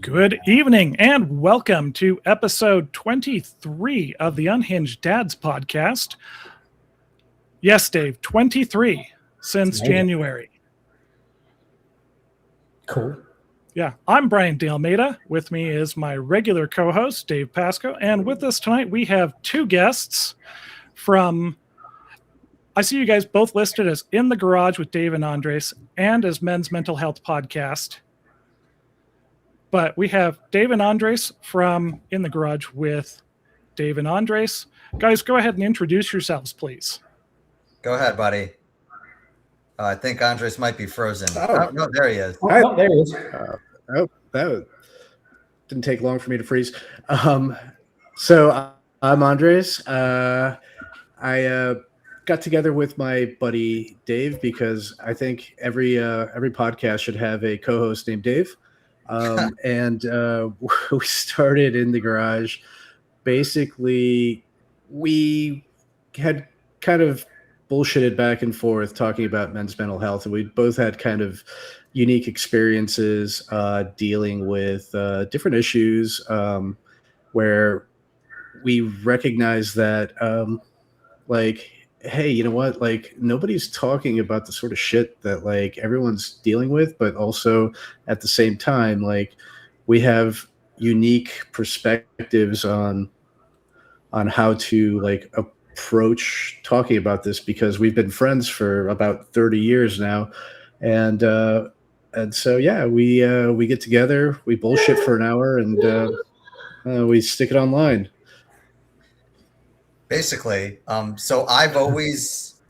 Good evening and welcome to episode 23 of the Unhinged Dads podcast. Yes, Dave, 23 since January. Cool. Yeah, I'm Brian De Almeida. With me is my regular co-host, Dave Pasco. And with us tonight, we have two guests from, I see you guys both listed as In the Garage with Dave and Andres and as Men's Mental Health Podcast. But we have Dave and Andres from In the Garage with Dave and Andres. Guys, go ahead and introduce yourselves, please. Go ahead, buddy. I think Andres might be frozen. Oh, no, there he is. Oh, there he is. That didn't take long for me to freeze. So I'm Andres. I got together with my buddy Dave because I think every podcast should have a co-host named Dave. And we started In the Garage. Basically, we had kind of bullshitted back and forth talking about men's mental health, and we both had kind of unique experiences dealing with different issues where we recognized that hey, you know what? Like, nobody's talking about the sort of shit that like everyone's dealing with, but also at the same time, like, we have unique perspectives on how to like approach talking about this because we've been friends for about 30 years now, and so yeah, we get together, we bullshit for an hour, and we stick it online. Basically, so I've always,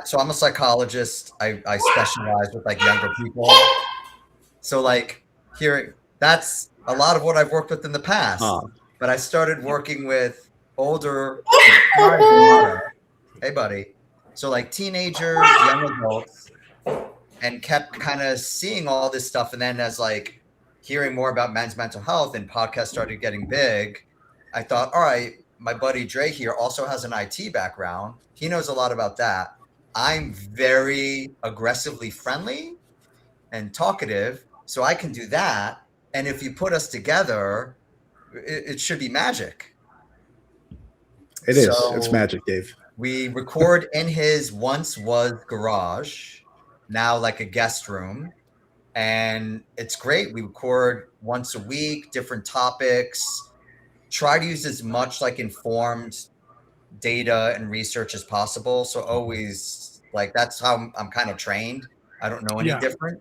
so I'm a psychologist. I specialize with like younger people. So like that's a lot of what I've worked with in the past. But I started working with older, hey buddy. So like teenagers, young adults, and kept kind of seeing all this stuff. And then as like hearing more about men's mental health and podcasts started getting big, I thought, all right, my buddy Dre here also has an IT background. He knows a lot about that. I'm very aggressively friendly and talkative, so I can do that. And if you put us together, it should be magic. It is. It's magic, Dave. We record in his once was garage, now like a guest room. And it's great. We record once a week, different topics. Try to use as much like informed data and research as possible. So always like, that's how I'm kind of trained. I don't know any different.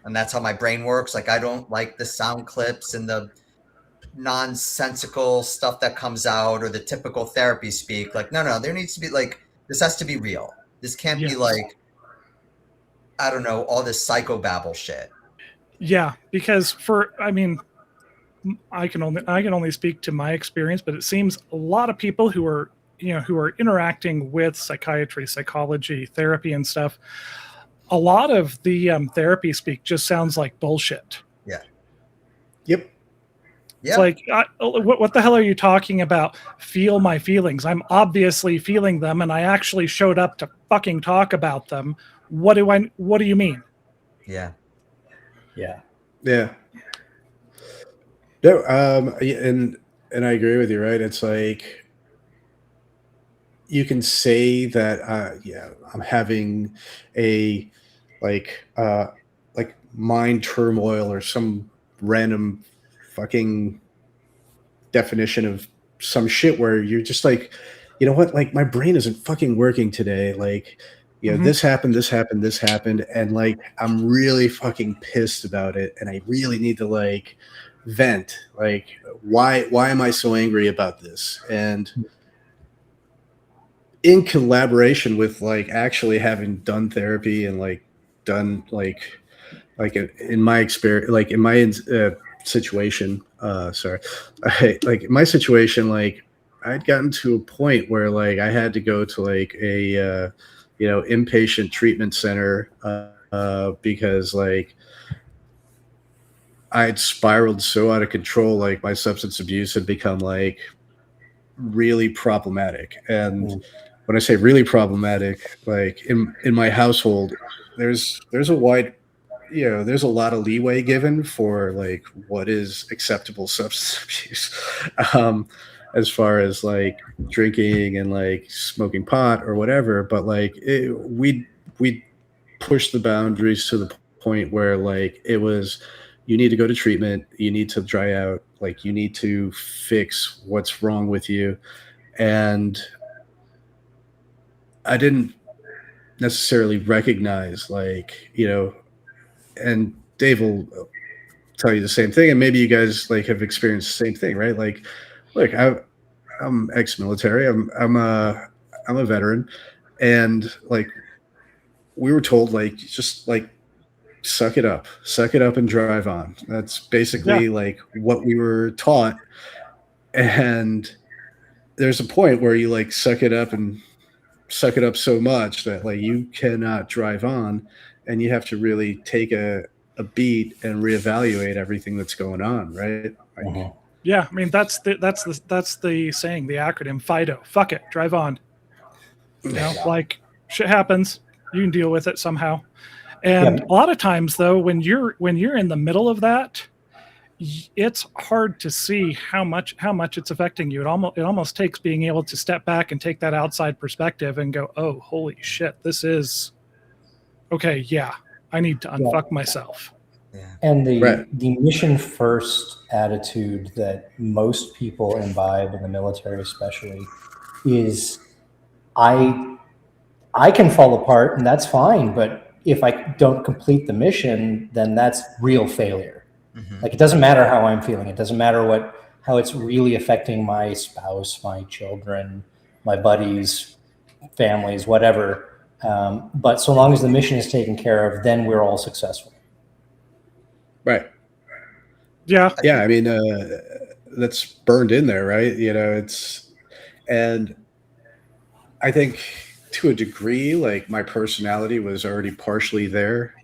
And that's how my brain works. Like, I don't like the sound clips and the nonsensical stuff that comes out or the typical therapy speak. Like, no, there needs to be like, this has to be real. This can't be like, I don't know, all this psychobabble shit. Yeah, because I can only speak to my experience, but it seems a lot of people who are interacting with psychiatry, psychology, therapy and stuff, a lot of the therapy speak just sounds like bullshit. Yeah. Yep. It's like, what the hell are you talking about? Feel my feelings. I'm obviously feeling them, and I actually showed up to fucking talk about them. What do you mean? Yeah. No, and I agree with you, right? It's like, you can say that, I'm having a like mind turmoil or some random fucking definition of some shit where you're just like, you know what? Like, my brain isn't fucking working today. Like, this happened, and like, I'm really fucking pissed about it, and I really need to like vent. Like, why am I so angry about this? And in collaboration with like actually having done therapy and like done like in my experience, like in my situation, in my situation, like, I'd gotten to a point where like I had to go to like a inpatient treatment center because like I had spiraled so out of control. Like, my substance abuse had become like really problematic. And when I say really problematic, like in my household, there's a wide there's a lot of leeway given for like what is acceptable substance abuse, as far as like drinking and like smoking pot or whatever. But like we pushed the boundaries to the point where like it was, you need to go to treatment, you need to dry out, like you need to fix what's wrong with you. And I didn't necessarily recognize like, and Dave will tell you the same thing, and maybe you guys like have experienced the same thing, right? Like, look, I'm ex-military, I'm a veteran, and like we were told like just like suck it up and drive on. That's basically like what we were taught. And there's a point where you like suck it up so much that like you cannot drive on, and you have to really take a beat and reevaluate everything that's going on, right? Like, yeah, I mean that's the saying, the acronym FIDO. Fuck it, drive on. Like shit happens, you can deal with it somehow. And a lot of times though, when you're in the middle of that, it's hard to see how much it's affecting you. It almost takes being able to step back and take that outside perspective and go, oh, holy shit, this is okay. Yeah, I need to unfuck myself. Yeah. And the mission first attitude that most people imbibe in the military, especially, is I can fall apart and that's fine, but if I don't complete the mission, then that's real failure. Mm-hmm. Like, it doesn't matter how I'm feeling. It doesn't matter how it's really affecting my spouse, my children, my buddies, families, whatever. But so long as the mission is taken care of, then we're all successful. Right. Yeah. Yeah. I mean, that's burned in there, right? And I think to a degree, like my personality was already partially there,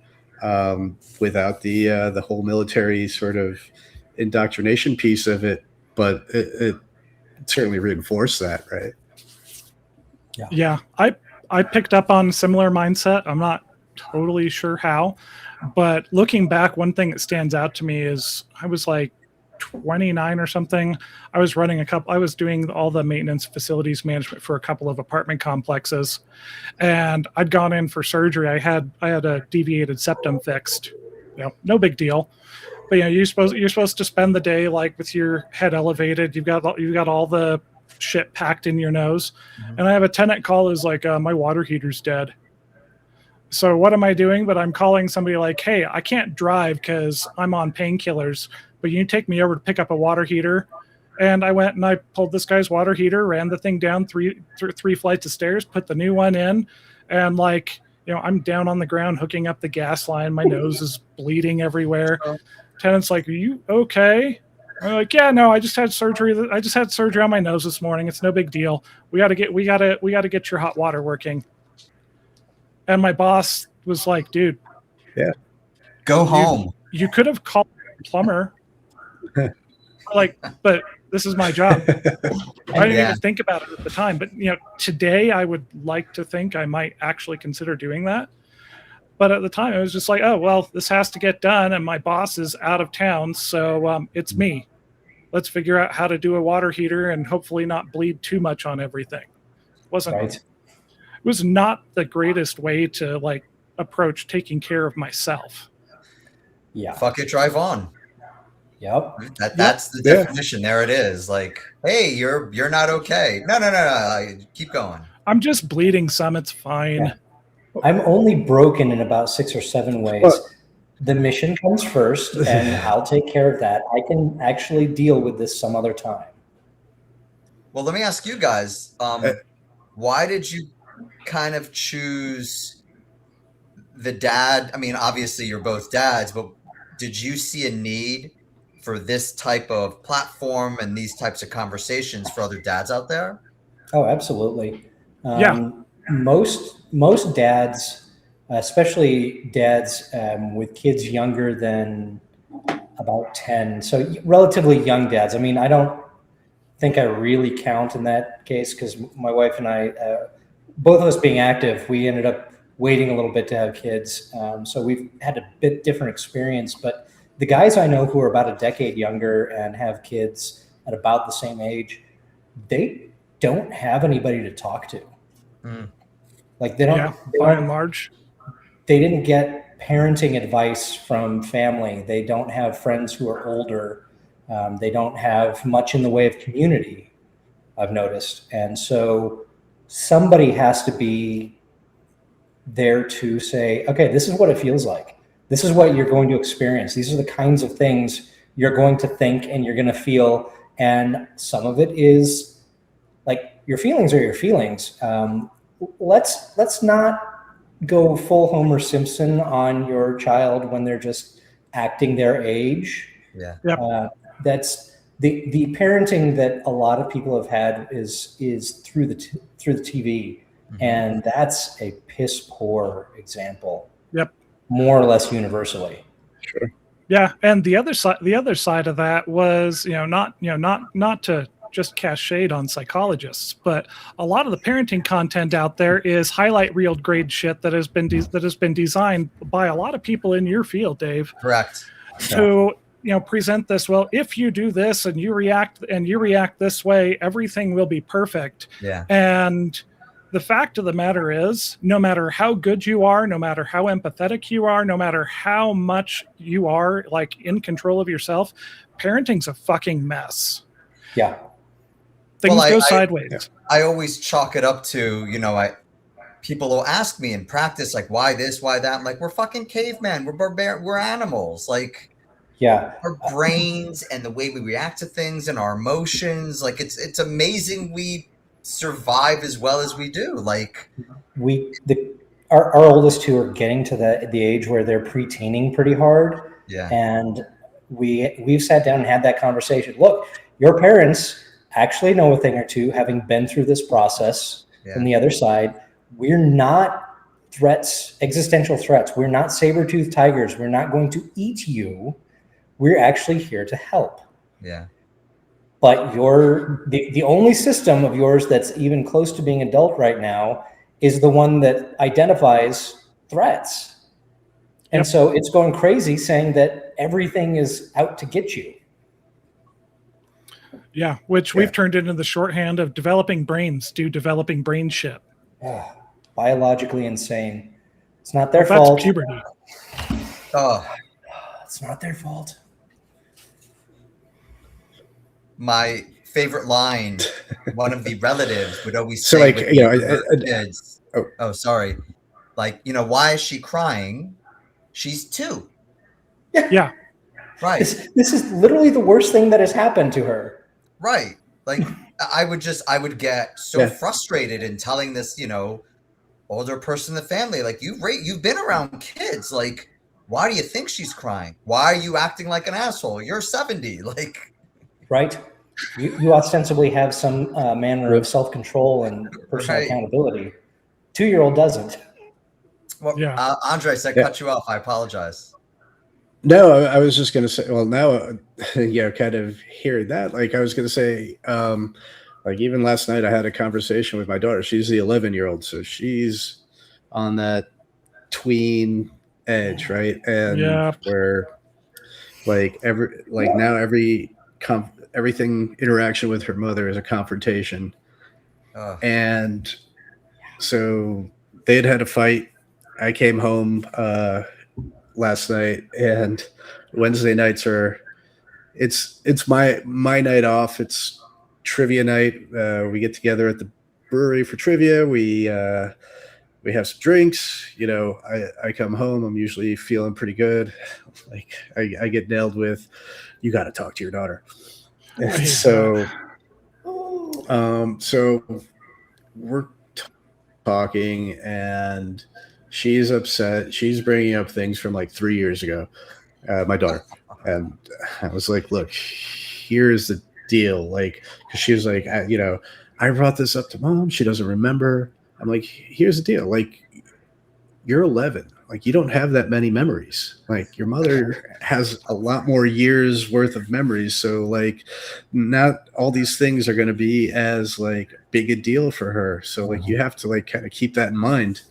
without the whole military sort of indoctrination piece of it, but it certainly reinforced that, right? Yeah. I picked up on similar mindset. I'm not totally sure how, but looking back, one thing that stands out to me is I was like 29 or something. I was doing all the maintenance, facilities management for a couple of apartment complexes, and I'd gone in for surgery. I had a deviated septum fixed. No big deal. But you're supposed to spend the day like with your head elevated. You've got all the shit packed in your nose. Mm-hmm. And I have a tenant call is like, my water heater's dead. So what am I doing? But I'm calling somebody like, hey, I can't drive because I'm on painkillers, but you take me over to pick up a water heater. And I went and I pulled this guy's water heater, ran the thing down three flights of stairs, put the new one in. And like, I'm down on the ground hooking up the gas line. My nose is bleeding everywhere. Tenant's like, are you okay? I'm like, yeah, no, I just had surgery. I just had surgery on my nose this morning. It's no big deal. We got to get your hot water working. And my boss was like, dude, go home. You could have called a plumber. Like, but this is my job. I didn't even think about it at the time. But today I would like to think I might actually consider doing that. But at the time, it was just like, oh, well, this has to get done, and my boss is out of town, so it's me. Let's figure out how to do a water heater and hopefully not bleed too much on everything. It was not the greatest way to like approach taking care of myself. Yeah. Fuck it, drive on. Yep. That's the definition. There it is. Like, hey, you're not okay. No. Keep going. I'm just bleeding some. It's fine. Yeah. I'm only broken in about 6 or 7 ways. The mission comes first, and I'll take care of that. I can actually deal with this some other time. Well, let me ask you guys, why did you kind of choose the dad? I mean, obviously you're both dads, but did you see a need for this type of platform and these types of conversations for other dads out there? Oh, absolutely. Most dads, especially dads with kids younger than about 10, so relatively young dads. I mean, I don't think I really count in that case because my wife and I, both of us being active, we ended up waiting a little bit to have kids. So we've had a bit different experience, but the guys I know who are about a decade younger and have kids at about the same age, they don't have anybody to talk to. Like they don't, by and large. They didn't get parenting advice from family. They don't have friends who are older. They don't have much in the way of community, I've noticed. And so somebody has to be there to say, okay, this is what it feels like. This is what you're going to experience. These are the kinds of things you're going to think and you're going to feel. And some of it is like your feelings are your feelings. Let's not go full Homer Simpson on your child when they're just acting their age. Yeah. Yep. That's the parenting that a lot of people have had is through the TV, and that's a piss poor example. Yep. More or less universally. Sure. Yeah, and the other side of that was, not to just cast shade on psychologists, but a lot of the parenting content out there is highlight reel grade shit that has been designed by a lot of people in your field, Dave. Correct. To present this, well, if you do this and you react this way, everything will be perfect. Yeah. And the fact of the matter is, no matter how good you are, no matter how empathetic you are, no matter how much you are like in control of yourself, parenting's a fucking mess. Yeah. Things go sideways. I always chalk it up to, people will ask me in practice, like, why this, why that? I'm like, we're fucking cavemen. We're animals. Like, yeah, our brains and the way we react to things and our emotions, like it's amazing we survive as well as we do. Like our oldest two are getting to the age where they're preteening pretty hard. Yeah. And we've sat down and had that conversation. Look, your parents actually know a thing or two, having been through this process. On the other side, we're not existential threats. We're not saber-toothed tigers. We're not going to eat you. We're actually here to help. Yeah. But the only system of yours that's even close to being adult right now is the one that identifies threats. And so it's going crazy saying that everything is out to get you. Yeah, which we've turned into the shorthand of developing brains do developing brain shit. Biologically insane. It's not their fault. That's puberty. Oh, it's not their fault. My favorite line, one of the relatives would always So, say, like, kids, sorry. Like, why is she crying? She's 2. Yeah. Right. This is literally the worst thing that has happened to her. Right. Like, I would get so frustrated in telling this, older person in the family, like, you've been around kids. Like, why do you think she's crying? Why are you acting like an asshole? You're 70. Like, right. You ostensibly have some manner of self-control and personal accountability. 2-year-old doesn't. Well, Andres, I cut you off. I apologize. No, I was just going to say, well, now, kind of hearing that, like, I was going to say, like, even last night I had a conversation with my daughter. She's the 11-year-old, so she's on that tween edge, right? And where, like, everything interaction with her mother is a confrontation. And so they had a fight. I came home last night, and Wednesday nights it's my night off. It's trivia night. We get together at the brewery for trivia. We have some drinks. I come home. I'm usually feeling pretty good. Like I get nailed with, you got to talk to your daughter. And so we're talking, and she's upset. She's bringing up things from like 3 years ago, my daughter. And I was like, look, here's the deal. Like, because she was like, I brought this up to mom. She doesn't remember. I'm like, here's the deal. Like, you're 11. Like, you don't have that many memories. Like, your mother has a lot more years worth of memories. So, like, not all these things are going to be as, like, big a deal for her. So, like, you have to, like, kind of keep that in mind.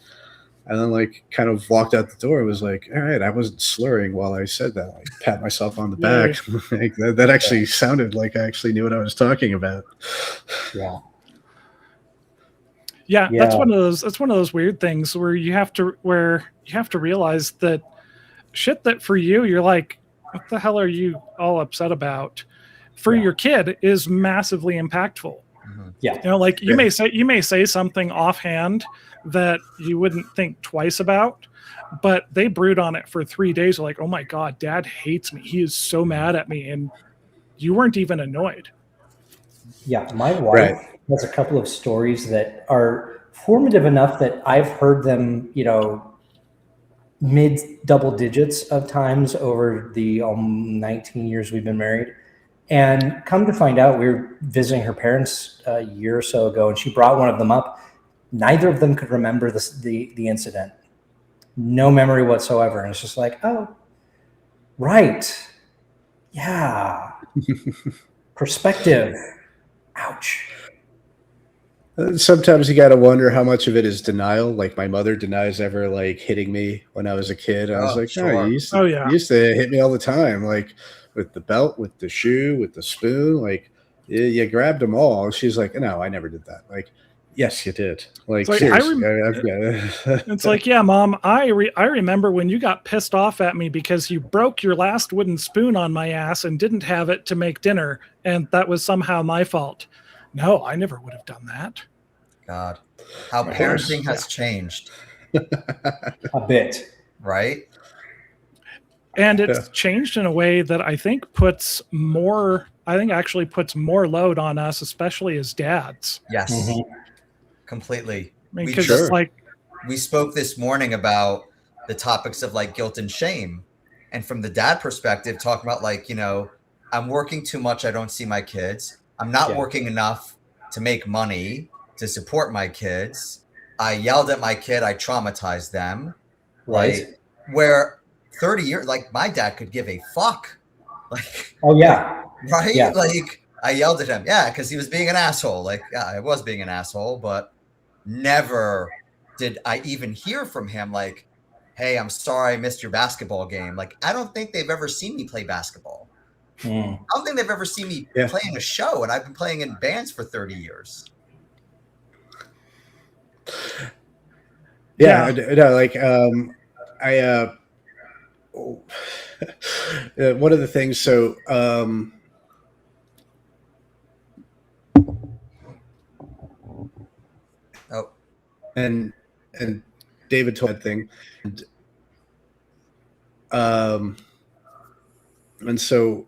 And then like kind of walked out the door. It was like, all right, I wasn't slurring while I said that. Like pat myself on the back. Like, that actually sounded like I actually knew what I was talking about. Yeah. Yeah, that's one of those weird things where you have to realize that shit that for you you're like, what the hell are you all upset about? For your kid is massively impactful. Yeah. You know, like you may say something offhand that you wouldn't think twice about, but they brood on it for 3 days. Like, oh my God, Dad hates me. He is so mad at me. And you weren't even annoyed. Yeah. My wife has a couple of stories that are formative enough that I've heard them, you know, mid double digits of times over the 19 years we've been married. And come to find out, we were visiting her parents a year or so ago, and she brought one of them up. Neither of them could remember the incident. No memory whatsoever. And it's just like, oh, right. Yeah. Perspective. Ouch. Sometimes you got to wonder how much of it is denial. Like my mother denies ever like hitting me when I was a kid. I was like, sure. no, you used to hit me all the time. Like with the belt, with the shoe, with the spoon, like you grabbed them all. She's like, no, I never did that. Like, yes, you did. Like, seriously. It's like, yeah, Mom, I remember when you got pissed off at me because you broke your last wooden spoon on my ass and didn't have it to make dinner. And that was somehow my fault. No, I never would have done that. God, how parenting has changed. A bit. Right? And it's changed in a way that I think actually puts more load on us, especially as dads. Yes, completely. I mean, because it's like, we spoke this morning about the topics of like guilt and shame. And from the dad perspective, talking about like, you know, I'm working too much. I don't see my kids. I'm not working enough to make money to support my kids. I yelled at my kid. I traumatized them. Right. Like, where 30 years, like my dad could give a fuck. Like, oh yeah. Right. Yeah. Like I yelled at him. Yeah. Cause he was being an asshole. Like, yeah, I was being an asshole, but never did I even hear from him. Like, hey, I'm sorry I missed your basketball game. Like, I don't think they've ever seen me play basketball. I don't think they've ever seen me playing a show, and I've been playing in bands for 30 years. No, like one of the things. So, and David told that thing, and so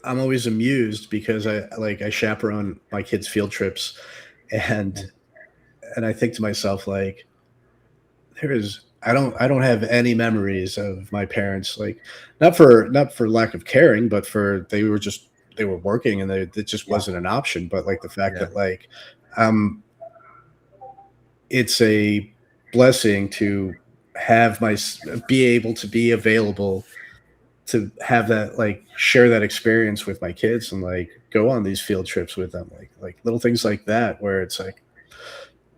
I'm always amused because I chaperone my kids' field trips, and I think to myself like, I don't have any memories of my parents, like not for lack of caring, but for they were working and it just wasn't an option. But like the fact that like it's a blessing to be able to be available to have that, like share that experience with my kids and like go on these field trips with them, like little things like that, where it's like,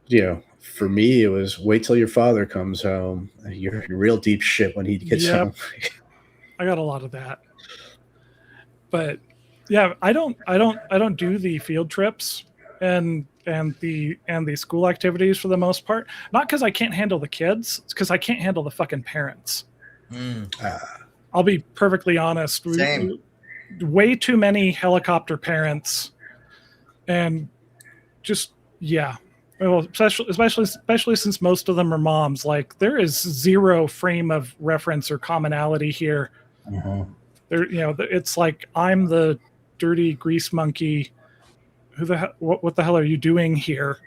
you know, for me, it was wait till your father comes home. You're in real deep shit when he gets home. I got a lot of that, but yeah, I don't do the field trips and the school activities for the most part. Not because I can't handle the kids, it's because I can't handle the fucking parents. I'll be perfectly honest. Way too many helicopter parents, and just well, especially since most of them are moms. Like there is zero frame of reference or commonality here. There, you know, it's like I'm the dirty grease monkey. What the hell are you doing here?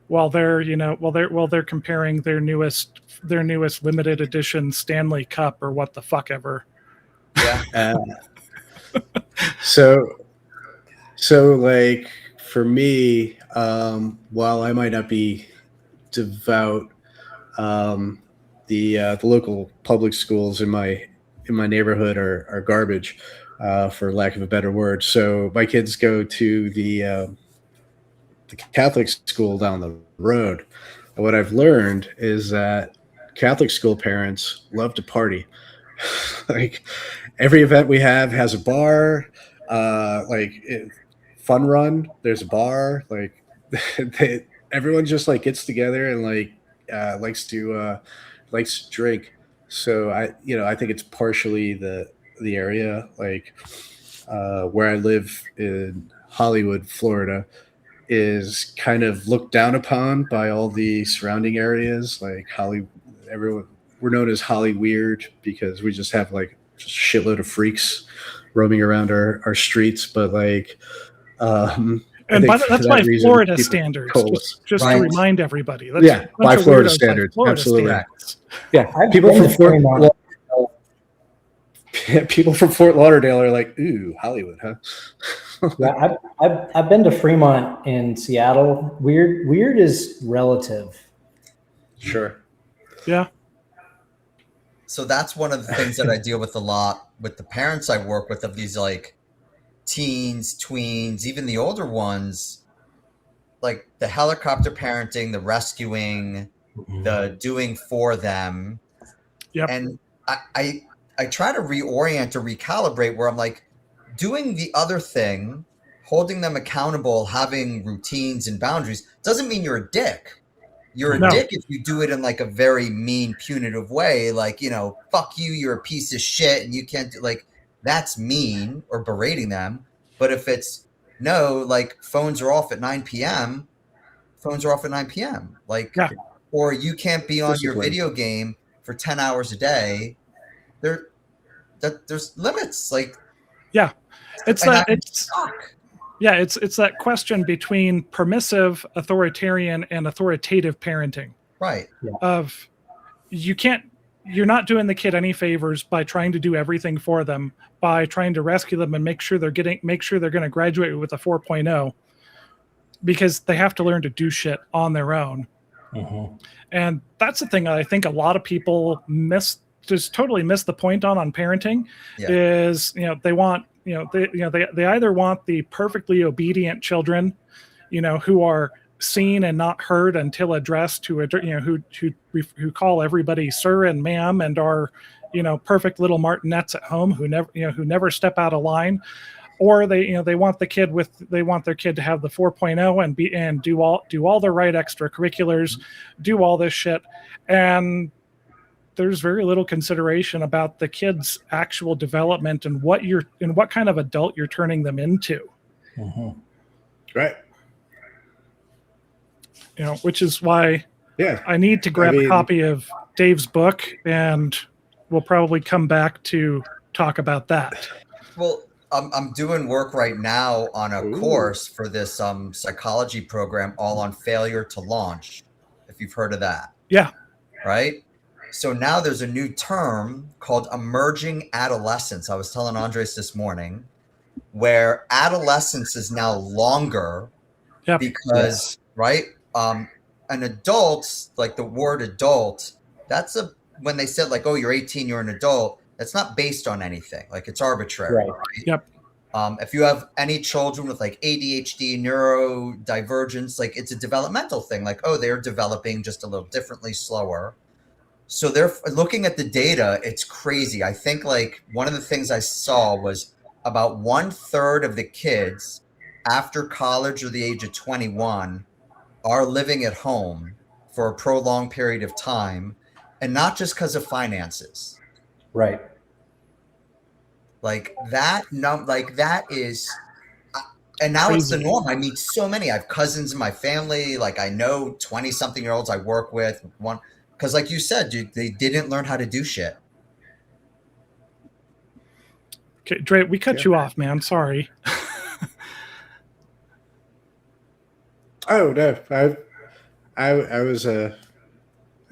While they're comparing their newest limited edition Stanley Cup or what the fuck ever. Yeah. So like for me, while I might not be devout, the local public schools in my neighborhood are garbage, for lack of a better word. So my kids go to the Catholic school down the road, And what I've learned is that Catholic school parents love to party. Like every event we have has a bar, fun run. There's a bar. Like everyone just like gets together and likes to drink. So I think it's partially the area, like where I live in Hollywood, Florida, is kind of looked down upon by all the surrounding areas, like everyone, we're known as Holly Weird because we just have like just a shitload of freaks roaming around our streets. But like, and that's by Florida standards. Just to remind everybody. By Florida standards, absolutely. Standards. Yeah, people from Fort Lauderdale are like, ooh, Hollywood, huh? Yeah, I've been to Fremont in Seattle. Weird is relative. Sure. Yeah. So that's one of the things that I deal with a lot with the parents I work with of these like teens, tweens, even the older ones, like the helicopter parenting, the rescuing, the doing for them. Yep. And I try to reorient or recalibrate where I'm like, doing the other thing, holding them accountable, having routines and boundaries doesn't mean you're a dick. You're a dick if you do it in like a very mean, punitive way. Like, fuck you, you're a piece of shit and you can't do, like, that's mean or berating them. But if it's no, like phones are off at 9 p.m., like, or you can't be on your video game for 10 hours a day. There's limits. Like, it's that question between permissive, authoritarian, and authoritative parenting. Right. Of you're not doing the kid any favors by trying to do everything for them, by trying to rescue them and make sure they're going to graduate with a 4.0, because they have to learn to do shit on their own. Mm-hmm. And that's the thing I think a lot of people totally miss the point on parenting. Is they want they either want the perfectly obedient children, who are seen and not heard until addressed, who call everybody sir and ma'am and are perfect little martinets at home who never step out of line, or they want their kid to have the 4.0 and do all the right extracurriculars, do all this shit, and there's very little consideration about the kid's actual development and what kind of adult you're turning them into. Mm-hmm. Right. Which is why I need to grab a copy of Dave's book, and we'll probably come back to talk about that. Well, I'm doing work right now on a course for this psychology program, all on failure to launch, if you've heard of that. Yeah. Right? So now there's a new term called emerging adolescence. I was telling Andres this morning, where adolescence is now longer because, right? An adult, like the word adult, when they said like, oh, you're 18, you're an adult, that's not based on anything. Like it's arbitrary. Right? Yep. If you have any children with like ADHD, neurodivergence, like it's a developmental thing. Like, oh, they're developing just a little differently, slower. So they're looking at the data. It's crazy. I think like one of the things I saw was about 1/3 of the kids after college or the age of 21 are living at home for a prolonged period of time, and not just because of finances. Right. Like that is, and now it's the norm. I meet so many. I have cousins in my family. Like I know 20-something-year-olds I work with. One. Because like you said, dude, they didn't learn how to do shit. Okay, Dre, we cut you off, man. Sorry. Oh, no. I was, I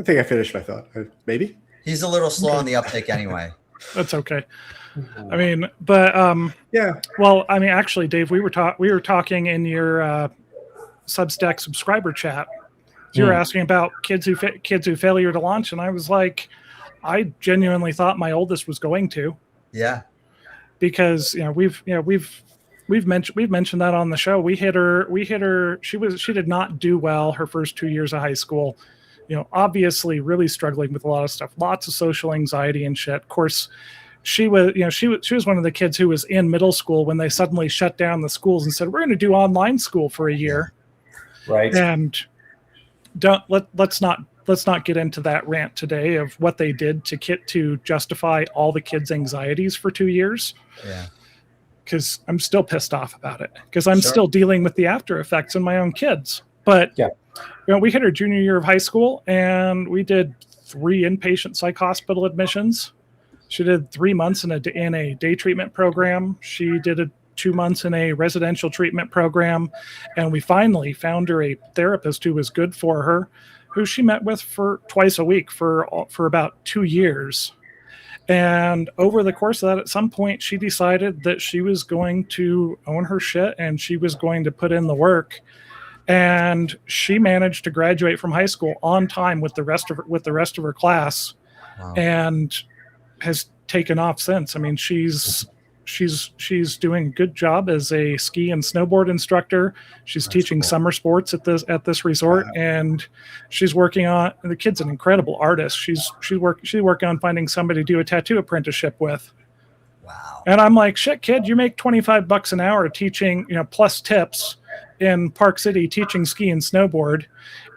think I finished my thought. Maybe? He's a little slow on the uptake anyway. That's okay. I mean, but well, I mean, actually, Dave, we were talking in your Substack subscriber chat. You were asking about kids who failure to launch, and I was like, I genuinely thought my oldest was going to. Yeah. Because we've we've mentioned that on the show. We hit her. She did not do well her first 2 years of high school. Obviously really struggling with a lot of stuff, lots of social anxiety and shit. Of course, she was one of the kids who was in middle school when they suddenly shut down the schools and said, we're going to do online school for a year. Right. And let's not get into that rant today of what they did to justify all the kids' anxieties for 2 years. Yeah. Because I'm still pissed off about it, because I'm still dealing with the after effects in my own kids. But we hit her junior year of high school, and we did 3 inpatient psych hospital admissions. She did 3 months in a day treatment program. She did 2 months in a residential treatment program, and we finally found her a therapist who was good for her, who she met with for twice a week for about 2 years. And over the course of that, at some point, she decided that she was going to own her shit and she was going to put in the work. And she managed to graduate from high school on time with the rest of her class. Wow. And has taken off since. I mean, she's doing a good job as a ski and snowboard instructor. She's teaching summer sports at this resort, and she's working on. The kid's an incredible artist. She's working on finding somebody to do a tattoo apprenticeship with. Wow. And I'm like, shit, kid, you make $25 an hour teaching, plus tips in Park City teaching ski and snowboard,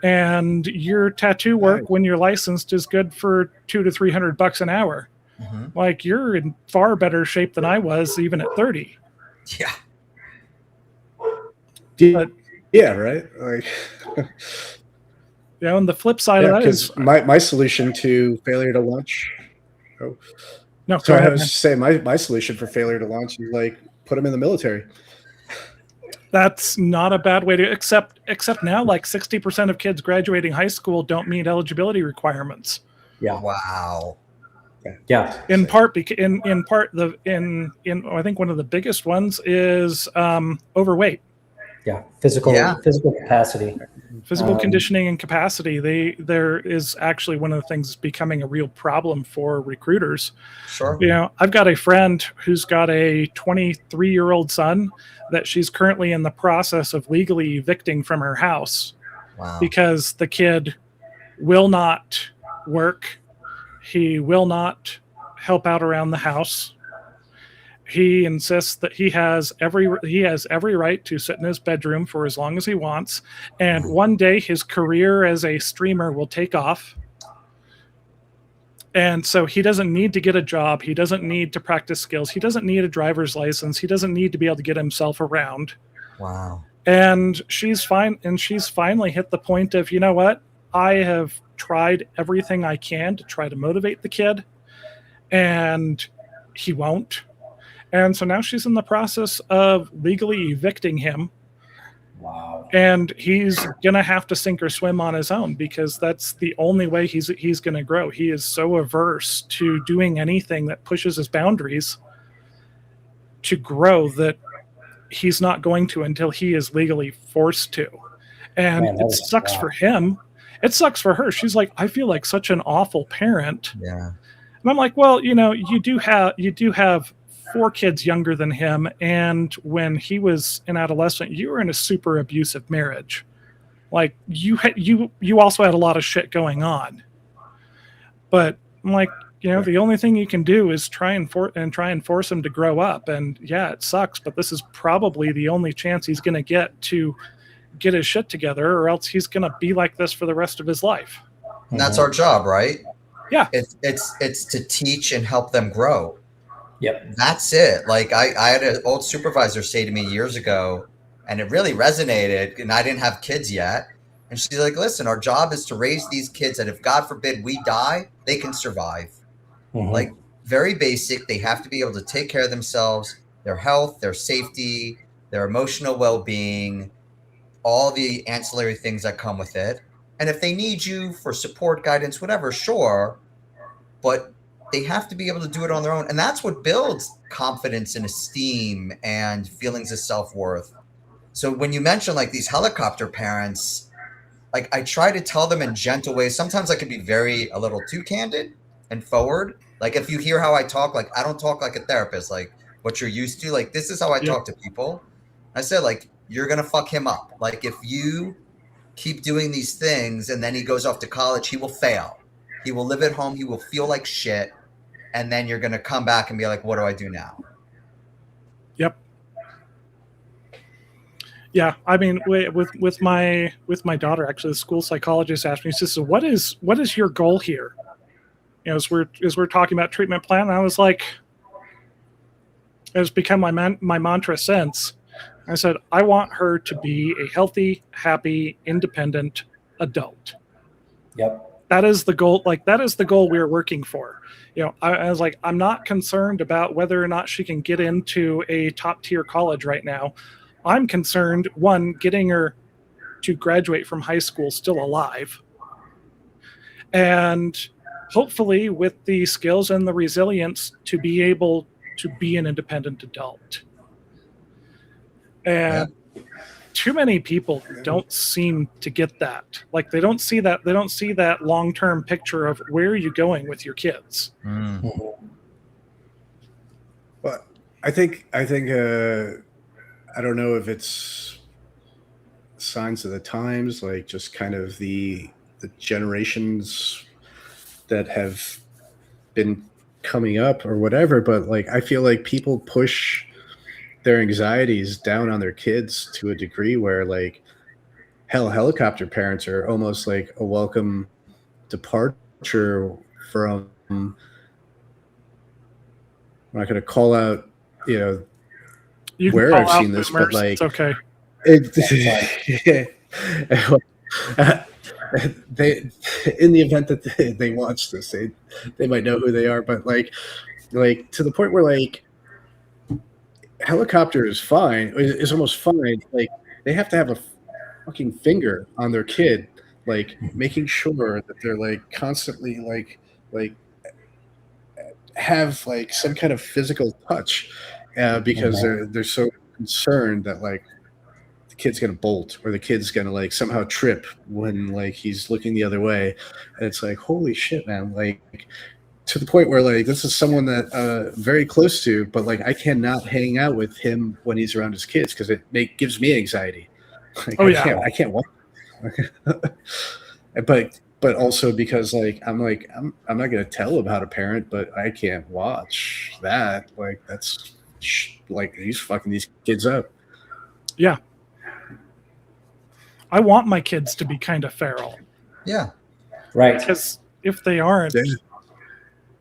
and your tattoo work when you're licensed is good for $200 to $300 an hour. Mm-hmm. Like, you're in far better shape than I was even at 30. Yeah. But, yeah, right. Like, and the flip side of that is my solution to failure to launch. Oh, no. Sorry, I was just saying my solution for failure to launch is like put them in the military. That's not a bad way to except now, like 60% of kids graduating high school don't meet eligibility requirements. Yeah. Wow. Yeah. In part, I think one of the biggest ones is overweight. Yeah. Physical capacity. Physical conditioning and capacity. There is actually one of the things that's becoming a real problem for recruiters. Sure. I've got a friend who's got a 23-year-old son that she's currently in the process of legally evicting from her house. Wow. Because the kid will not work. He will not help out around the house. He insists that he has every right to sit in his bedroom for as long as he wants, and one day his career as a streamer will take off. And so he doesn't need to get a job. He doesn't need to practice skills. He doesn't need a driver's license. He doesn't need to be able to get himself around. Wow. And she's finally hit the point of, you know what? I have tried everything I can to try to motivate the kid, and he won't. And so now she's in the process of legally evicting him. Wow. And he's going to have to sink or swim on his own, because that's the only way he's going to grow. He is so averse to doing anything that pushes his boundaries to grow that he's not going to until he is legally forced to. And it sucks for him. It sucks for her. She's like, I feel like such an awful parent. Yeah. And I'm like, well, you do have 4 kids younger than him, and when he was an adolescent, you were in a super abusive marriage. Like, you also had a lot of shit going on. But I'm like, the only thing you can do is try and force him to grow up. And yeah, it sucks, but this is probably the only chance he's going to get to get his shit together, or else he's going to be like this for the rest of his life. And that's our job, right? Yeah. It's to teach and help them grow. Yep. That's it. Like, I had an old supervisor say to me years ago, and it really resonated, and I didn't have kids yet. And she's like, listen, our job is to raise these kids that if God forbid we die, they can survive. Mm-hmm. Like, very basic. They have to be able to take care of themselves, their health, their safety, their emotional well-being, all the ancillary things that come with it. And if they need you for support, guidance, whatever, sure. But they have to be able to do it on their own. And that's what builds confidence and esteem and feelings of self-worth. So when you mention like these helicopter parents, like, I try to tell them in gentle ways. Sometimes I can be a little too candid and forward. Like, if you hear how I talk, like, I don't talk like a therapist. Like, what you're used to. Like, this is how I talk to people. I said, like, you're going to fuck him up. Like, if you keep doing these things and then he goes off to college, he will fail. He will live at home. He will feel like shit. And then you're going to come back and be like, what do I do now? Yep. Yeah, I mean, with my daughter, actually, the school psychologist asked me, she says, so what is your goal here? You know, as we're talking about treatment plan, and I was like, it's become my mantra since. I said, I want her to be a healthy, happy, independent adult. Yep. That is the goal. Like, that is the goal we're working for. You know, I was like, I'm not concerned about whether or not she can get into a top tier college right now. I'm concerned, one, getting her to graduate from high school still alive, and hopefully with the skills and the resilience to be able to be an independent adult. And too many people don't seem to get that. Like, they don't see that. They don't see that long-term picture of where are you going with your kids. But I think I don't know if it's signs of the times, like just kind of the generations that have been coming up or whatever. But like, I feel like people push their anxieties down on their kids to a degree where, like, helicopter parents are almost like a welcome departure from, I'm not going to call out, you know, You can where call I've out seen this, boomers, but like, it's okay. They, in the event that they watch this, they might know who they are, but like to the point where, like, helicopter is fine, is almost fine. Like, they have to have a fucking finger on their kid, like making sure that they're like constantly like have like some kind of physical touch, because they're so concerned that like the kid's gonna bolt or the kid's gonna like somehow trip when like he's looking the other way, and it's like, holy shit, man! Like, to the point where, like, this is someone that very close to, but like, I cannot hang out with him when he's around his kids because it gives me anxiety. Like, I can't watch. But also because, like, I'm not gonna tell him how to parent, but I can't watch that. Like, that's like, he's fucking these kids up. Yeah. I want my kids to be kind of feral. Yeah. Right. Because if they aren't,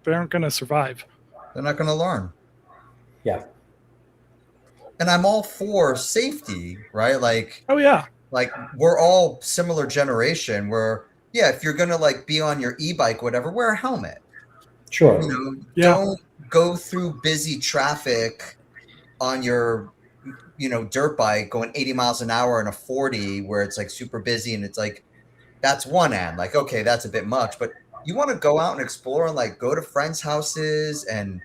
they aren't going to survive. They're not going to learn. Yeah. And I'm all for safety, right? Like, oh yeah, like, we're all similar generation where, yeah, if you're going to like be on your e-bike, whatever, wear a helmet. Sure. You know, Yeah. Don't go through busy traffic on your, you know, dirt bike going 80 miles an hour in a 40 where it's like super busy, and it's like, that's one end. Like, okay, that's a bit much, but you want to go out and explore and like go to friends' houses and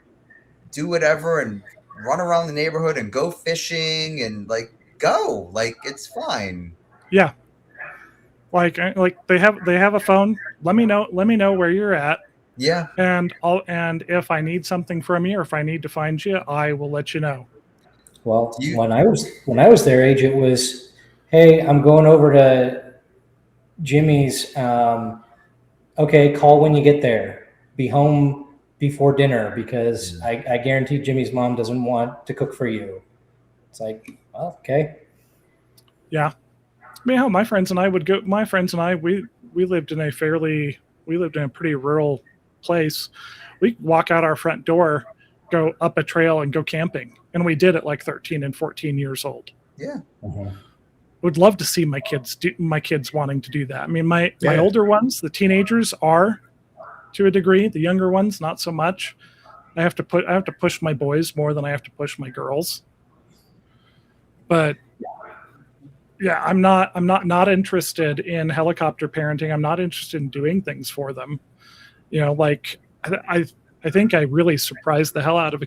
do whatever and run around the neighborhood and go fishing and like go, like, it's fine. Yeah. Like they have a phone. Let me know where you're at. Yeah. And if I need something from you or if I need to find you, I will let you know. Well, when I was their age, it was, hey, I'm going over to Jimmy's. Okay, call when you get there. Be home before dinner because I guarantee Jimmy's mom doesn't want to cook for you. It's like, well, okay. Yeah. I mean, how my friends and I would go. My friends and I, we lived in a pretty rural place. We'd walk out our front door, go up a trail, and go camping. And we did it like 13 and 14 years old. Yeah. Mm-hmm. Would love to see my kids wanting to do that. I mean, my older ones, the teenagers, are to a degree. The younger ones, not so much. I have to push my boys more than I have to push my girls. But yeah, I'm not interested in helicopter parenting. I'm not interested in doing things for them. You know, like I think I really surprised the hell out of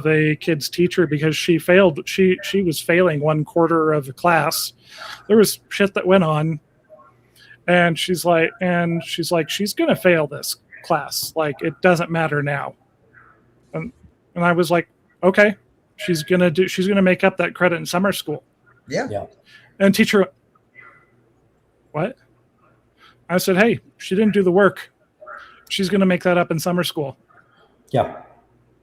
a kid's teacher because she failed. She was failing one quarter of the class. There was shit that went on, and she's like, she's gonna fail this class. Like, it doesn't matter now. And I was like, okay, She's gonna make up that credit in summer school. Yeah. And teacher, what? I said, hey, she didn't do the work. She's gonna make that up in summer school. Yeah.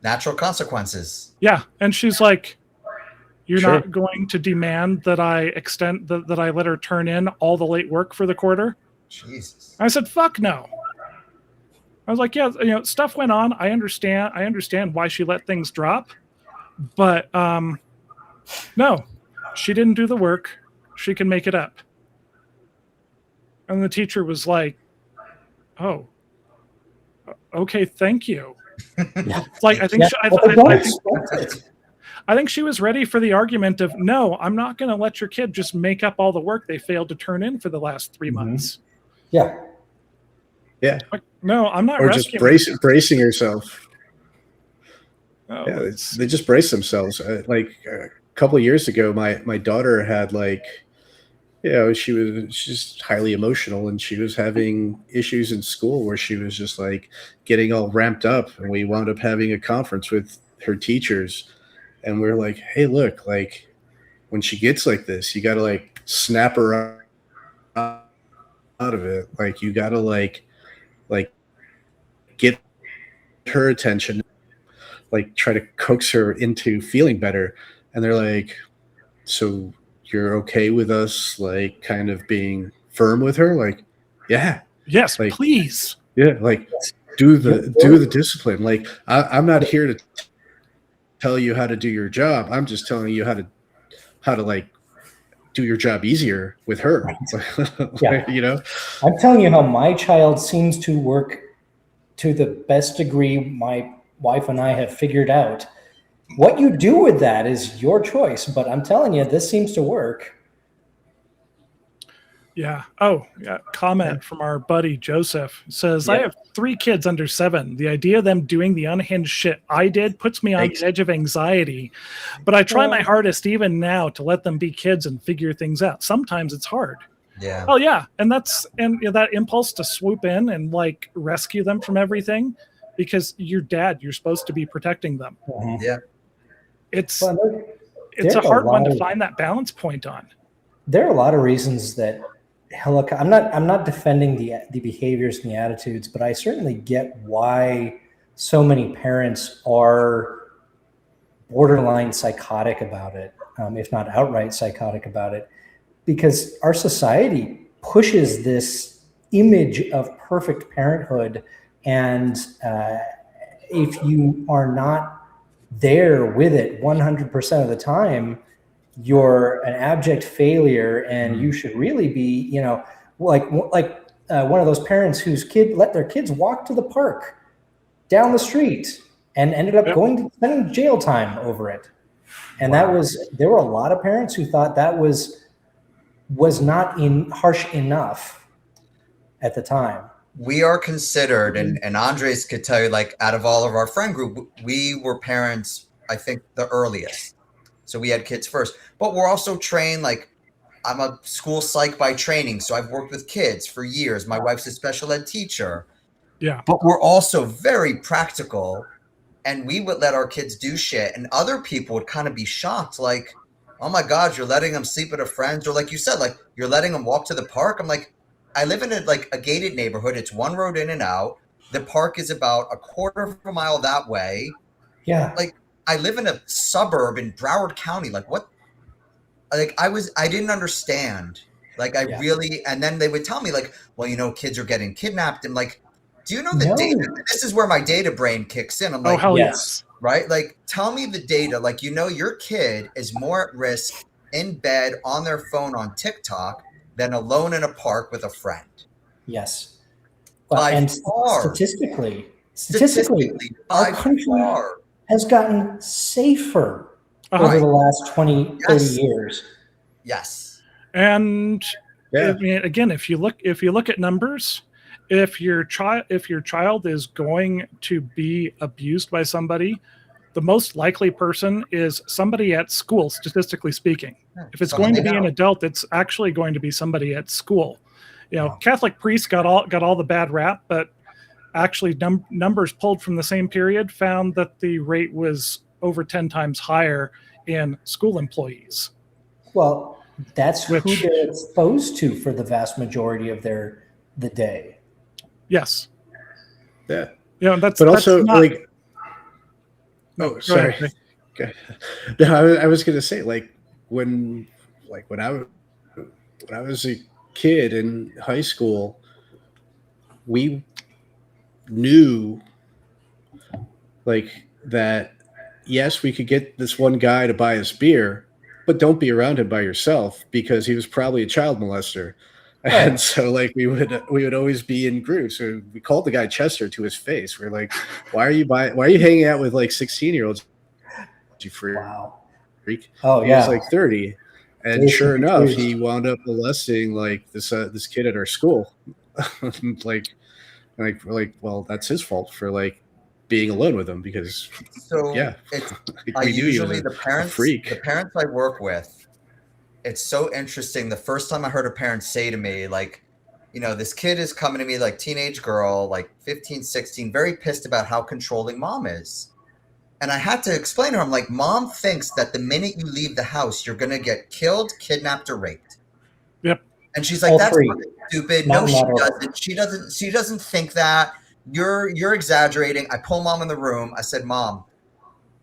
Natural consequences. Yeah. And she's like, you're Sure. not going to demand that I that I let her turn in all the late work for the quarter? Jesus. I said, fuck no. I was like, yeah, stuff went on. I understand why she let things drop. But no, she didn't do the work. She can make it up. And the teacher was like, oh, okay, thank you. It's like, I think, I think she was ready for the argument of, no, I'm not going to let your kid just make up all the work they failed to turn in for the last 3 months. Yeah. Yeah. Like, no, I'm not. Or just bracing yourself. Oh, Yeah, they just brace themselves. Like a couple of years ago, my daughter had she's just highly emotional, and she was having issues in school where she was just like getting all ramped up, and we wound up having a conference with her teachers, and we're like, hey, look, like when she gets like this, you got to like snap her out of it. Like you got to like get her attention, like try to coax her into feeling better. And they're like, so you're okay with us like kind of being firm with her? Like, yeah. Yes, like, please. Yeah, like do the discipline. Like I'm not here to tell you how to do your job. I'm just telling you how to like do your job easier with her. Yeah. You know? I'm telling you how my child seems to work to the best degree my wife and I have figured out. What you do with that is your choice, but I'm telling you, this seems to work. Yeah. Oh, yeah. Comment from our buddy Joseph says, Yeah. I have 3 kids under 7. The idea of them doing the unhinged shit I did puts me on the edge of anxiety, but I try my hardest even now to let them be kids and figure things out. Sometimes it's hard. Yeah. Oh yeah. And that impulse to swoop in and like rescue them from everything, because you're dad, you're supposed to be protecting them. Mhm. Yeah. It's Well, a hard one to of- find that balance point on. There are a lot of reasons that I'm not defending the behaviors and the attitudes, but I certainly get why so many parents are borderline psychotic about it, if not outright psychotic about it, because our society pushes this image of perfect parenthood, and if you are not there with it 100% of the time, you're an abject failure, and you should really be, like one of those parents whose kid let their kids walk to the park down the street and ended up spending jail time over it. And there were a lot of parents who thought that was not harsh enough at the time. We are considered, and Andres could tell you, like out of all of our friend group, we were parents, I think, the earliest. So we had kids first, but we're also trained. Like I'm a school psych by training, so I've worked with kids for years. My wife's a special ed teacher. Yeah. But we're also very practical, and we would let our kids do shit, and other people would kind of be shocked, like, oh my God, you're letting them sleep with a friend, or like you said, like you're letting them walk to the park. I'm like, I live in a gated neighborhood. It's one road in and out. The park is about a quarter of a mile that way. Yeah. Like I live in a suburb in Broward County. Like what? Like I didn't understand. Like really, and then they would tell me like, well, kids are getting kidnapped. And like, do you know the data? This is where my data brain kicks in. I'm like, oh, hell yes. Right? Like, tell me the data. Like, your kid is more at risk in bed on their phone on TikTok than alone in a park with a friend. Yes. By far. Statistically, our country has gotten safer over the last 20, 30 years. Yes. And again, if you look at numbers, if your child is going to be abused by somebody, the most likely person is somebody at school, statistically speaking. If it's going to be an adult, it's actually going to be somebody at school. Catholic priests got all the bad rap, but actually numbers pulled from the same period found that the rate was over 10 times higher in school employees. Well, that's who Which- they're exposed to for the vast majority of the day. Yes. Yeah. You know, that's But also, that's not, like, no, oh, go sorry. ahead. Okay. No, I was gonna say, like, when I was a kid in high school, we knew, like, that yes, we could get this one guy to buy us beer, but don't be around him by yourself because he was probably a child molester. And so, like, we would always be in groups. So we called the guy Chester to his face. We're like, why are you hanging out with like 16-year-olds? You freak. Wow. Oh, Oh he was yeah. like 30. And Jason sure enough, confused. he wound up molesting like this kid at our school. like, well, that's his fault for like being alone with him because So yeah, it's like, I we knew he was usually a the parents freak. the parents I work with, it's so interesting. The first time I heard a parent say to me, like, you know, this kid is coming to me, like teenage girl, like 15, 16, very pissed about how controlling mom is. And I had to explain to her, I'm like, mom thinks that the minute you leave the house, you're going to get killed, kidnapped, or raped. Yep. And she's like, All that's three. fucking stupid. Not No, she in that order. doesn't. She doesn't think that. You're exaggerating. I pull mom in the room. I said, Mom,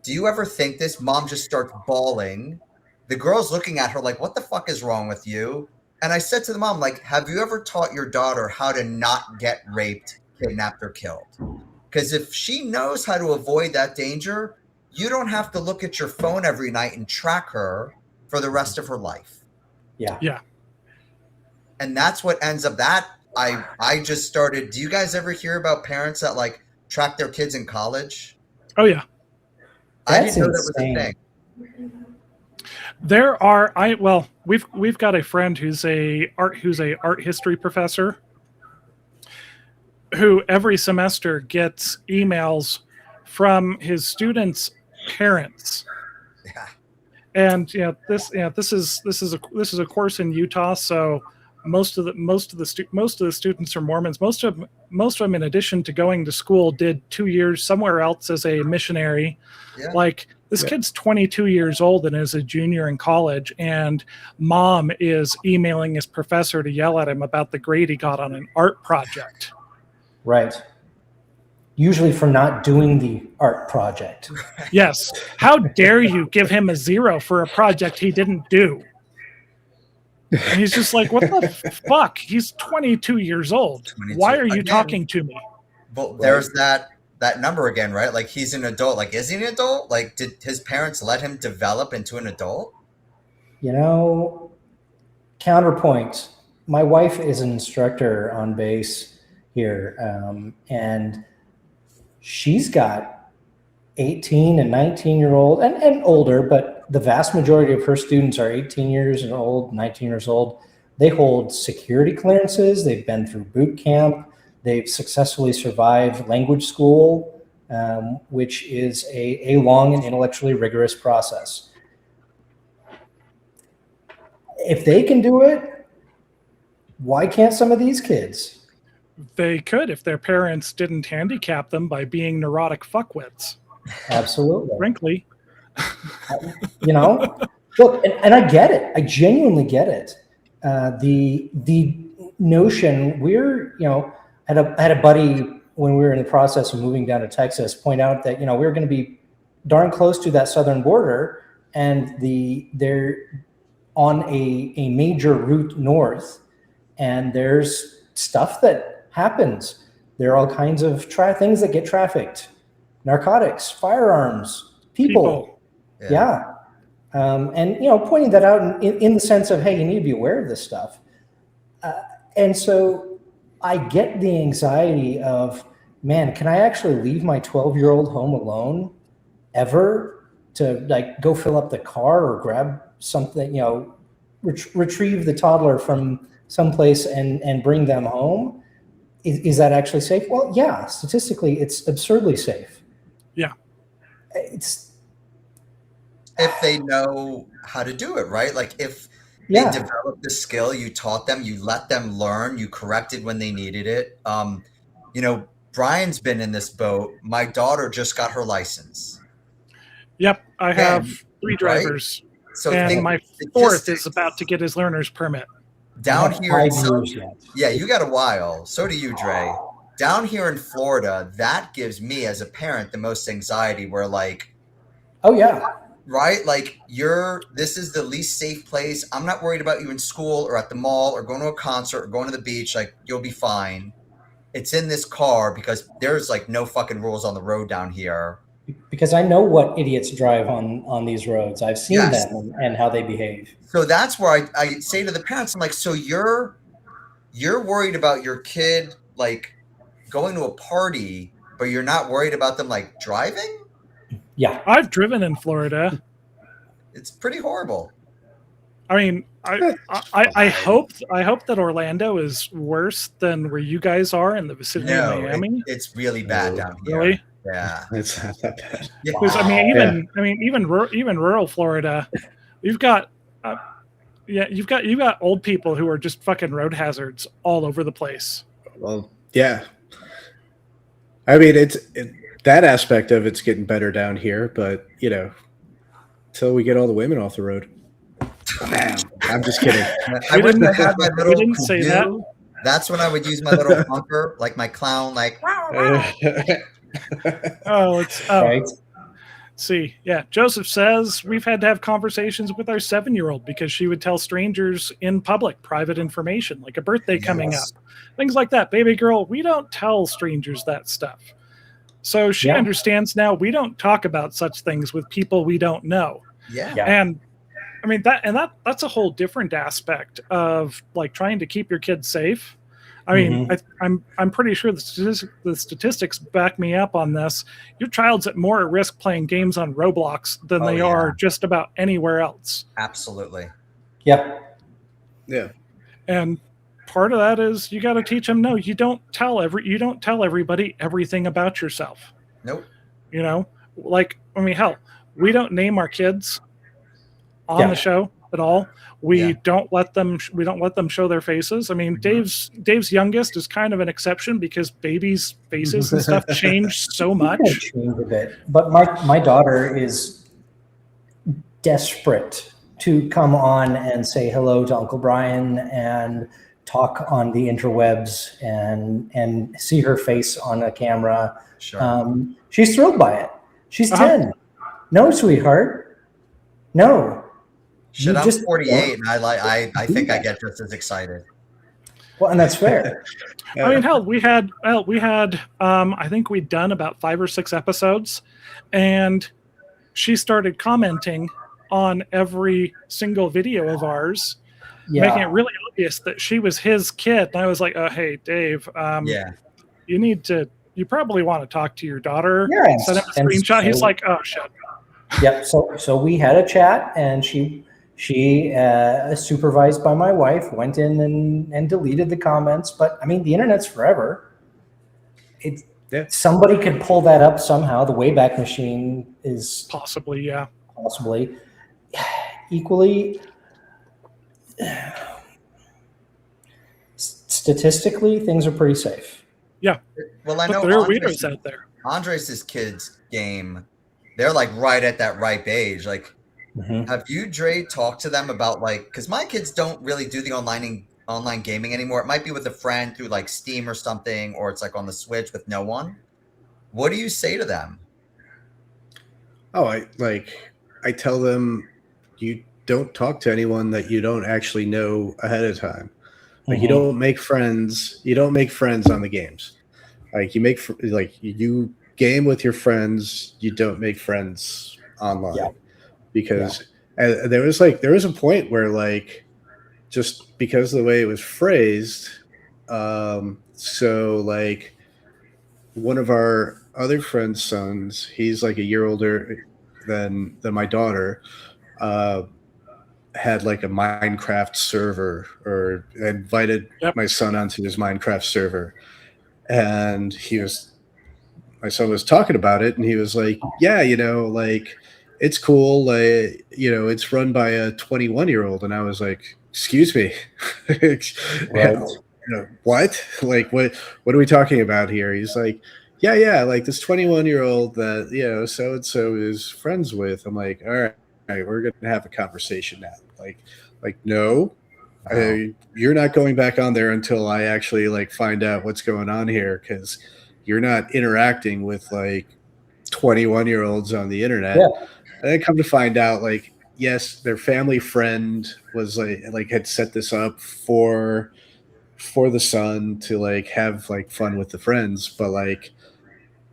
do you ever think this? Mom just starts bawling. The girl's looking at her like, what the fuck is wrong with you? And I said to the mom, like, have you ever taught your daughter how to not get raped, kidnapped, or killed? Because if she knows how to avoid that danger, you don't have to look at your phone every night and track her for the rest of her life. Yeah. Yeah. And that's what ends up that I just started. Do you guys ever hear about parents that like track their kids in college? Oh yeah. I That's didn't know that was a insane. thing. There are we've got a friend who's a art history professor who every semester gets emails from his students' parents. Yeah. And this is a course in Utah, so most of the students are Mormons. Most of them, in addition to going to school, did 2 years somewhere else as a missionary. Yeah. Like this kid's 22 years old and is a junior in college, and mom is emailing his professor to yell at him about the grade he got on an art project. Right. Usually for not doing the art project. Yes. How dare you give him a 0 for a project he didn't do? And he's just like, what the fuck? He's 22 years old. 22. Why are you Again, talking to me? But there's that number again, right? Like he's an adult. Like, is he an adult? Like, did his parents let him develop into an adult? You know, counterpoint. My wife is an instructor on base here, and she's got 18 and 19-year-old and older, but the vast majority of her students are 18 years old, 19 years old. They hold security clearances. They've been through boot camp. They've successfully survived language school, which is a long and intellectually rigorous process. If they can do it, why can't some of these kids? They could if their parents didn't handicap them by being neurotic fuckwits. Absolutely. Frankly. You know, look, and I get it. I genuinely get it. The notion I had a buddy when we were in the process of moving down to Texas point out that, we were going to be darn close to that southern border, and they're on a major route north, and there's stuff that happens. There are all kinds of things that get trafficked, narcotics, firearms, people. Yeah. And, pointing that out in the sense of, hey, you need to be aware of this stuff. And so I get the anxiety of, man, can I actually leave my 12-year-old home alone ever to like go fill up the car or grab something, retrieve the toddler from someplace and bring them home? Is that actually safe? Well, yeah, statistically, it's absurdly safe. Yeah. It's if they know how to do it, right? Like if they develop the skill, you taught them, you let them learn, you corrected when they needed it. Brian's been in this boat. My daughter just got her license. Yep, I have Again, 3 right? drivers, So and think my 4th is statistics. about to get his learner's permit. Down I have here in 5 years yet. yeah, you got a while. So do you, Dre. Down here in Florida, that gives me as a parent the most anxiety where like, Oh yeah. right? Like this is the least safe place. I'm not worried about you in school or at the mall or going to a concert or going to the beach. Like you'll be fine. It's in this car because there's like no fucking rules on the road down here. Because I know what idiots drive on these roads. I've seen Yes. them and how they behave. So that's where I say to the parents, I'm like, so you're worried about your kid like going to a party, but you're not worried about them like driving? Yeah. I've driven in Florida. It's pretty horrible. I mean, I hope that Orlando is worse than where you guys are in the vicinity of Miami. It's really bad down here. Really? Yeah, It's not that bad. Because even rural Florida, you've got you've got old people who are just fucking road hazards all over the place. Well, yeah. I mean, that aspect of it's getting better down here, but until we get all the women off the road. Damn, I'm just kidding. I wish I had my little. We didn't say that. That's when I would use my little bunker, like my clown, like. Right. See, yeah. Joseph says we've had to have conversations with our 7-year-old because she would tell strangers in public private information, like a birthday coming up, things like that. Baby girl, we don't tell strangers that stuff. So she understands now we don't talk about such things with people we don't know. Yeah. And I mean that's a whole different aspect of like trying to keep your kids safe. I mean, I'm pretty sure the statistics back me up on this. Your child's at more at risk playing games on Roblox than they are just about anywhere else. Absolutely. Yep. Yeah. And part of that is you got to teach them. No, you don't tell everybody everything about yourself. Nope. Like I mean, hell, we don't name our kids on the show at all. We don't let them show their faces. I mean, Dave's youngest is kind of an exception because babies' faces and stuff change so much. Change a bit. But my daughter is desperate to come on and say hello to Uncle Brian and talk on the interwebs and see her face on a camera. Sure. She's thrilled by it. She's 10. No, sweetheart. No. Shit, I'm 48, and I think I get just as excited. Well, and that's fair. I mean, hell, we had I think we'd done about 5 or 6 episodes, and she started commenting on every single video of ours, making it really obvious that she was his kid. And I was like, "Oh, hey, Dave, you probably want to talk to your daughter." Yeah, send him a screenshot. He's like, "Oh shit." Yep. So we had a chat, and she supervised by my wife, went in and deleted the comments. But I mean, the internet's forever. Somebody could pull that up somehow. The Wayback Machine is possibly equally. Statistically, things are pretty safe. Yeah. Well, I know there are weirdos out there. Andres' kids' game, they're like right at that ripe age. Like, have you, Dre, talked to them about like, because my kids don't really do the online gaming anymore. It might be with a friend through like Steam or something, or it's like on the Switch with no one. What do you say to them? Oh, I tell them you don't talk to anyone that you don't actually know ahead of time. Like you don't make friends. You don't make friends on the games. Like you game with your friends. You don't make friends online because there was a point where like just because of the way it was phrased. So like one of our other friend's sons, he's like a year older than my daughter. Had like a Minecraft server or invited my son onto his Minecraft server. And my son was talking about it and he was like, yeah, like it's cool. Like, it's run by a 21-year-old. And I was like, excuse me. Right. What? Like, what are we talking about here? He's like, yeah, like this 21-year-old that, so and so is friends with. I'm like, all right, we're gonna have a conversation now. Like no, you're not going back on there until I actually like find out what's going on here, because you're not interacting with like 21-year-olds on the internet. Yeah. And then come to find out, like, yes, their family friend was like had set this up for the son to like have like fun with the friends, but like,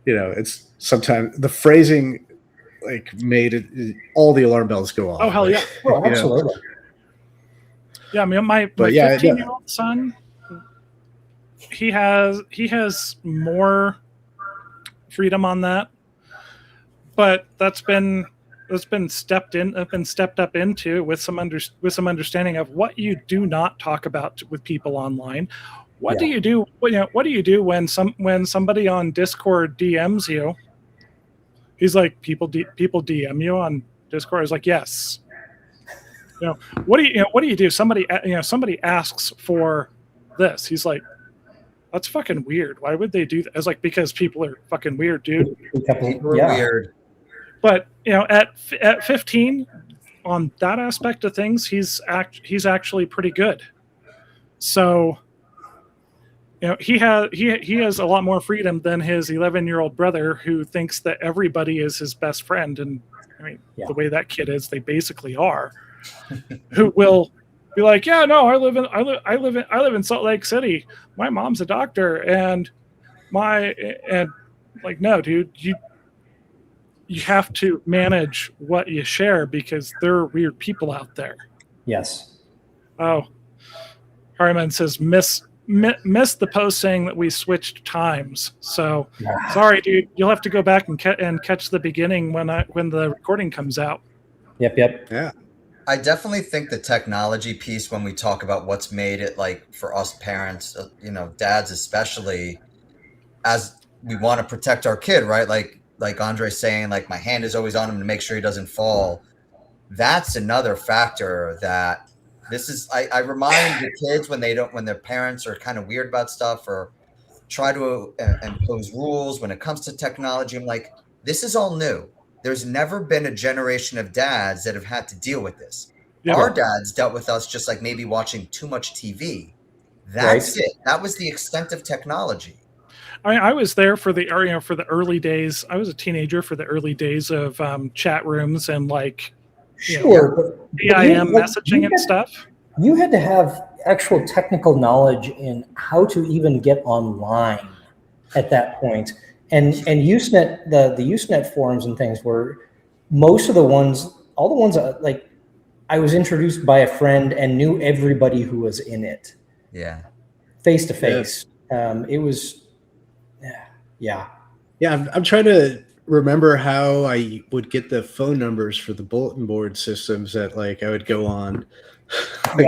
it's sometimes the phrasing like made it all the alarm bells go off. Oh hell yeah! Well, absolutely. Yeah, I mean, my 15-year-old son, he has more freedom on that, but that's been stepped up into with some understanding of what you do not talk about with people online. What do you do? What do you do when somebody on Discord DMs you? He's like, people DM you on Discord. I was like, yes. What do you do? Somebody asks for this. He's like, that's fucking weird. Why would they do that? I was like, because people are fucking weird, dude. People are weird. But at 15, on that aspect of things, he's actually pretty good. So, he has a lot more freedom than his 11-year-old brother, who thinks that everybody is his best friend. And I mean, the way that kid is, they basically are. Who will be like, yeah, no, I live in Salt Lake City. My mom's a doctor, and like, no, dude, you have to manage what you share, because there are weird people out there. Yes. Oh, Harriman says missed the post saying that we switched times. So sorry, dude. You'll have to go back and catch the beginning when the recording comes out. Yep. Yeah. I definitely think the technology piece, when we talk about what's made it like for us parents, dads especially, as we want to protect our kid, right? Like Andre's saying, like, my hand is always on him to make sure he doesn't fall. That's another factor that I remind the kids when their parents are kind of weird about stuff or try to impose rules when it comes to technology. I'm like, this is all new. There's never been a generation of dads that have had to deal with this. Yeah. Our dads dealt with us just like maybe watching too much TV. That's it. That was the extent of technology. I was there for the early days. I was a teenager for the early days of chat rooms and like BIM messaging and stuff. You had to have actual technical knowledge in how to even get online at that point. And Usenet, the Usenet forums and things were all the ones like I was introduced by a friend and knew everybody who was in it. Yeah. Face to face. It was, yeah. I'm trying to remember how I would get the phone numbers for the bulletin board systems that like I would go on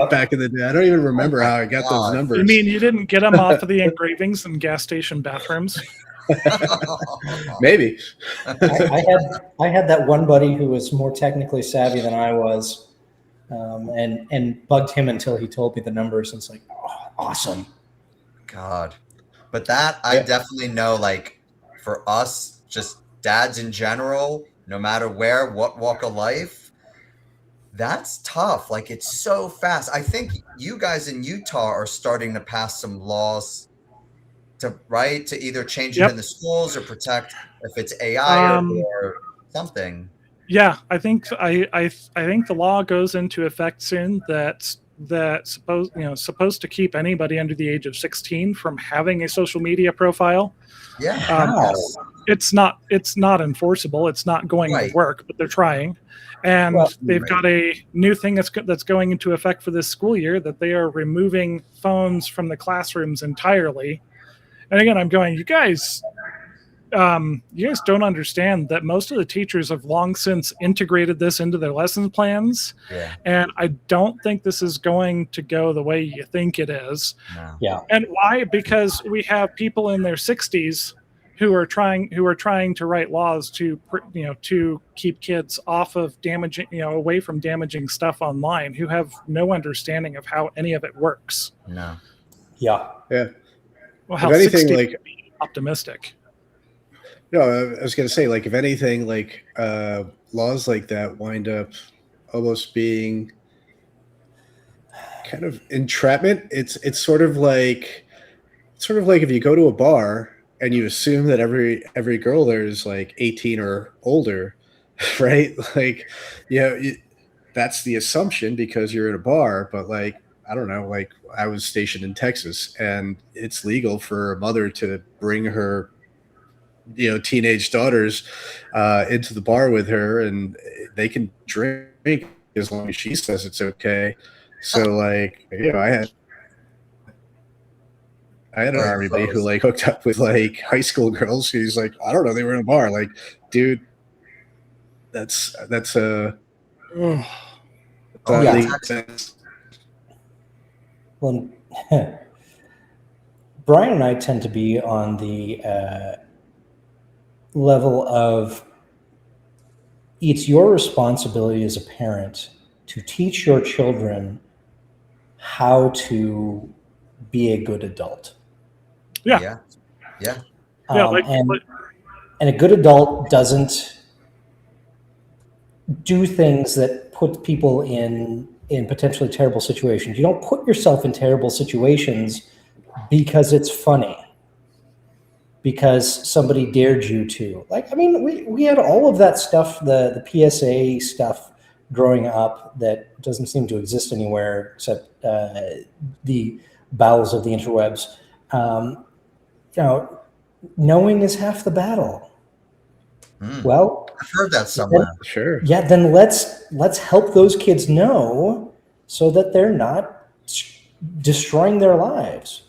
back in the day. I don't even remember how I got those numbers. You mean you didn't get them off of the engravings in gas station bathrooms? Maybe. I had that one buddy who was more technically savvy than I was, and bugged him until he told me the numbers. And it's like, awesome. God. But that I definitely know, like, for us, just dads in general, no matter where, what walk of life, that's tough. Like, it's so fast. I think you guys in Utah are starting to pass some laws to either change it in the schools or protect if it's AI or something. Yeah, I think the law goes into effect soon that's supposed to keep anybody under the age of 16 from having a social media profile. Yeah. It's not enforceable. It's not going to work, but they're trying. And they've got a new thing that's going into effect for this school year, that they are removing phones from the classrooms entirely. And again, I'm going, you guys don't understand that most of the teachers have long since integrated this into their lesson plans. Yeah. And I don't think this is going to go the way you think it is. No. Yeah. And why? Because we have people in their 60s who are trying to write laws to keep kids off of away from damaging stuff online, who have no understanding of how any of it works. No. Yeah. Yeah. Well, how 60 optimistic. No, I was going to say, like, if anything, like laws like that wind up almost being kind of entrapment. It's sort of like if you go to a bar and you assume that every girl there is like 18 or older, right? Like, yeah, that's the assumption because you're at a bar. But like, I don't know, like I was stationed in Texas, and it's legal for a mother to bring her teenage daughters into the bar with her, and they can drink as long as she says it's okay. So like, I had Oh, an roommate who like hooked up with like high school girls. He's like, I don't know, they were in a bar. Like, dude, that's Ugh. that Yeah. makes sense. Well, Brian and I tend to be on the level of it's your responsibility as a parent to teach your children how to be a good adult. Yeah. And a good adult doesn't do things that put people in potentially terrible situations. You don't put yourself in terrible situations because it's funny, because somebody dared you to. Like, I mean, we had all of that stuff, the PSA stuff growing up that doesn't seem to exist anywhere except the bowels of the interwebs. Knowing is half the battle. Well, I've heard that somewhere. Sure. Yeah, then let's help those kids know so that they're not destroying their lives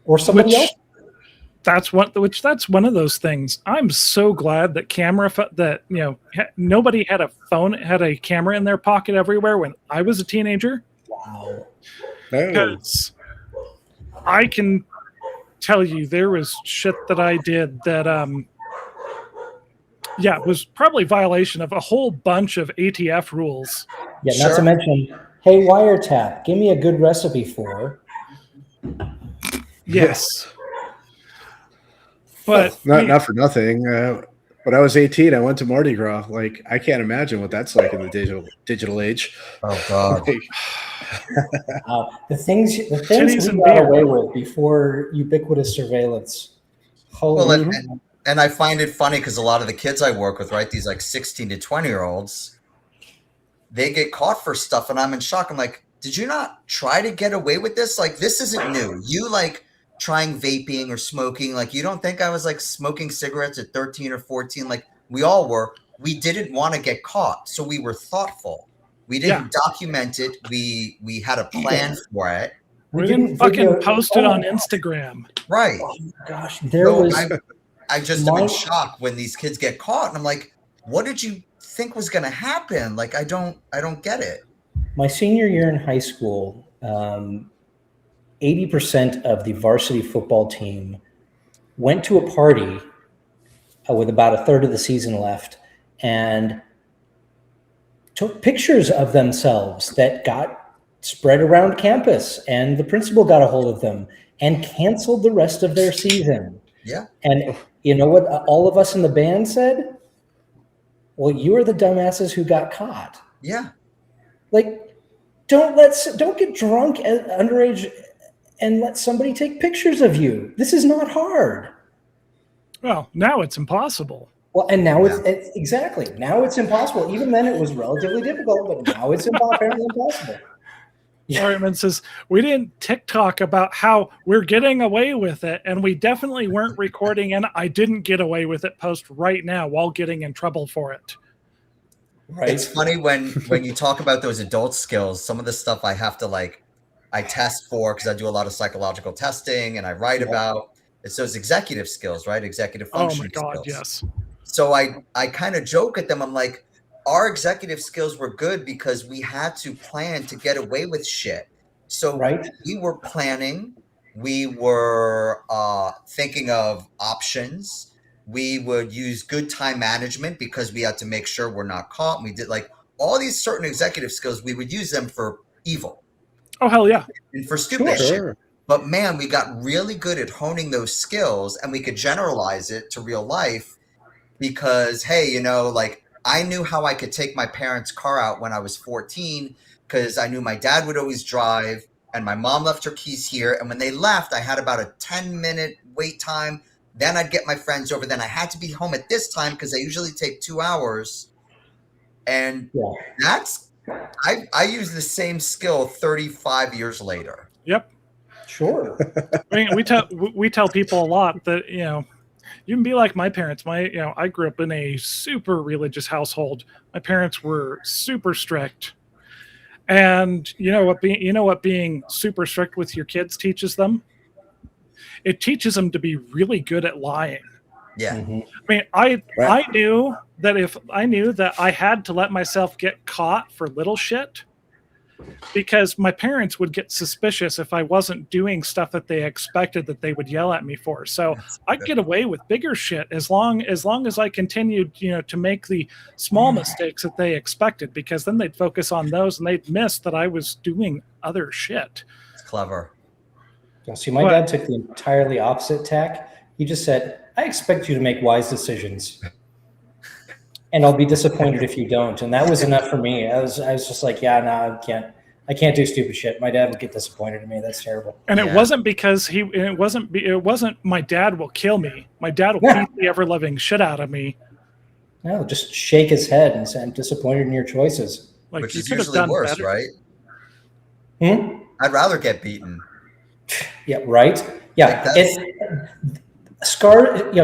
or somebody else. That's one of those things. I'm so glad that nobody had a camera in their pocket everywhere when I was a teenager. Wow. Because I can tell you there was shit that I did that was probably violation of a whole bunch of ATF rules. Yeah, Sure. not to mention, hey, wiretap, give me a good recipe for. Yes. But not for nothing. When I was 18, I went to Mardi Gras. Like, I can't imagine what that's like in the digital age. Oh God. The things Titties we and got beer. away with before ubiquitous surveillance. Holy Well, and I find it funny because a lot of the kids I work with, right, these like 16 to 20-year-olds, they get caught for stuff, and I'm in shock. I'm like, did you not try to get away with this? Like, this isn't new. You like trying vaping or smoking. Like, you don't think I was like smoking cigarettes at 13 or 14? Like, we all were. We didn't want to get caught, so we were thoughtful. We didn't document it. We had a plan for it. We didn't fucking post it on Instagram. Right. Oh my gosh, I just am in shock when these kids get caught, and I'm like, what did you think was going to happen? Like, I don't get it. My senior year in high school, 80% of the varsity football team went to a party with about a third of the season left and took pictures of themselves that got spread around campus, and the principal got a hold of them and canceled the rest of their season. Yeah. And you know what all of us in the band said? Well, you are the dumbasses who got caught. Yeah. Like, don't get drunk at underage and let somebody take pictures of you. This is not hard. Well, now it's impossible. Well, and now it's exactly. Now it's impossible. Even then it was relatively difficult, but now it's apparently impossible. Harriman says, we didn't TikTok about how we're getting away with it, and we definitely weren't recording, and I didn't get away with it post right now while getting in trouble for it. Right. It's funny when you talk about those adult skills, some of the stuff I have to I test for because I do a lot of psychological testing and I write about. It's those executive skills, right? Executive functioning skills. Oh my God, yes. So I kind of joke at them. I'm like, our executive skills were good because we had to plan to get away with shit. So we were planning. We were thinking of options. We would use good time management because we had to make sure we're not caught. And we did like all these certain executive skills. We would use them for evil. Oh, hell yeah. And for stupid shit. But man, we got really good at honing those skills, and we could generalize it to real life because, hey, you know, like I knew how I could take my parents' car out when I was 14 because I knew my dad would always drive and my mom left her keys here. And when they left, I had about a 10-minute wait time. Then I'd get my friends over. Then I had to be home at this time because I usually take 2 hours. And that's, I use the same skill 35 years later. Yep. Sure. I mean, we tell people a lot that, you know, you can be like my parents. I grew up in a super religious household. My parents were super strict. And you know what being super strict with your kids teaches them? It teaches them to be really good at lying. Yeah. Mm-hmm. I mean, I knew that if I knew that I had to let myself get caught for little shit, because my parents would get suspicious if I wasn't doing stuff that they expected that they would yell at me for. So I'd get away with bigger shit as long as I continued, you know, to make the small mistakes that they expected, because then they'd focus on those and they'd miss that I was doing other shit. It's clever. See, my dad took the entirely opposite tack. He just said, I expect you to make wise decisions. And I'll be disappointed if you don't. And that was enough for me. I was just like, yeah, no, I can't do stupid shit. My dad would get disappointed in me. That's terrible. And it wasn't because it wasn't my dad will kill me. My dad will beat the ever loving shit out of me. No, just shake his head and say, I'm disappointed in your choices. Like, which you is could have usually done worse, better. right? I'd rather get beaten. Yeah, right. Yeah,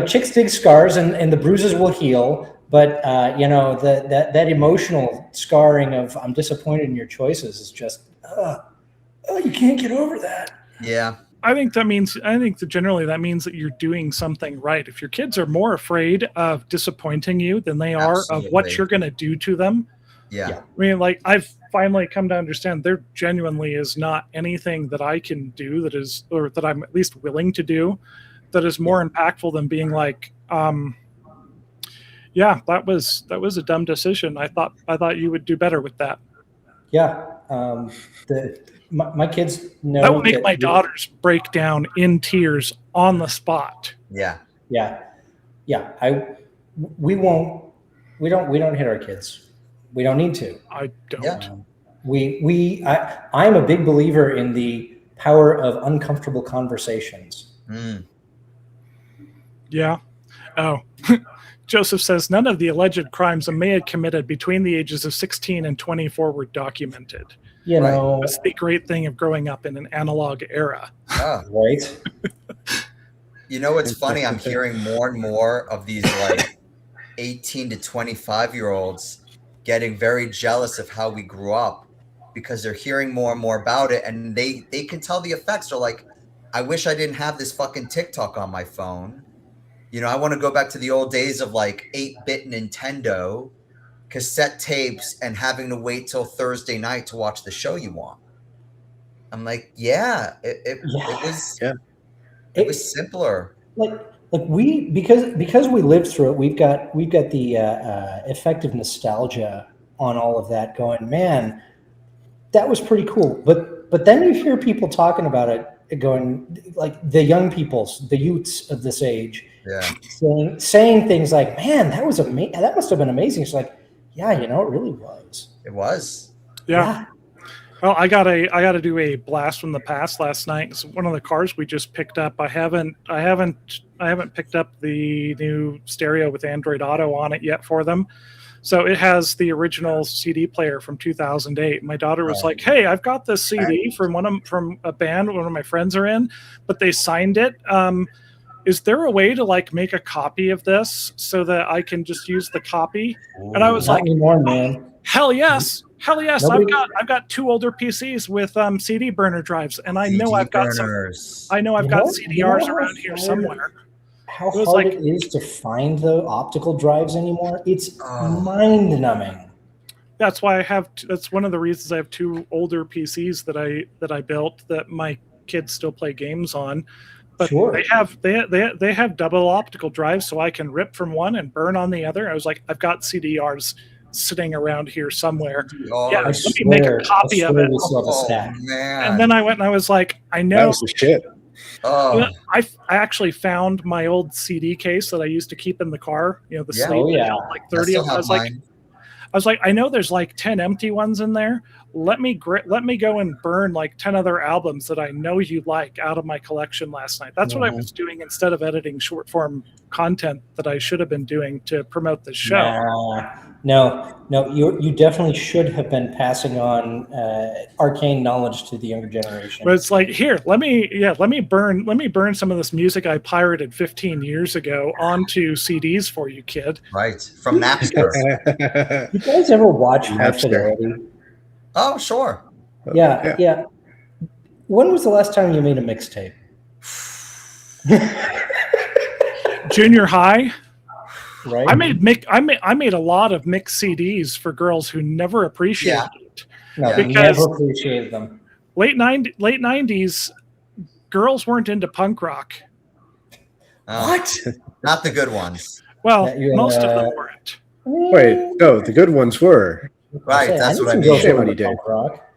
chicks dig scars, and the bruises will heal. But that emotional scarring of I'm disappointed in your choices is just you can't get over that. Yeah. I think generally that means that you're doing something right. If your kids are more afraid of disappointing you than they are of what you're going to do to them. Yeah. I mean, like, I've finally come to understand there genuinely is not anything that I can do or that I'm at least willing to do that is more impactful than being like, that was a dumb decision. I thought you would do better with that. Yeah. My kids know that would make my daughters break down in tears on the spot. Yeah. Yeah. We don't hit our kids. We don't need to. I don't. Yeah. I'm a big believer in the power of uncomfortable conversations. Yeah. Oh, Joseph says none of the alleged crimes Amaya committed between the ages of 16 and 24 were documented. You know, that's the great thing of growing up in an analog era. Oh. Right. You know, it's funny. I'm hearing more and more of these like 18 to 25-year-olds getting very jealous of how we grew up because they're hearing more and more about it, and they can tell the effects. They're like, I wish I didn't have this fucking TikTok on my phone. You know, I want to go back to the old days of like 8-bit Nintendo, cassette tapes, and having to wait till Thursday night to watch the show you want. I'm like, it was simpler. Like we because we lived through it, we've got the effective nostalgia on all of that. Going, man, that was pretty cool. But then you hear people talking about it, going like the youths of this age, saying things like, "Man, that was amazing. That must have been amazing." It's like, yeah, it really was. It was. Yeah. Well, I got to do a blast from the past last night. It's one of the cars we just picked up. I haven't picked up the new stereo with Android Auto on it yet for them. So it has the original CD player from 2008. My daughter was like, "Hey, I've got this CD from a band one of my friends are in, but they signed it. Is there a way to like make a copy of this so that I can just use the copy?" And I was Not like, anymore, man. Hell yes. Nobody- I've got 2 older PCs with CD burner drives, and I know I've got CDRs around here somewhere. How hard it is to find the optical drives anymore. It's mind numbing. That's why that's one of the reasons I have 2 older PCs that I built that my kids still play games on. But they have double optical drives, so I can rip from one and burn on the other. I was like, I've got CDRs sitting around here somewhere. Oh, Yeah, let me make a copy of it. man. And then I went and I was like, I That know. was the shit. Oh, I actually found my old CD case that I used to keep in the car. You know, the Yeah. sleeve. Oh, yeah. Like I 30 still of them. have mine. I was like, I know there's like 10 empty ones in there. Let me go and burn like 10 other albums that I know you like out of my collection last night. That's what I was doing instead of editing short form content that I should have been doing to promote the show. No, you definitely should have been passing on arcane knowledge to the younger generation. But it's like, here, let me burn some of this music I pirated 15 years ago onto CDs for you, kid. Right. From Napster. You guys ever watch High Napster. Fidelity? Oh, sure. Yeah. When was the last time you made a mixtape? Junior high. Right. I made a lot of mixed CDs for girls who never appreciated it. No, because never appreciated them. Late 90s, girls weren't into punk rock. What? Not the good ones. Well, Yeah, most of them weren't. Wait, no, the good ones were. Right. That's what I mean. Shit, what he did.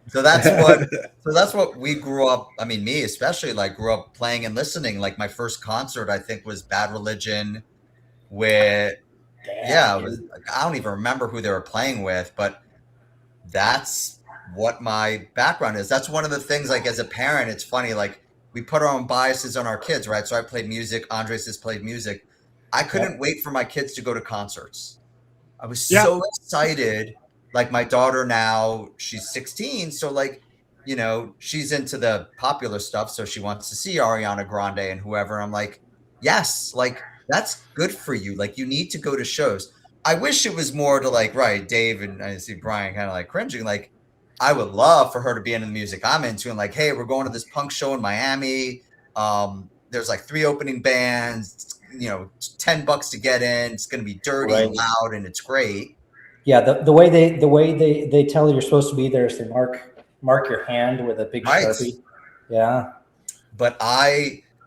So that's what we grew up. I mean, me especially, like, grew up playing and listening. Like, my first concert, I think, was Bad Religion. With I don't even remember who they were playing with, but that's what my background is. That's one of the things, like, as a parent, it's funny, like, we put our own biases on our kids, right? So I played music, Andres has played music. I couldn't wait for my kids to go to concerts. I was so excited. Like, my daughter now, she's 16, so, like, you know, she's into the popular stuff, so she wants to see Ariana Grande and whoever. I'm like, yes, like, that's good for you. Like, you need to go to shows. I wish it was more to, like, right, Dave and I see Brian kind of like cringing. Like, I would love for her to be into the music I'm into and, like, hey, we're going to this punk show in Miami. There's like 3 opening bands. It's, you know, $10 to get in. It's going to be dirty and loud, and it's great. Yeah, the way they tell you you're supposed to be there is they mark your hand with a big Sharpie. Yeah. But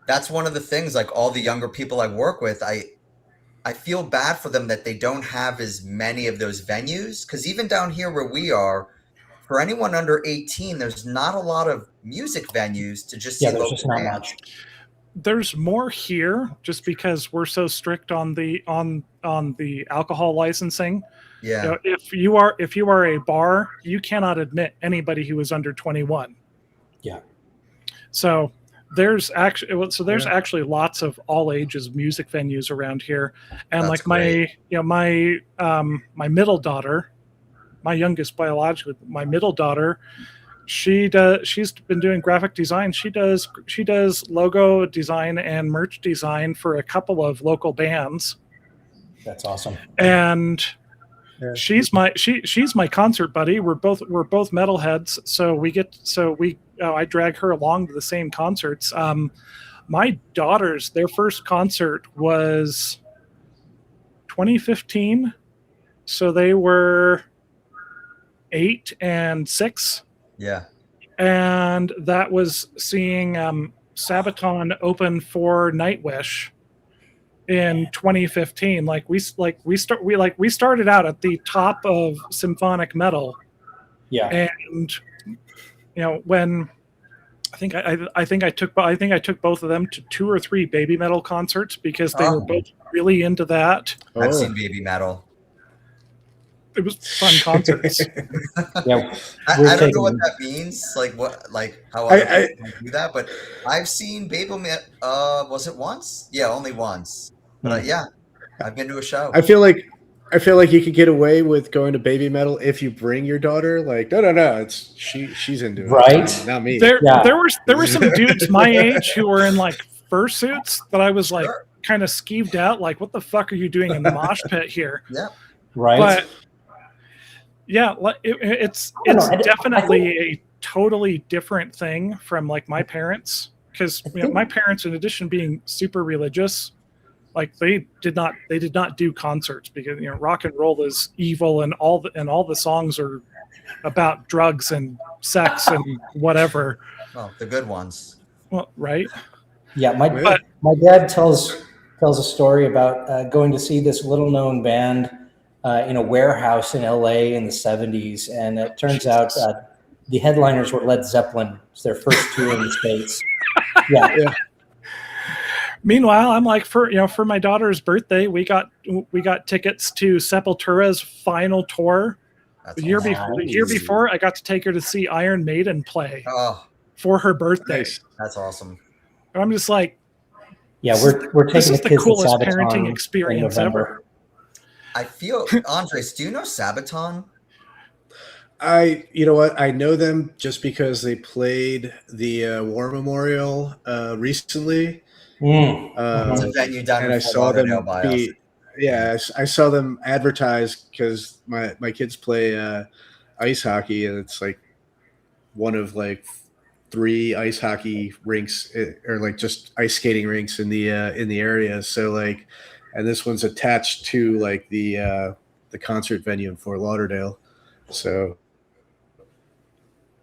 that's one of the things, like, all the younger people I work with, I feel bad for them that they don't have as many of those venues. Because even down here where we are, for anyone under 18, there's not a lot of music venues to just see there's local just not bands. much. There's more here just because we're so strict on the alcohol licensing. Yeah. You know, if you are a bar, you cannot admit anybody who is under 21. Yeah. So there's actually lots of all ages music venues around here, and That's like my middle daughter, my youngest biologically, my middle daughter, she's been doing graphic design. She does logo design and merch design for a couple of local bands. That's awesome. And she's my concert buddy. We're both metalheads, so I drag her along to the same concerts. My daughters, their first concert was 2015, so they were 8 and 6. Yeah. And that was seeing Sabaton open for Nightwish in 2015. We started out at the top of symphonic metal. Yeah. And you know, when I think I took both of them to 2 or 3 baby metal concerts because they were both really into that. I've seen baby metal. It was fun concerts. Yeah, I don't know what that means. How I do that, but I've seen baby metal. Was it once? Yeah, only once. But I've been to a show. I feel like you could get away with going to baby metal if you bring your daughter. Like, no, it's she's into it, right? Not me. There were some dudes my age who were in like fursuits that I was like kind of skeeved out. Like, what the fuck are you doing in the mosh pit here? Yeah, right. But yeah, it's definitely a totally different thing from like my parents, because my parents, in addition to being super religious, like they did not do concerts because rock and roll is evil and all the songs are about drugs and sex and whatever. Well, the good ones. Well, right. Yeah, my dad tells a story about going to see this little known band in a warehouse in LA in the 70s. And it turns out the headliners were Led Zeppelin. It's their first tour in the States. Yeah. Meanwhile, I'm like, for my daughter's birthday, we got tickets to Sepultura's final tour. The year before, I got to take her to see Iron Maiden play for her birthday. Nice. That's awesome. And I'm just like, yeah, we're taking the kids coolest to Sabaton parenting experience ever. I feel, Andres, do you know Sabaton? You know what? I know them just because they played the War Memorial recently. It's a venue down and in I Fort saw them Lauderdale by us. Yeah, I saw them advertised because my kids play ice hockey, and it's like one of like 3 ice hockey rinks or like just ice skating rinks in the area. So like, and this one's attached to like the concert venue in Fort Lauderdale. So,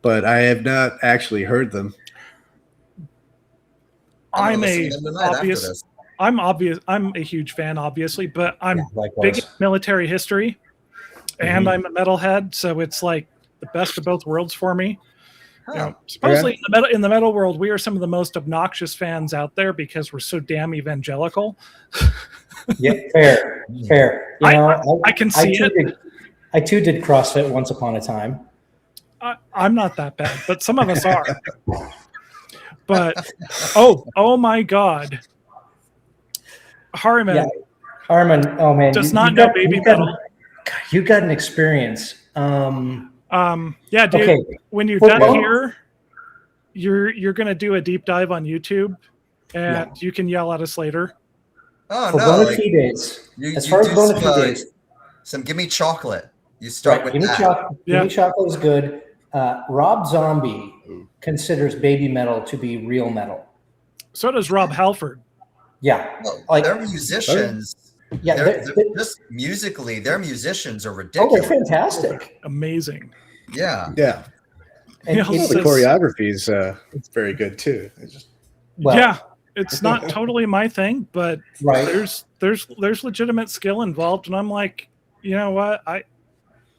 but I have not actually heard them. I'm a huge fan, obviously, but I'm big in military history, and I'm a metalhead, so it's like the best of both worlds for me. Supposedly in the metal world, we are some of the most obnoxious fans out there because we're so damn evangelical. Yeah, fair. I can see it. I too did CrossFit once upon a time. I'm not that bad, but some of us are. But oh my God, Harriman. Yeah. Harriman, oh man, does not know baby metal. You got an experience. Yeah, dude. Okay. When you're done here, you're gonna do a deep dive on YouTube, and you can yell at us later. Oh for no! Bonafide days. As far as Bonafide days, some give me chocolate. You start with give that. Give me chocolate is good. Rob Zombie considers baby metal to be real metal. So does Rob Halford. Yeah, well, they're musicians. Yeah, they're just musically, their musicians are ridiculous. Oh, they're fantastic, amazing. Yeah. And the choreography is it's very good too. It's not totally my thing, but there's legitimate skill involved, and I'm like, you know what,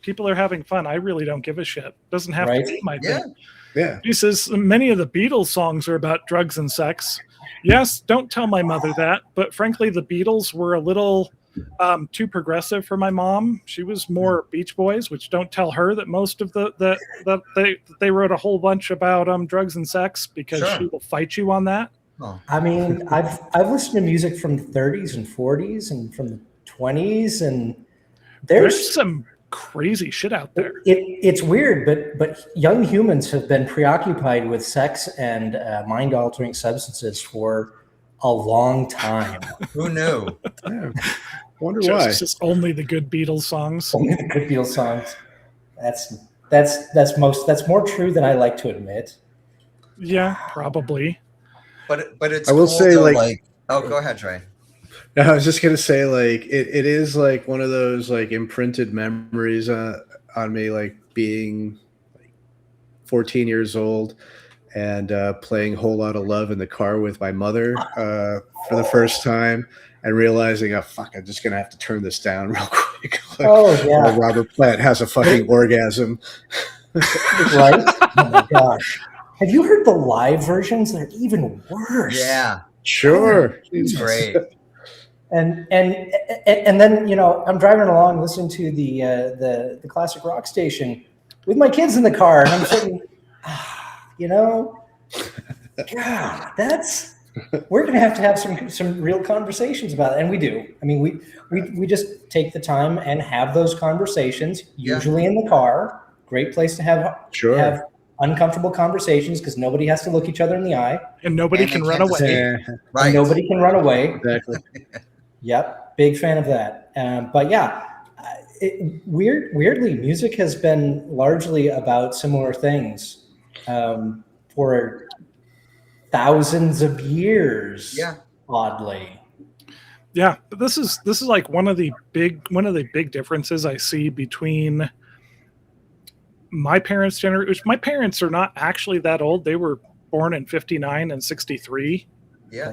people are having fun. I really don't give a shit. Doesn't have to be my thing. Yeah. He says many of the Beatles songs are about drugs and sex. Yes, don't tell my mother that, but frankly, the Beatles were a little too progressive for my mom. She was more Beach Boys, which don't tell her that most of they wrote a whole bunch about drugs and sex because she will fight you on that. Oh. I mean, I've listened to music from the 30s and 40s and from the 20s, and there's some crazy shit out there. It's weird, but young humans have been preoccupied with sex and mind-altering substances for a long time. Who knew? Yeah. Wonder why. It's just only the good Beatles songs. Only the good Beatles songs. That's more true than I like to admit. Yeah, probably. But it's. I will say oh, go ahead, Trey. No, I was just gonna say it is like one of those like imprinted memories on me, like being 14 years old and playing Whole Lotta Love in the car with my mother for the first time, and realizing, oh fuck, I'm just gonna have to turn this down real quick. Robert Plant has a fucking orgasm. Right? Oh my gosh. Have you heard the live versions? They're even worse. Yeah. Sure. It's great. And then I'm driving along listening to the classic rock station with my kids in the car, and I'm thinking, God, we're gonna have some real conversations about it, and we do. I mean, we just take the time and have those conversations, usually in the car. Great place to have uncomfortable conversations because nobody has to look each other in the eye, and nobody can run away. Right. And nobody can run away. Exactly. Yep, big fan of that. But yeah, weirdly, music has been largely about similar things for thousands of years. Yeah, oddly. Yeah, but this is like one of the big differences I see between my parents' generation. Which my parents are not actually that old. They were born in 59 and 63. Yeah,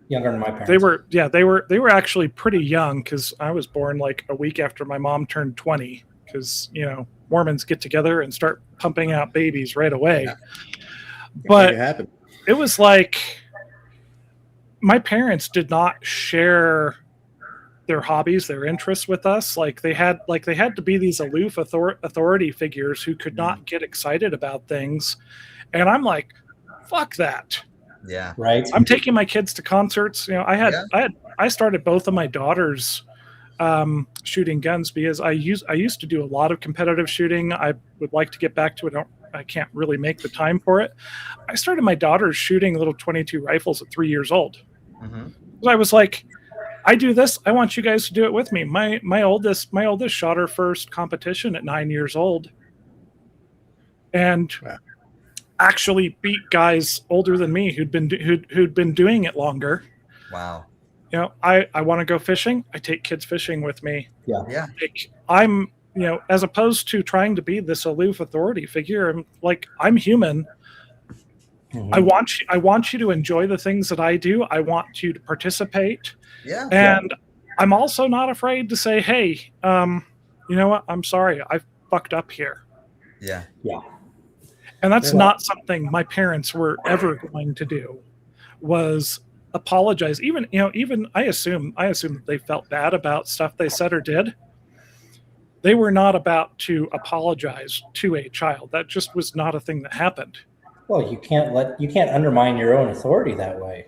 Younger than my parents. They were actually pretty young because I was born like a week after my mom turned 20. Because Mormons get together and start pumping out babies right away. Yeah. But it happened. It was like my parents did not share their hobbies, their interests with us. Like they had to be these aloof authority figures who could not get excited about things. And I'm like, fuck that. Yeah. Right. I'm taking my kids to concerts. I started both of my daughters shooting guns because I used to do a lot of competitive shooting. I would like to get back to it. I can't really make the time for it. I started my daughters shooting little 22 rifles at 3 years old. Mm-hmm. I was like, I do this. I want you guys to do it with me. My oldest shot her first competition at 9 years old, and actually beat guys older than me who'd been doing it longer. Wow. I want to go fishing. I take kids fishing with me. Yeah. Yeah. Like, I'm, as opposed to trying to be this aloof authority figure, I'm human. Mm-hmm. I want you to enjoy the things that I do. I want you to participate. Yeah. And I'm also not afraid to say, hey, you know what? I'm sorry. I fucked up here. Yeah. Yeah. And that's not something my parents were ever going to do, was apologize. Even I assume that they felt bad about stuff they said or did. They were not about to apologize to a child. That just was not a thing that happened. Well, you can't undermine your own authority that way.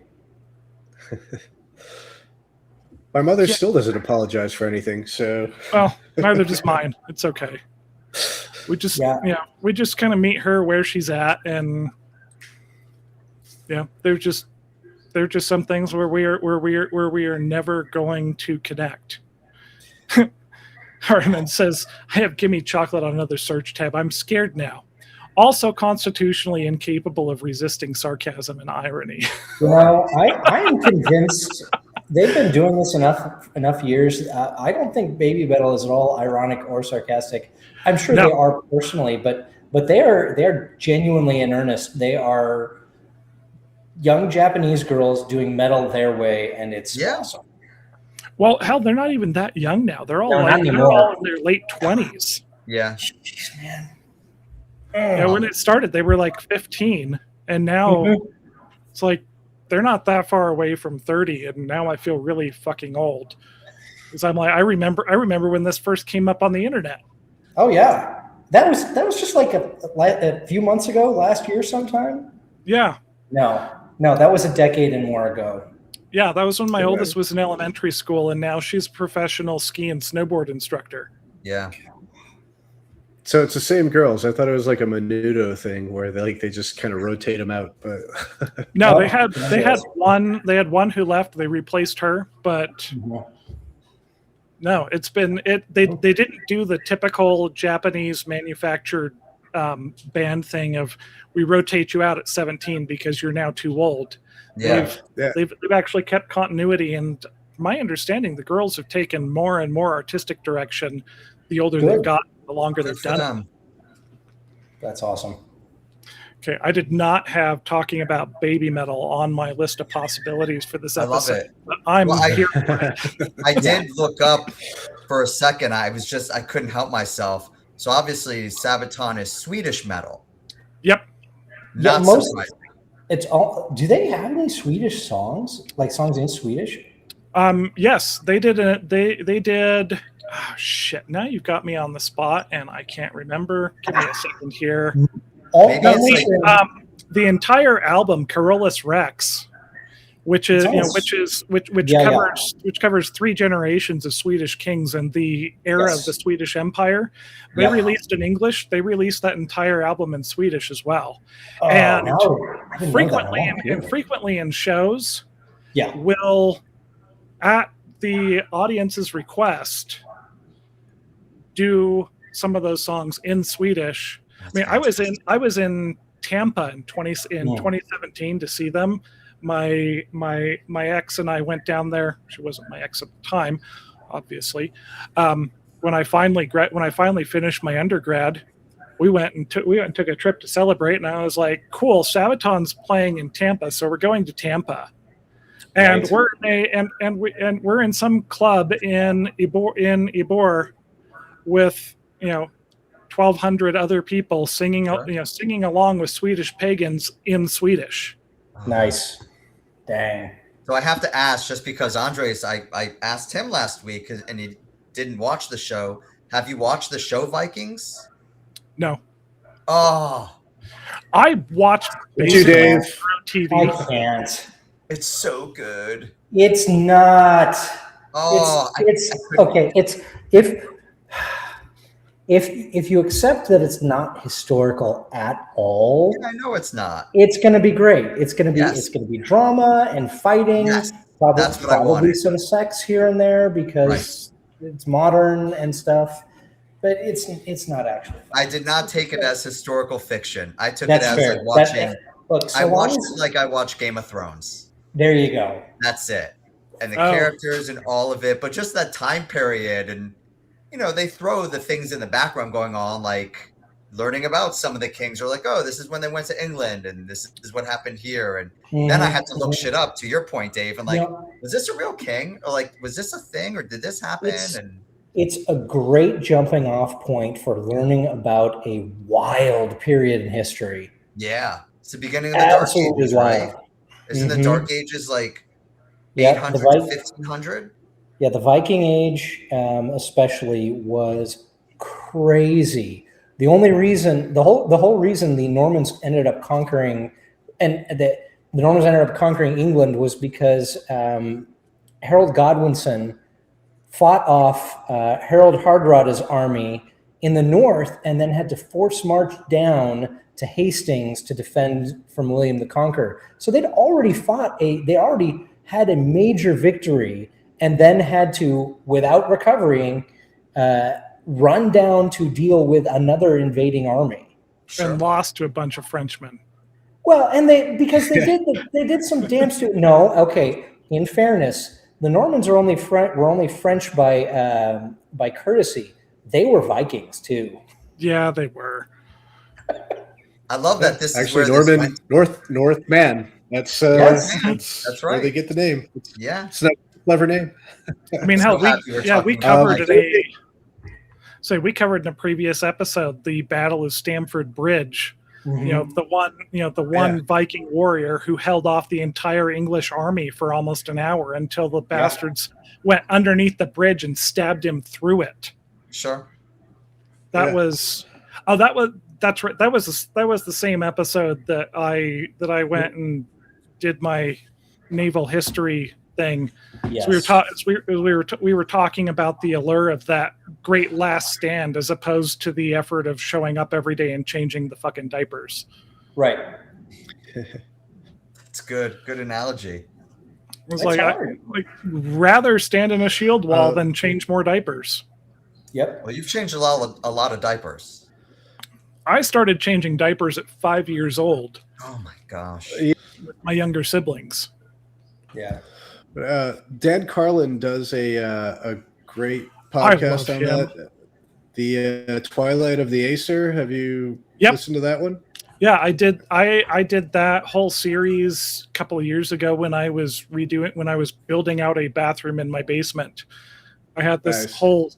My mother still doesn't apologize for anything, so. Well, neither does mine. It's okay. We just we just kind of meet her where she's at, and there's just some things where we are never going to connect. Harriman says, I have gimme chocolate on another search tab. I'm scared now. Also constitutionally incapable of resisting sarcasm and irony. I am convinced they've been doing this enough years. I don't think Baby Metal is at all ironic or sarcastic. I'm sure they are personally, but they are genuinely in earnest. They are young Japanese girls doing metal their way, and it's awesome. Well, hell, they're not even that young now. They're all in their late 20s. Yeah. Jeez, man. When it started, they were like 15, and now it's like they're not that far away from 30, and now I feel really fucking old. Because I'm like, I remember when this first came up on the internet. Oh yeah, that was just like a few months ago, last year sometime. Yeah. No, that was a decade and more ago. Yeah, that was when my oldest was in elementary school, and now she's a professional ski and snowboard instructor. Yeah. So it's the same girls. I thought it was like a Menudo thing where they just kind of rotate them out, but no, they had one who left. They replaced her, but no, they didn't do the typical Japanese manufactured band thing of we rotate you out at 17 because you're now too old. Yeah. They've actually kept continuity, and my understanding, the girls have taken more and more artistic direction the older they've gotten, the longer they've done it. That's awesome. Okay, I did not have talking about Baby Metal on my list of possibilities for this episode. I love it. But I'm here for it. I did look up for a second. I couldn't help myself. So obviously Sabaton is Swedish metal. Yep. Not surprising. It's all. Do they have any Swedish songs? Like songs in Swedish? Yes, they did. They did. Oh, shit! Now you've got me on the spot, and I can't remember. Give me a second here. The entire album, Carolus Rex, which covers 3 generations of Swedish kings and the era of the Swedish Empire. They released in English. They released that entire album in Swedish as well, and frequently in shows, will at the audience's request do some of those songs in Swedish. I was in Tampa in 2017 to see them. My ex and I went down there. She wasn't my ex at the time, obviously. When I finally finished my undergrad, we went and took a trip to celebrate. And I was like, "Cool, Sabaton's playing in Tampa, so we're going to Tampa." And Right. we're in some club in Ybor with 1,200 other people singing Sure. singing along with Swedish pagans in Swedish. Nice. Dang. So I have to ask, just because Andres, I asked him last week and he didn't watch the show. Have you watched the show Vikings? No, Oh, I watched Would you, basically Dave? through I TV. can't. it's so good. It's not. Oh, It's okay. It's if you accept that it's not historical at all, I know it's not. it's going to be great. It's going to be Yes. it's going to be drama and fighting. Yes, Probably, that's what I probably wanted. some sex here and there because it's modern and stuff. But it's not actually. I did not take it as historical fiction. I took That's it as fair. like watching. Look, so I watched long as- it like I watched Game of Thrones. There you go. That's it. And the Oh. characters and all of it, but just that time period. And, they throw the things in the background going on, like learning about some of the kings, or like, oh, this is when they went to England and this is what happened here. And then I had to look shit up, to your point, Dave. And like, was this a real king? Or like, was this a thing? Or did this happen? It's a great jumping off point for learning about a wild period in history. Yeah. It's the beginning of the Dark Absolutely Ages, wild. right? Isn't the Dark Ages like Yeah, 800 to 1500? Yeah, the Viking Age, especially, was crazy. The only reason, the whole reason the Normans ended up conquering, and the Normans ended up conquering England was because Harold Godwinson fought off Harold Hardrada's army in the north, and then had to force march down to Hastings to defend from William the Conqueror. So they'd already they already had a major victory, and then had to, without recovering, run down to deal with another invading army. Sure. And lost to a bunch of Frenchmen. Well, and they did some damn stupid. No, okay. In fairness, the Normans were only French by courtesy. They were Vikings too. Yeah, they were. I love that this Actually, is where this Norman, went. Northman. That's That's where right. they get the name. Yeah. It's not a clever name. I mean, hell, happy we're we talking covered about we covered in a previous episode the Battle of Stamford Bridge. Mm-hmm. The one Viking warrior who held off the entire English army for almost an hour until the bastards went underneath the bridge and stabbed him through it. Sure. That's right. That was the same episode that I went and did my naval history thing. Yes. So we were talking about the allure of that great last stand as opposed to the effort of showing up every day and changing the fucking diapers. Right. It's good. Good analogy. It was That's like hard. rather stand in a shield wall than change more diapers. Yep. Well, you've changed a lot of diapers. I started changing diapers at 5 years old Oh my gosh. with my younger siblings. Yeah. Dan Carlin does a great I podcast love on him. that. The Twilight of the Acer. Have you Yep. listened to that one? Yeah, I did. I did that whole series a couple of years ago when I was building out a bathroom in my basement. I had this whole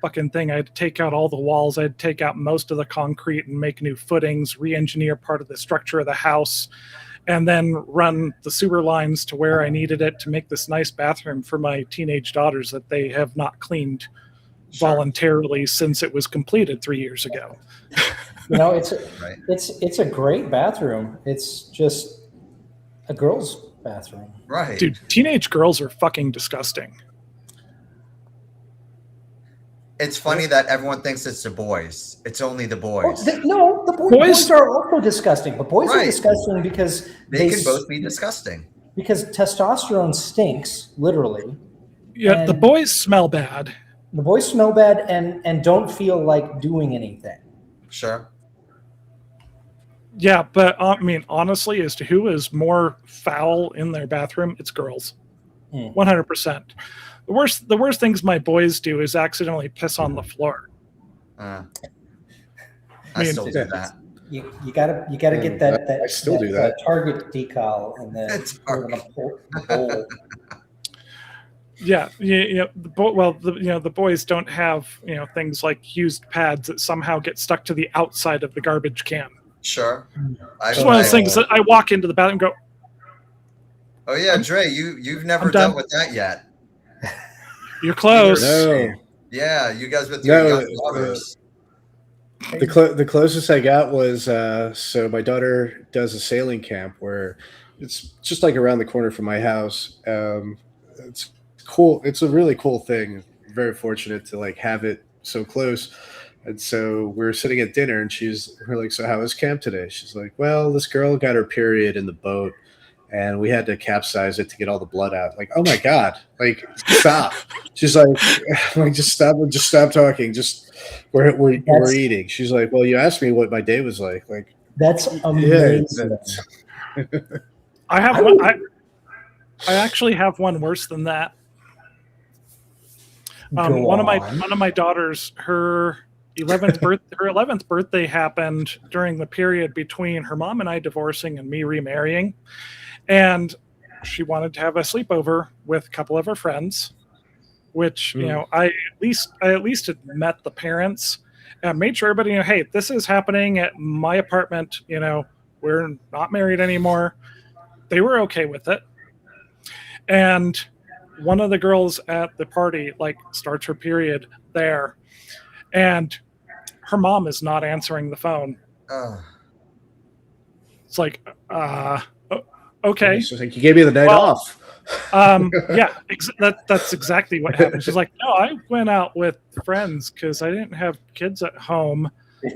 fucking thing. I had to take out all the walls. I had to take out most of the concrete and make new footings, re-engineer part of the structure of the house, and then run the sewer lines to where I needed it to make this nice bathroom for my teenage daughters that they have not cleaned voluntarily since it was completed 3 years ago. It's a great bathroom. It's just a girl's bathroom. Right. Dude, teenage girls are fucking disgusting. It's funny that everyone thinks it's the boys. It's only the boys. The boys are also disgusting, but boys are Right. disgusting because They can both be disgusting. because testosterone stinks, literally. Yeah, the And- boys smell bad. The boys smell bad and don't feel like doing anything. Sure. Yeah, but I mean, honestly, as to who is more foul in their bathroom, it's girls. 100%. The worst things my boys do is accidentally piss on the floor. I mean, still do that. You gotta get that I still do that. Target decal and then the bowl. Yeah, the boys don't have things like used pads that somehow get stuck to the outside of the garbage can. Sure. It's one of those things that I walk into the bathroom and go, oh yeah, Dre, you've never dealt with that yet. You're close. No. Yeah, you guys with your young daughters. The closest I got was so my daughter does a sailing camp where it's just like around the corner from my house. It's cool. It's a really cool thing. I'm very fortunate to like have it so close. And so we're sitting at dinner, and we're like, "So how was camp today?" She's like, "Well, this girl got her period in the boat, and we had to capsize it to get all the blood out." Like, oh my god! Like, stop. She's like, just stop talking. Just we're eating. She's like, "Well, you asked me what my day was like." Like, that's amazing. Yeah, I actually have one worse than that. One of my daughters, her 11th birthday happened during the period between her mom and I divorcing and me remarrying, and she wanted to have a sleepover with a couple of her friends, which I at least had met the parents and made sure everybody hey, this is happening at my apartment. We're not married anymore. They were okay with it, and one of the girls at the party starts her period there, and her mom is not answering the phone. It's like, okay. She's like, you gave me the night off. Yeah, that's exactly what happened. She's like, no, I went out with friends because I didn't have kids at home,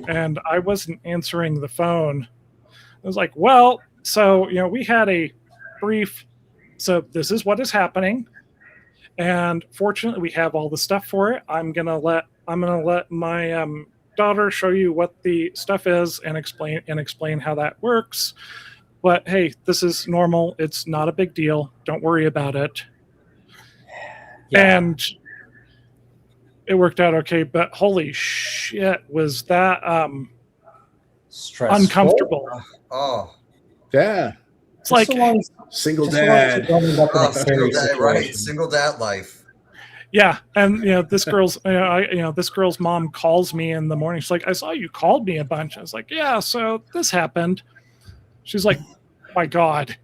and I wasn't answering the phone. I was like, well, so we had a brief. So this is what is happening. And fortunately, we have all the stuff for it. I'm gonna let my daughter show you what the stuff is and explain how that works. But hey, this is normal. It's not a big deal. Don't worry about it. Yeah. And it worked out okay. But holy shit, was that stressful? Uncomfortable? Oh, yeah. It's like single dad. Single dad, right? Single dad life. Yeah, and this girl's this girl's mom calls me in the morning. She's like, "I saw you called me a bunch." I was like, "Yeah, so this happened." She's like, "My God."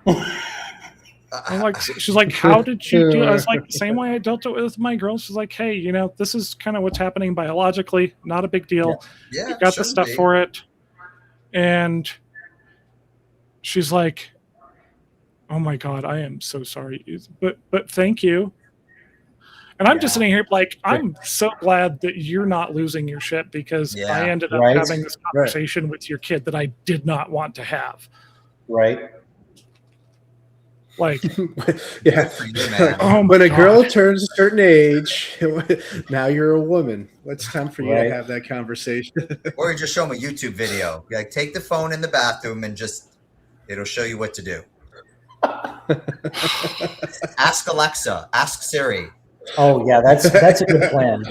I'm like, she's like, "How did you do it?" I was like, "The same way I dealt it with my girls." She's like, "Hey, this is kind of what's happening biologically. Not a big deal. Yeah, you got the stuff for it." And she's like, "Oh my God, I am so sorry, but thank you." And I'm just sitting here like, I'm so glad that you're not losing your shit, because I ended up having this conversation with your kid that I did not want to have. Right. Like, yeah. When a girl turns a certain age, now you're a woman. It's time for you to have that conversation. Or you just show them a YouTube video. Like, take the phone in the bathroom and it'll show you what to do. Ask Alexa. Ask Siri. Oh yeah, that's a good plan.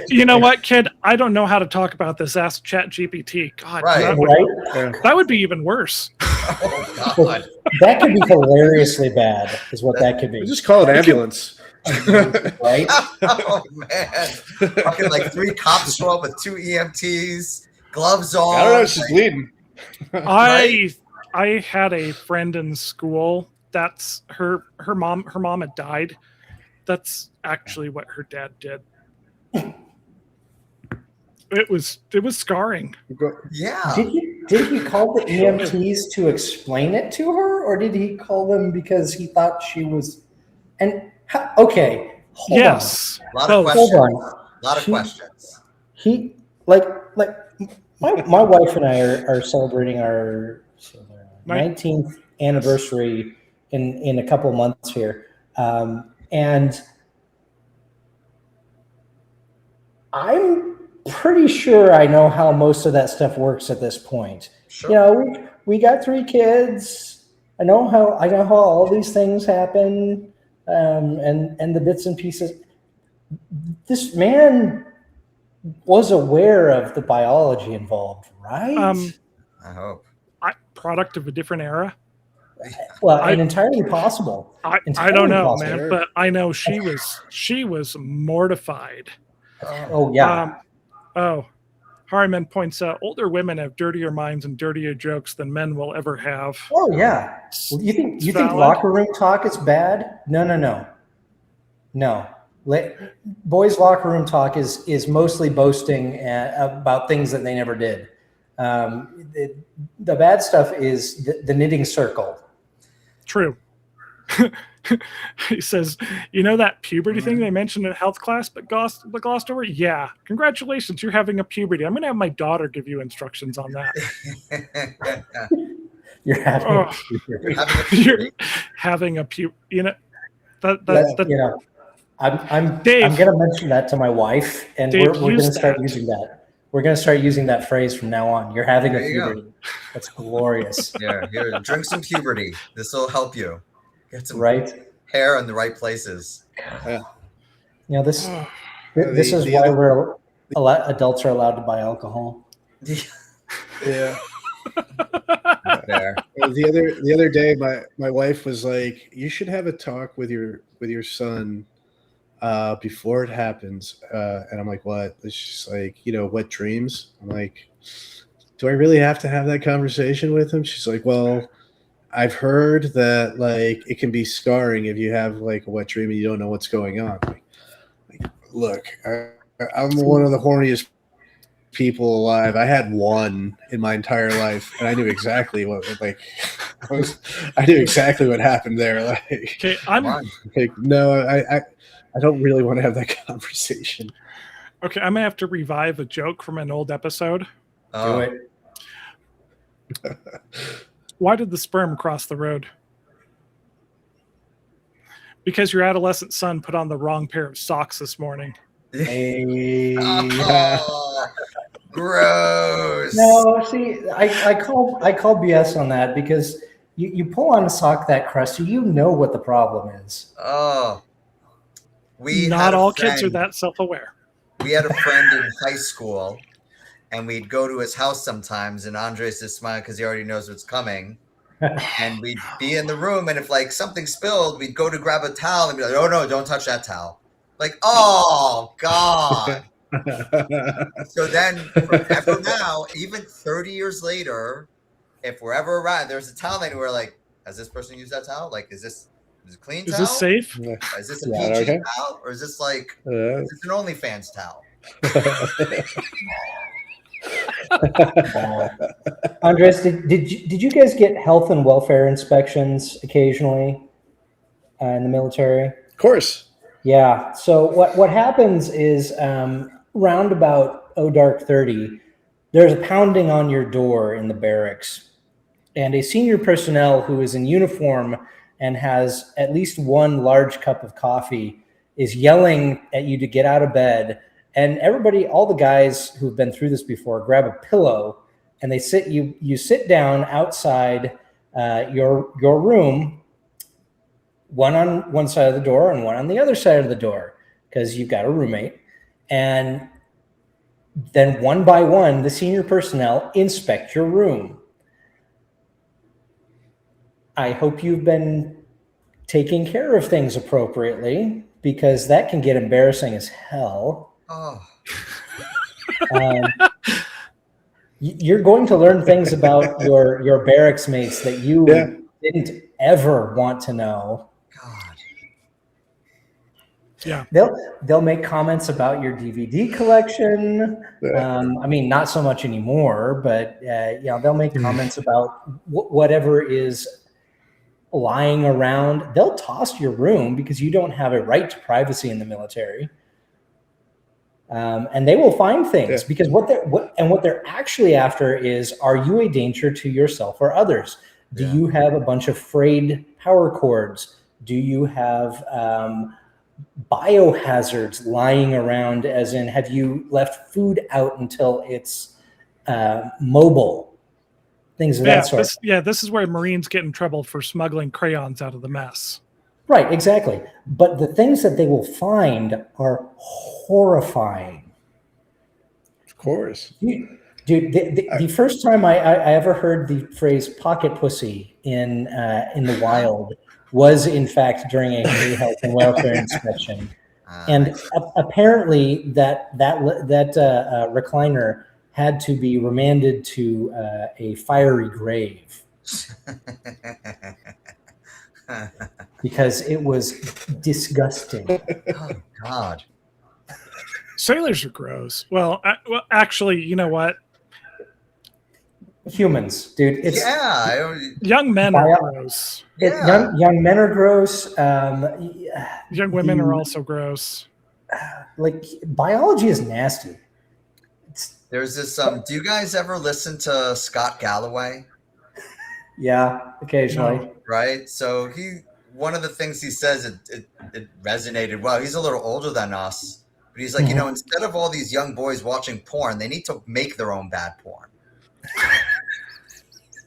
You know what, kid? I don't know how to talk about this. Ask ChatGPT. God, that would be even worse. Oh God, that could be hilariously bad. Is what that could be. Just call it ambulance. Right? Oh man, fucking like 3 cops show up with 2 EMTs, gloves on. I don't know. She's bleeding. I had a friend in school. That's her mom. Her mom had died. That's actually what her dad did. It was scarring. Yeah. Did he call the EMTs to explain it to her, or did he call them because he thought she was? And okay, hold on. A lot of questions. Hold on. A lot of questions. He like my wife and I are celebrating our 19th anniversary in a couple of months here. And I'm pretty sure I know how most of that stuff works at this point. Sure. We got 3 kids. I know how all these things happen, and the bits and pieces. This man was aware of the biology involved, right? I hope. Product of a different era. Well, and entirely possible. I Entirely don't know, possible. man, but I know she was mortified. Oh yeah. Harriman points out older women have dirtier minds and dirtier jokes than men will ever have. Oh yeah. Well, you think valid. locker room talk is bad? No. Boys' locker room talk is mostly boasting about things that they never did. The bad stuff is the knitting circle. True. He says, you know that puberty thing they mentioned in health class but glossed over? Yeah. Congratulations, you're having a puberty. I'm going to have my daughter give you instructions on that. You're having a puberty. You're having a puberty. You know, you know, I'm Dave, I'm going to mention that to my wife, and Dave, we're going to start that. using that. We're going to start using that phrase from now on. You're having There a you puberty. That's glorious. Here, drink some puberty. This will help you. Get some hair in the right places. Yeah. You know, this is why adults are allowed to buy alcohol. Yeah. There. The other day, my wife was like, "You should have a talk with your son before it happens." And I'm like, "What?" She's like, "Wet dreams." I'm like, "Do I really have to have that conversation with him?" She's like, "Well, I've heard that like it can be scarring if you have like a wet dream and you don't know what's going on." Look, I'm one of the horniest people alive. I had one in my entire life, and I knew exactly what I knew exactly what happened there. Like, okay, I'm like, no, I don't really want to have that conversation. Okay, I'm gonna have to revive a joke from an old episode. Do it. Why did the sperm cross the road? Because your adolescent son put on the wrong pair of socks this morning. Hey. Oh, gross. No, see, I call BS on that because you pull on a sock that crusty, you know what the problem is. Oh, not all kids are that self-aware. We had a friend in high school, and we'd go to his house sometimes, and Andres is smiling because he already knows what's coming. And we'd be in the room, and if like something spilled, we'd go to grab a towel and be like, "Oh no, don't touch that towel!" Like, oh God. So then, forever now, even 30 years later, if we're ever around, there's a towel, and we're like, "Has this person used that towel? Like, is it a clean towel? Is this safe? Is this a PG towel, or is this like is this an OnlyFans towel?" Andres, did you guys get health and welfare inspections occasionally in the military? Of course. Yeah. So what happens is round about dark 30, there's a pounding on your door in the barracks, and a senior personnel who is in uniform and has at least one large cup of coffee is yelling at you to get out of bed. And everybody, all the guys who've been through this before, grab a pillow and they you sit down outside your room, one on one side of the door and one on the other side of the door, because you've got a roommate. And then one by one, the senior personnel inspect your room. I hope you've been taking care of things appropriately, because that can get embarrassing as hell. Oh. You're going to learn things about your barracks mates that you didn't ever want to know. God. Yeah. They'll make comments about your DVD collection. I mean, not so much anymore, but they'll make comments about whatever is lying around. They'll toss your room because you don't have a right to privacy in the military. And they will find things because what they're actually after is, are you a danger to yourself or others? Do you have a bunch of frayed power cords? Do you have biohazards lying around, as in, have you left food out until it's mobile? Things of that sort. This is where Marines get in trouble for smuggling crayons out of the mess. Right, exactly. But the things that they will find are horrifying. course. Dude, the first time I ever heard the phrase "pocket pussy" in the wild was, in fact, during a health and welfare inspection, and apparently that recliner had to be remanded to a fiery grave because it was disgusting. Oh God. Sailors are gross. Well, actually, you know what? Humans, dude. It's young men are gross. Young men are gross. Young women are also gross. Like biology is nasty. There's this. Do you guys ever listen to Scott Galloway? Yeah, occasionally. No. Right. So one of the things he says it resonated well. He's a little older than us, but he's like, instead of all these young boys watching porn, they need to make their own bad porn.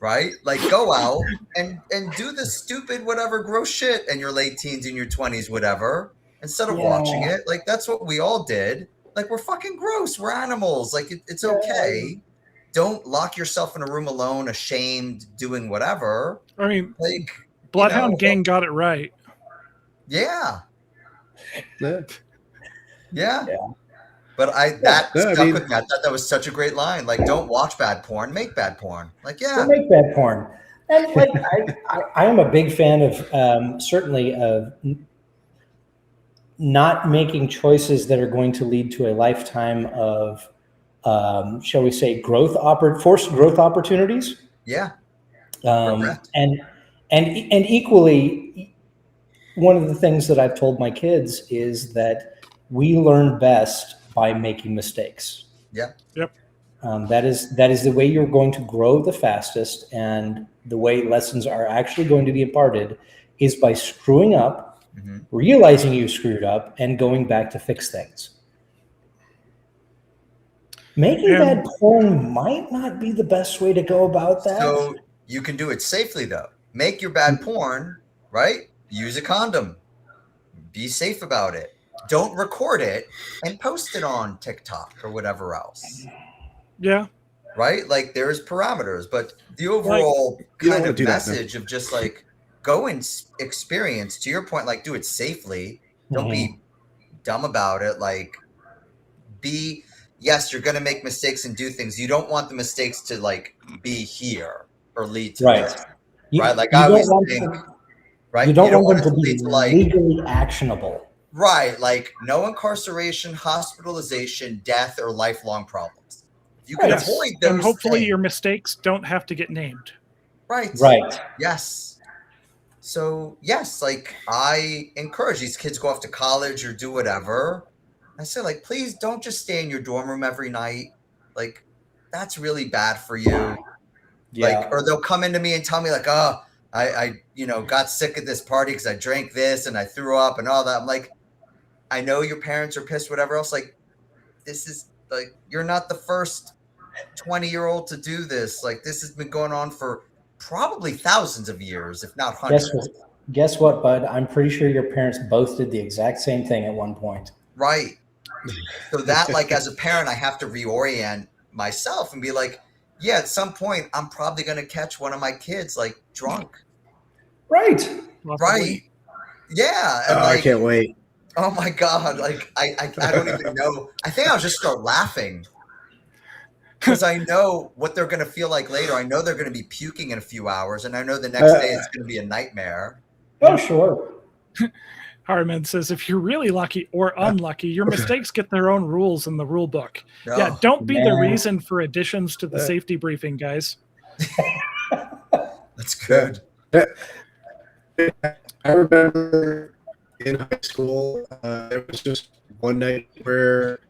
Right? Like go out and do the stupid whatever gross shit in your late teens and your 20s, whatever, instead of watching it. Like that's what we all did. Like we're fucking gross. We're animals. Like it's okay. Don't lock yourself in a room alone, ashamed, doing whatever. I mean, like Bloodhound Gang got it right. Yeah. Yeah. But stuck with me. I thought that was such a great line. Like, don't watch bad porn, make bad porn. Like, don't make bad porn. And like, I am a big fan of certainly of not making choices that are going to lead to a lifetime of, shall we say, forced growth opportunities. Yeah. And equally, one of the things that I've told my kids is that we learn best by making mistakes. Yeah. Yep. That is the way you're going to grow the fastest, and the way lessons are actually going to be imparted is by screwing up, realizing you screwed up, and going back to fix things. Making bad porn might not be the best way to go about that. So you can do it safely, though. Make your bad porn, right? Use a condom. Be safe about it. Don't record it and post it on TikTok or whatever else. Yeah. Right? Like there's parameters, but the overall kind of message of just like go and experience, to your point, like do it safely. Don't be dumb about it. Like yes, you're going to make mistakes and do things. You don't want the mistakes to like be here or lead to this. Right? Like I always think, right? You don't want them to be legally actionable. Right, like no incarceration, hospitalization, death, or lifelong problems. You can avoid those. And hopefully your mistakes don't have to get named. Right. Yes. So, yes, like I encourage these kids go off to college or do whatever. I say, like, please don't just stay in your dorm room every night. Like, that's really bad for you. Yeah. Like, or they'll come into me and tell me, like, oh, I got sick at this party because I drank this and I threw up and all that. I'm like, I know your parents are pissed, whatever else. Like, this is like, you're not the first 20-year-old to do this. Like, this has been going on for probably thousands of years, if not hundreds. Guess what, bud? I'm pretty sure your parents both did the exact same thing at one point. Right. So that, like, as a parent, I have to reorient myself and be like, yeah, at some point, I'm probably going to catch one of my kids, like, drunk. Right. Right. Yeah. And I can't wait. Oh my God. Like, I don't even know. I think I'll just start laughing because I know what they're going to feel like later. I know they're going to be puking in a few hours, and I know the next day it's going to be a nightmare. Oh, sure. Harriman says, if you're really lucky or unlucky, your mistakes get their own rules in the rule book. Oh, yeah, don't be the reason for additions to the safety briefing, guys. That's good. I remember in high school, there was just one night where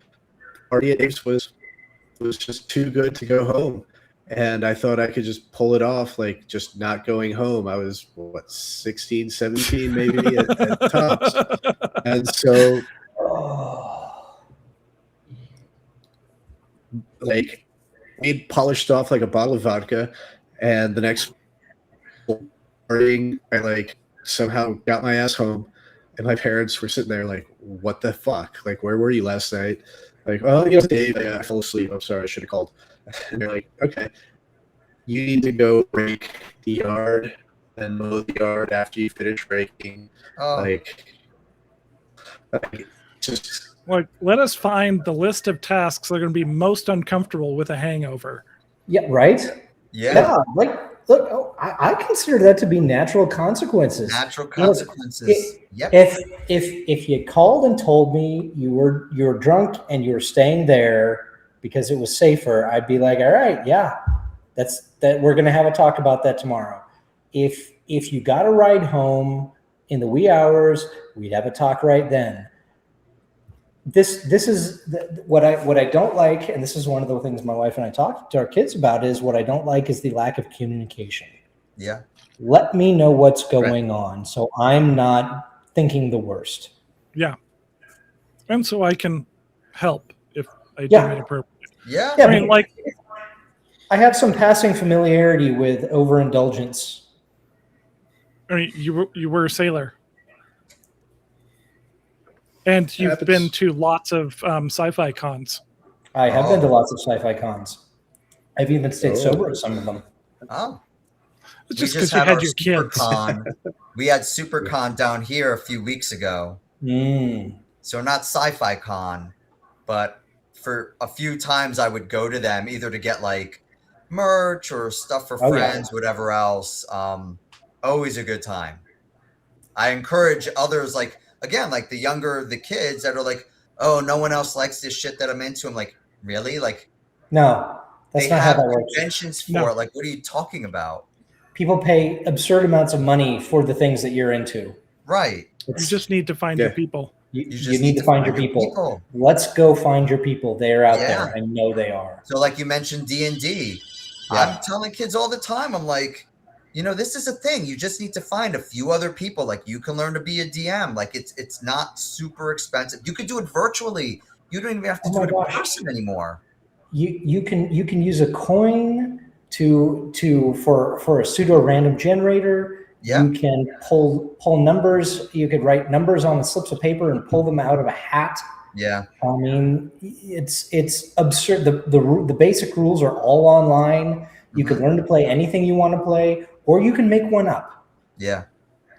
party at Dave's was just too good to go home. And I thought I could just pull it off, like just not going home. I was, 16, 17 maybe at tops. And so, like, we polished off like a bottle of vodka. And the next morning, I like somehow got my ass home. And my parents were sitting there like, what the fuck? Like, where were you last night? Like, oh, yes, Dave, I fell asleep. I'm sorry, I should have called. And they're like, okay, you need to go rake the yard and mow the yard after you finish raking. Oh, Like just Like, let us find the list of tasks that are going to be most uncomfortable with a hangover. Yeah, right? yeah. Like, look, I consider that to be natural consequences. Natural consequences. Yep. If you called and told me you were drunk and you were staying there because it was safer, I'd be like, all right, yeah, that we're gonna have a talk about that tomorrow. If you got a ride home in the wee hours, we'd have a talk right then. This is what I don't like, and this is one of the things my wife and I talk to our kids about, is what I don't like is the lack of communication. Yeah. Let me know what's going on so I'm not thinking the worst. Yeah. And so I can help if I Yeah. deem it appropriate. Yeah. Yeah, I mean, like, I have some passing familiarity with overindulgence. I mean, you were a sailor. And you've Happens. been to lots of sci-fi cons. I have been to lots of sci-fi cons. I've even stayed sober at some of them. Oh. It's We just because just you had had our your kids. SuperCon. We had SuperCon down here a few weeks ago. So not Sci-Fi Con, but for a few times I would go to them either to get like merch or stuff for friends, whatever else. Always a good time. I encourage others, like, again, like the kids that are like, oh, no one else likes this shit that I'm into. I'm like, really? Like, No, that's they not how have that works. conventions for No. it. Like, what are you talking about? People pay absurd amounts of money for the things that you're into. Right. You just need to find your people. You just need to find your people. Let's go find your people. They're out there. I know they are. So like you mentioned D&D. I'm telling kids all the time, I'm like, you know, this is a thing. You just need to find a few other people. Like, you can learn to be a DM. Like, it's not super expensive. You could do it virtually. You don't even have to do it in person anymore. You can use a coin for a pseudo random generator. Yeah. You can pull numbers. You could write numbers on slips of paper and pull them out of a hat. Yeah. I mean, it's absurd. The basic rules are all online. You can learn to play anything you want to play, or you can make one up. Yeah.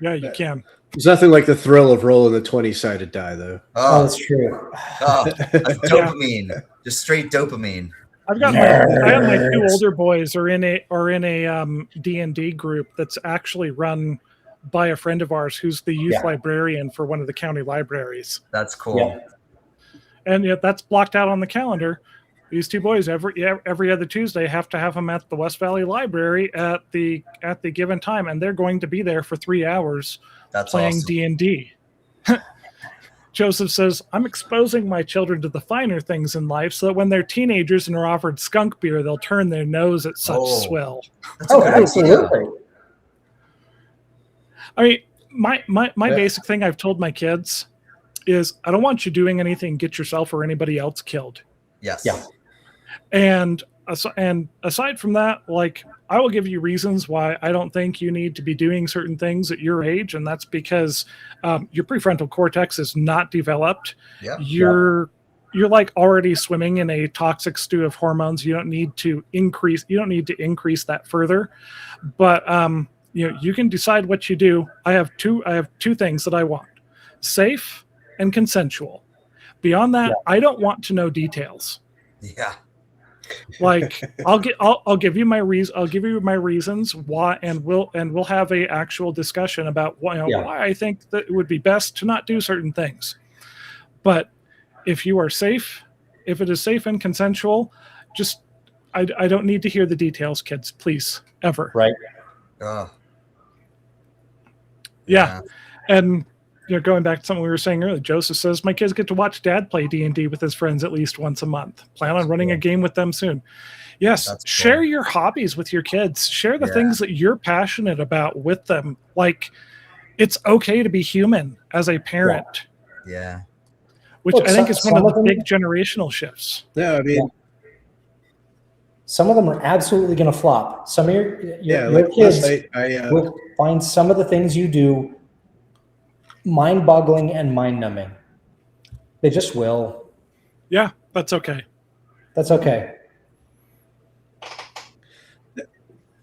Yeah, you can. There's nothing like the thrill of rolling the 20-sided die, though. Oh, that's true. That's dopamine. Just straight dopamine. I have my two older boys are in a D&D group that's actually run by a friend of ours who's the youth librarian for one of the county libraries. That's cool. Yeah. And yet that's blocked out on the calendar. These two boys every other Tuesday have to have them at the West Valley Library at the given time, and they're going to be there for 3 hours playing D&D. Joseph says, I'm exposing my children to the finer things in life so that when they're teenagers and are offered skunk beer, they'll turn their nose at such swill. That's a good absolutely. idea. I mean, my basic thing I've told my kids is I don't want you doing anything get yourself or anybody else killed. Yes. Yeah. And aside from that, like, I will give you reasons why I don't think you need to be doing certain things at your age, and that's because your prefrontal cortex is not developed. Yeah. You're like already swimming in a toxic stew of hormones. You don't need to increase that further. But you can decide what you do. I have two things that I want: safe and consensual. Beyond that, I don't want to know details. Yeah. Like, I'll give you my reasons why, and we'll have a actual discussion about why I think that it would be best to not do certain things. But if you are safe, if it is safe and consensual, just I don't need to hear the details, kids, please, ever. Right. Yeah. And going back to something we were saying earlier, Joseph says, my kids get to watch dad play D&D with his friends at least once a month. Plan on running a game with them soon. Yes, That's cool. Share your hobbies with your kids. Share the things that you're passionate about with them. Like, it's okay to be human as a parent. Yeah. Which I think is one of the big generational shifts. No, I mean, some of them are absolutely going to flop. Some of your like kids I will find some of the things you do mind-boggling and mind-numbing. They just will. Yeah, that's okay. That's okay.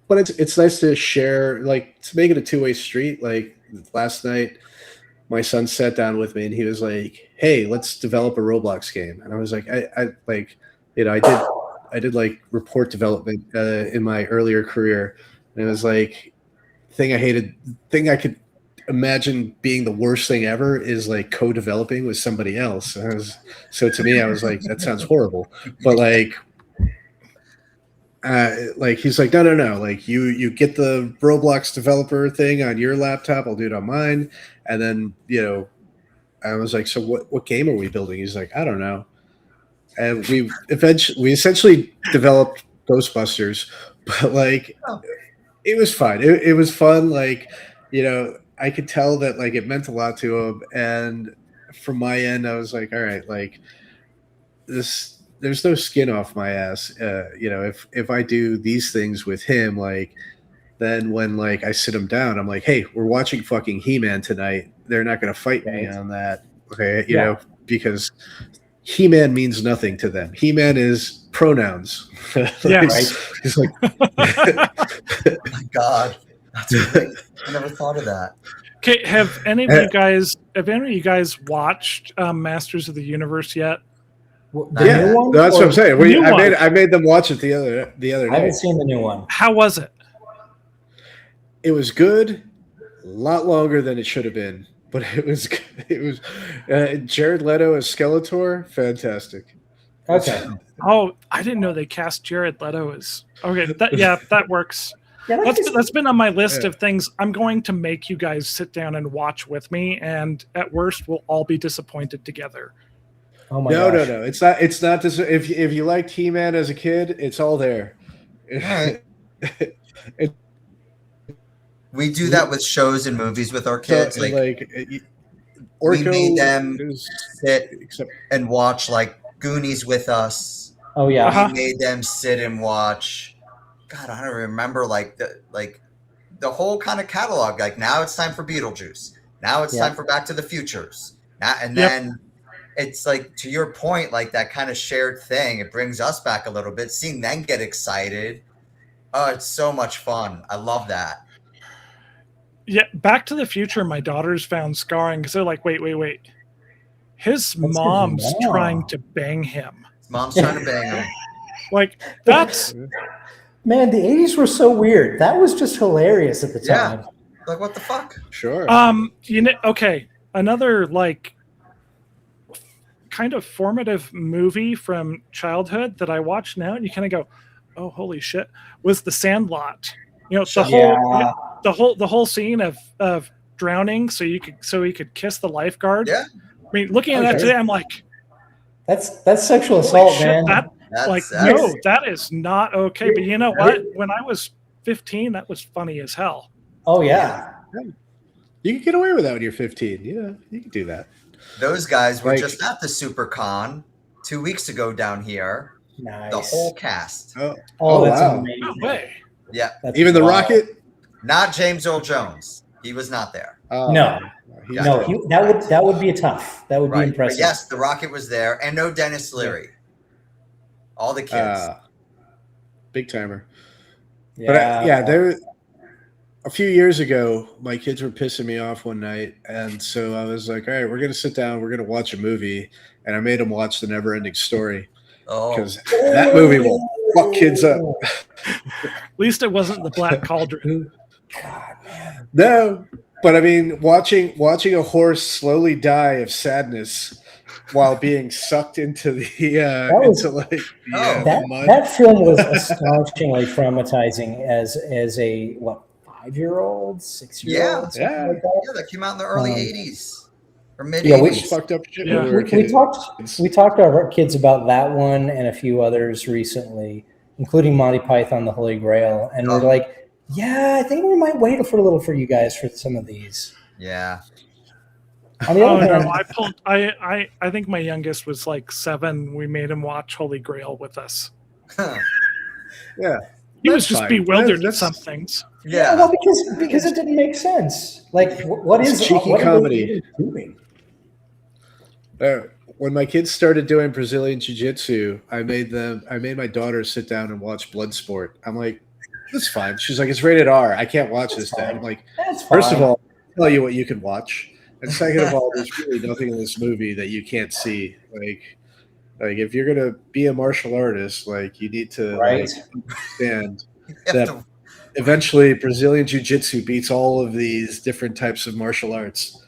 But it's nice to share, like, to make it a two-way street. Like last night, my son sat down with me and he was like, "Hey, let's develop a Roblox game." And I was like, I like, I did like report development in my earlier career, and it was like thing I could imagine being the worst thing ever is like co-developing with somebody else. So to me, I was like, that sounds horrible. But like he's like, no, like you get the Roblox developer thing on your laptop, I'll do it on mine. And then, I was like, so what game are we building? He's like, I don't know. And we essentially developed Ghostbusters, but like it was fun. It was fun. Like, I could tell that like it meant a lot to him. And from my end, I was like, all right, like there's no skin off my ass. If I do these things with him, like then when like I sit him down, I'm like, hey, we're watching fucking He-Man tonight. They're not going to fight me on that. Okay. Because He-Man means nothing to them. He-Man is pronouns. Yeah. He's like, oh my God. That's great. I never thought of that. Okay, have any of you guys watched Masters of the Universe yet? The new one? That's what I'm saying. I made them watch it the other day. I haven't seen the new one. How was it? It was good, a lot longer than it should have been, but it was Jared Leto as Skeletor, fantastic. Okay. Oh, I didn't know they cast Jared Leto as. Okay, that works. Yeah, That's been on my list of things I'm going to make you guys sit down and watch with me, and at worst, we'll all be disappointed together. Oh my gosh. No. It's not this. If you liked He-Man as a kid, it's all there. All right. We do that with shows and movies with our kids. We made them sit and watch like Goonies with us. Oh yeah. We made them sit and watch. God, I don't remember like the whole kind of catalog. Like now it's time for Beetlejuice. Now it's time for Back to the Futures. Then it's like, to your point, like that kind of shared thing. It brings us back a little bit. Seeing them get excited. Oh, it's so much fun. I love that. Yeah, Back to the Future, my daughters found scarring because they're like, wait. His mom's trying to bang him. His mom's trying to bang him. Like, that's... Man, the 80s were so weird. That was just hilarious at the time. Yeah. Like, what the fuck? Sure. Okay. Another, like, kind of formative movie from childhood that I watch now, and you kind of go, oh, holy shit, was The Sandlot. The whole scene of drowning so he could kiss the lifeguard. Yeah. I mean, looking at that today, I'm like, that's sexual assault, shit, man. No, that is not okay. But you know what? When I was 15, that was funny as hell. Oh yeah. You can get away with that when you're 15. Yeah, you can do that. Those guys were just at the SuperCon 2 weeks ago down here. Nice. The whole cast. Oh that's wow. amazing. No way. Yeah. Even the Rocket? Not James Earl Jones. He was not there. That would be tough. That would be impressive. But yes, the Rocket was there, and no Dennis Leary. All the kids. Big timer. Yeah. But there. A few years ago, my kids were pissing me off one night, and so I was like, all right, we're going to sit down, we're going to watch a movie, and I made them watch The Never-Ending Story, because that movie will fuck kids up. At least it wasn't The Black Cauldron. God, man. No, but I mean, watching a horse slowly die of sadness while being sucked into the mud. That film was astonishingly traumatizing as a 5-year-old, 6-year-old. Yeah, that came out in the early 80s or mid 80s. Yeah, we fucked up shit. Yeah. We talked to our kids about that one and a few others recently, including Monty Python, The Holy Grail, and we're like, yeah, I think we might wait for a little for you guys for some of these. Yeah. On the other hand, I think my youngest was like 7. We made him watch Holy Grail with us. Yeah. He was just bewildered at some things. Yeah. Well, because it didn't make sense. Like, what is cheeky comedy? doing? when my kids started doing Brazilian Jiu-Jitsu, I made my daughter sit down and watch Bloodsport. I'm like, that's fine. She's like, it's rated R. I can't watch this, Dad. I'm like, first of all, I'll tell you what you can watch. And second of all, there's really nothing in this movie that you can't see. Like if you're gonna be a martial artist, like you need to understand that eventually Brazilian Jiu-Jitsu beats all of these different types of martial arts.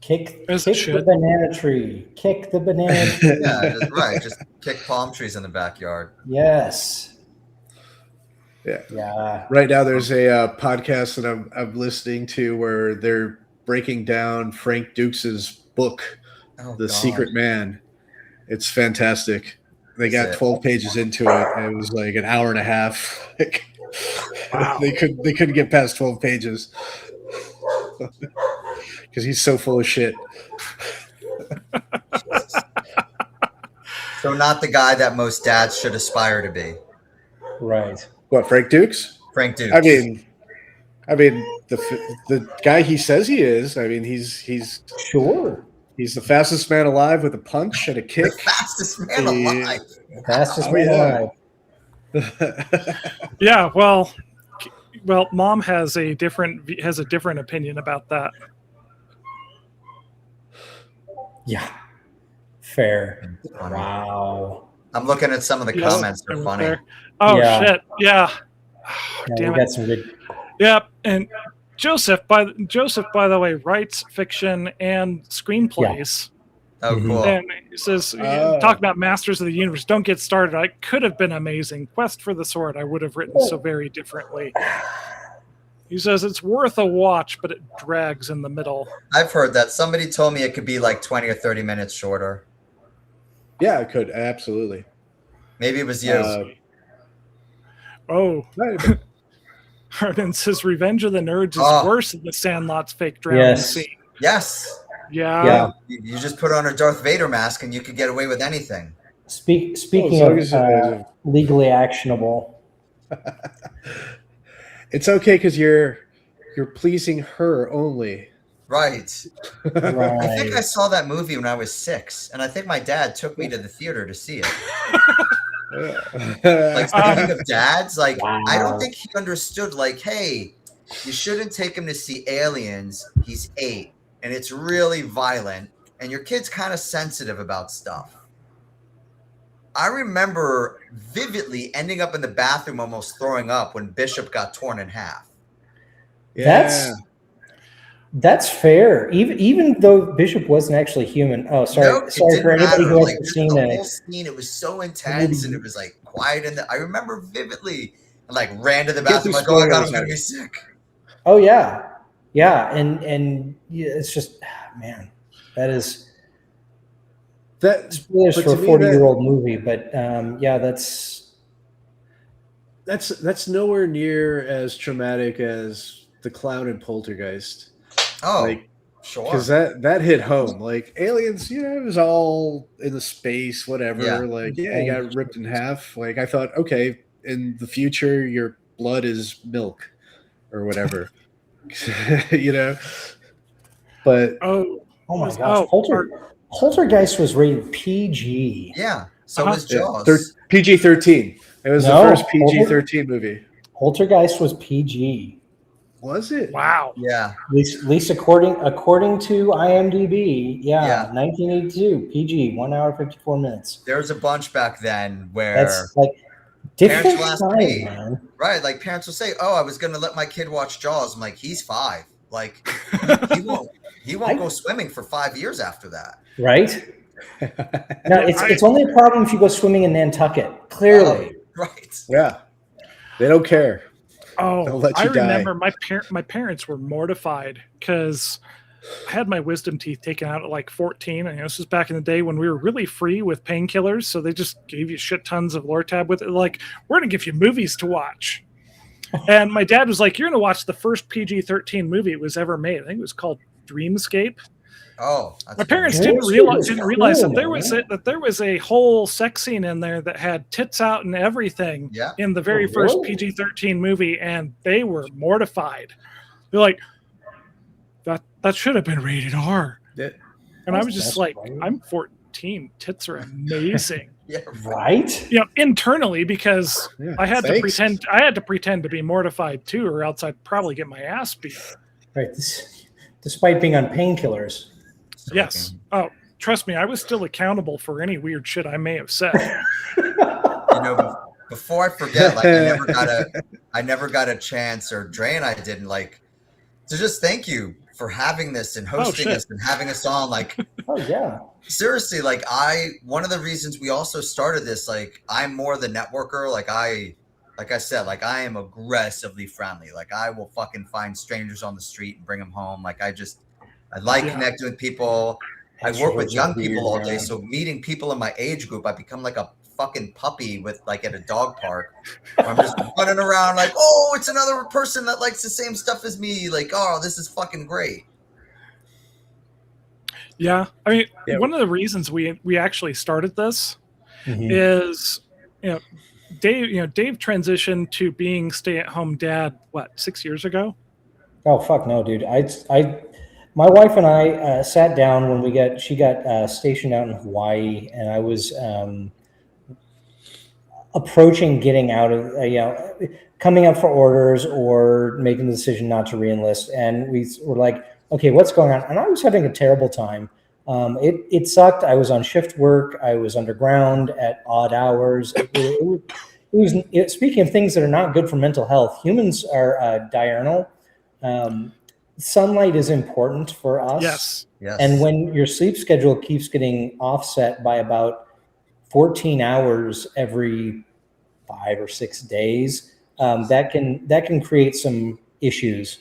Kick the banana tree. Kick the banana tree. Yeah, just kick palm trees in the backyard. Yes. Yeah. Right now, there's a podcast that I'm listening to where they're breaking down Frank Dukes' book, The Secret Man. It's fantastic. They got 12 pages into it, and it was like an hour and a half. Wow. They couldn't get past 12 pages because he's so full of shit. So not the guy that most dads should aspire to be. Right. What, Frank Dukes? Frank Dukes. I mean, the guy he says he is. I mean, he's sure. He's the fastest man alive with a punch and a kick. The fastest man alive. The fastest man alive. Yeah. Well, Mom has a different opinion about that. Yeah. Fair. Wow. I'm looking at some of the comments. They're funny. Fair. Oh shit! Yeah. Damn it. Got some good. Yep. And Joseph, by the way, writes fiction and screenplays. Yeah. Oh, cool. And he says, talk about Masters of the Universe. Don't get started. I could have been amazing. Quest for the Sword. I would have written so very differently. He says it's worth a watch, but it drags in the middle. I've heard that. Somebody told me it could be like 20 or 30 minutes shorter. Yeah, it could. Absolutely. Maybe it was you. Hardin says Revenge of the Nerds is worse than the Sandlot's fake drowning scene. Yes. Yeah. You just put on a Darth Vader mask and you could get away with anything. Speaking of legally actionable. It's okay because you're pleasing her only. Right. I think I saw that movie when I was 6, and I think my dad took me to the theater to see it. Like, speaking of dads, like, I don't think he understood, like, hey, you shouldn't take him to see Aliens. He's 8, and it's really violent, and your kid's kind of sensitive about stuff. I remember vividly ending up in the bathroom almost throwing up when Bishop got torn in half. Yeah. That's fair. Even though Bishop wasn't actually human. Oh, sorry. Sorry for anybody who hasn't seen the it. whole scene, it was so intense and it was like quiet. I remember vividly, and like ran to the bathroom like, oh my God, I'm going to be sick. Oh, yeah. Yeah. And it's just, man, that is. That's for a 40-year-old movie, but that's nowhere near as traumatic as The Clown in Poltergeist. Oh, sure. Because that hit home. Like Aliens, it was all in the space, whatever. Yeah. Like, you got ripped in half. Like I thought, okay, in the future, your blood is milk or whatever. But oh my gosh, Poltergeist was rated PG. Yeah, so was Jaws. PG-13. It was the first PG-13 movie. Poltergeist was PG. Was it? Wow. Yeah. At least according to IMDb, 1982, PG, 1 hour 54 minutes. There was a bunch back then where that's like different time, man. Right, like parents will say, "Oh, I was going to let my kid watch Jaws." I'm like, "He's 5. Like he won't go swimming for 5 years after that." Right? No, it's only a problem if you go swimming in Nantucket. Clearly. Right. Yeah. They don't care. Oh, I remember my parents were mortified because I had my wisdom teeth taken out at like 14. And this was back in the day when we were really free with painkillers. So they just gave you shit tons of Lortab with it. Like, we're going to give you movies to watch. And my dad was like, you're going to watch the first PG-13 movie it was ever made. I think it was called Dreamscape. Oh, my parents didn't realize that there was a whole sex scene in there that had tits out and everything in the very first PG-13 movie, and they were mortified. They're like, that should have been rated R. And I was just like, I'm 14. 14. Tits are amazing. Yeah, Right? Internally, because Yeah, I had thanks. to pretend to be mortified too, or else I'd probably get my ass beat. Right. Despite being on painkillers. Yes. Oh, trust me, I was still accountable for any weird shit I may have said. Before I forget, like I never got a chance, or Dre and I didn't, like, to just thank you for having this and hosting us and having us on. Like, Oh yeah. seriously, like one of the reasons we also started this, like, I'm more the networker. Like I said, like, I am aggressively friendly. Like, I will fucking find strangers on the street and bring them home. Like, I like connecting with people. I work with young people all day, so meeting people in my age group, I become like a fucking puppy with, like, at a dog park. I'm just running around like, oh, it's another person that likes the same stuff as me. Like, oh, this is fucking great. Yeah, I mean, one of the reasons we actually started this is, Dave transitioned to being stay-at-home dad, 6 years ago? Oh fuck no, dude. My wife and I sat down when she got stationed out in Hawaii, and I was approaching getting out of, coming up for orders or making the decision not to re-enlist. And we were like, okay, what's going on? And I was having a terrible time. It sucked. I was on shift work. I was underground at odd hours. Speaking of things that are not good for mental health, humans are diurnal. Sunlight is important for us. Yes. And when your sleep schedule keeps getting offset by about 14 hours every 5 or 6 days, that can create some issues.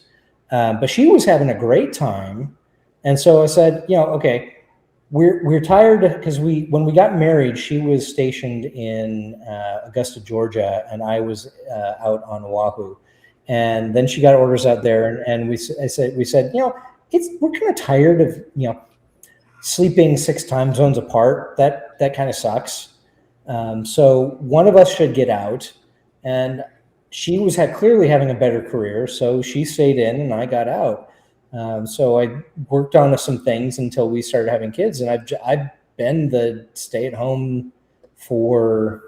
But she was having a great time, and so I said, okay, we're tired, because when we got married, she was stationed in Augusta, Georgia, and I was out on Oahu. And then she got orders out there, and we said, we're kind of tired of sleeping 6 time zones apart. That kind of sucks. So one of us should get out, and she was clearly having a better career, so she stayed in, and I got out. So I worked on some things until we started having kids, and I've been the stay-at-home for,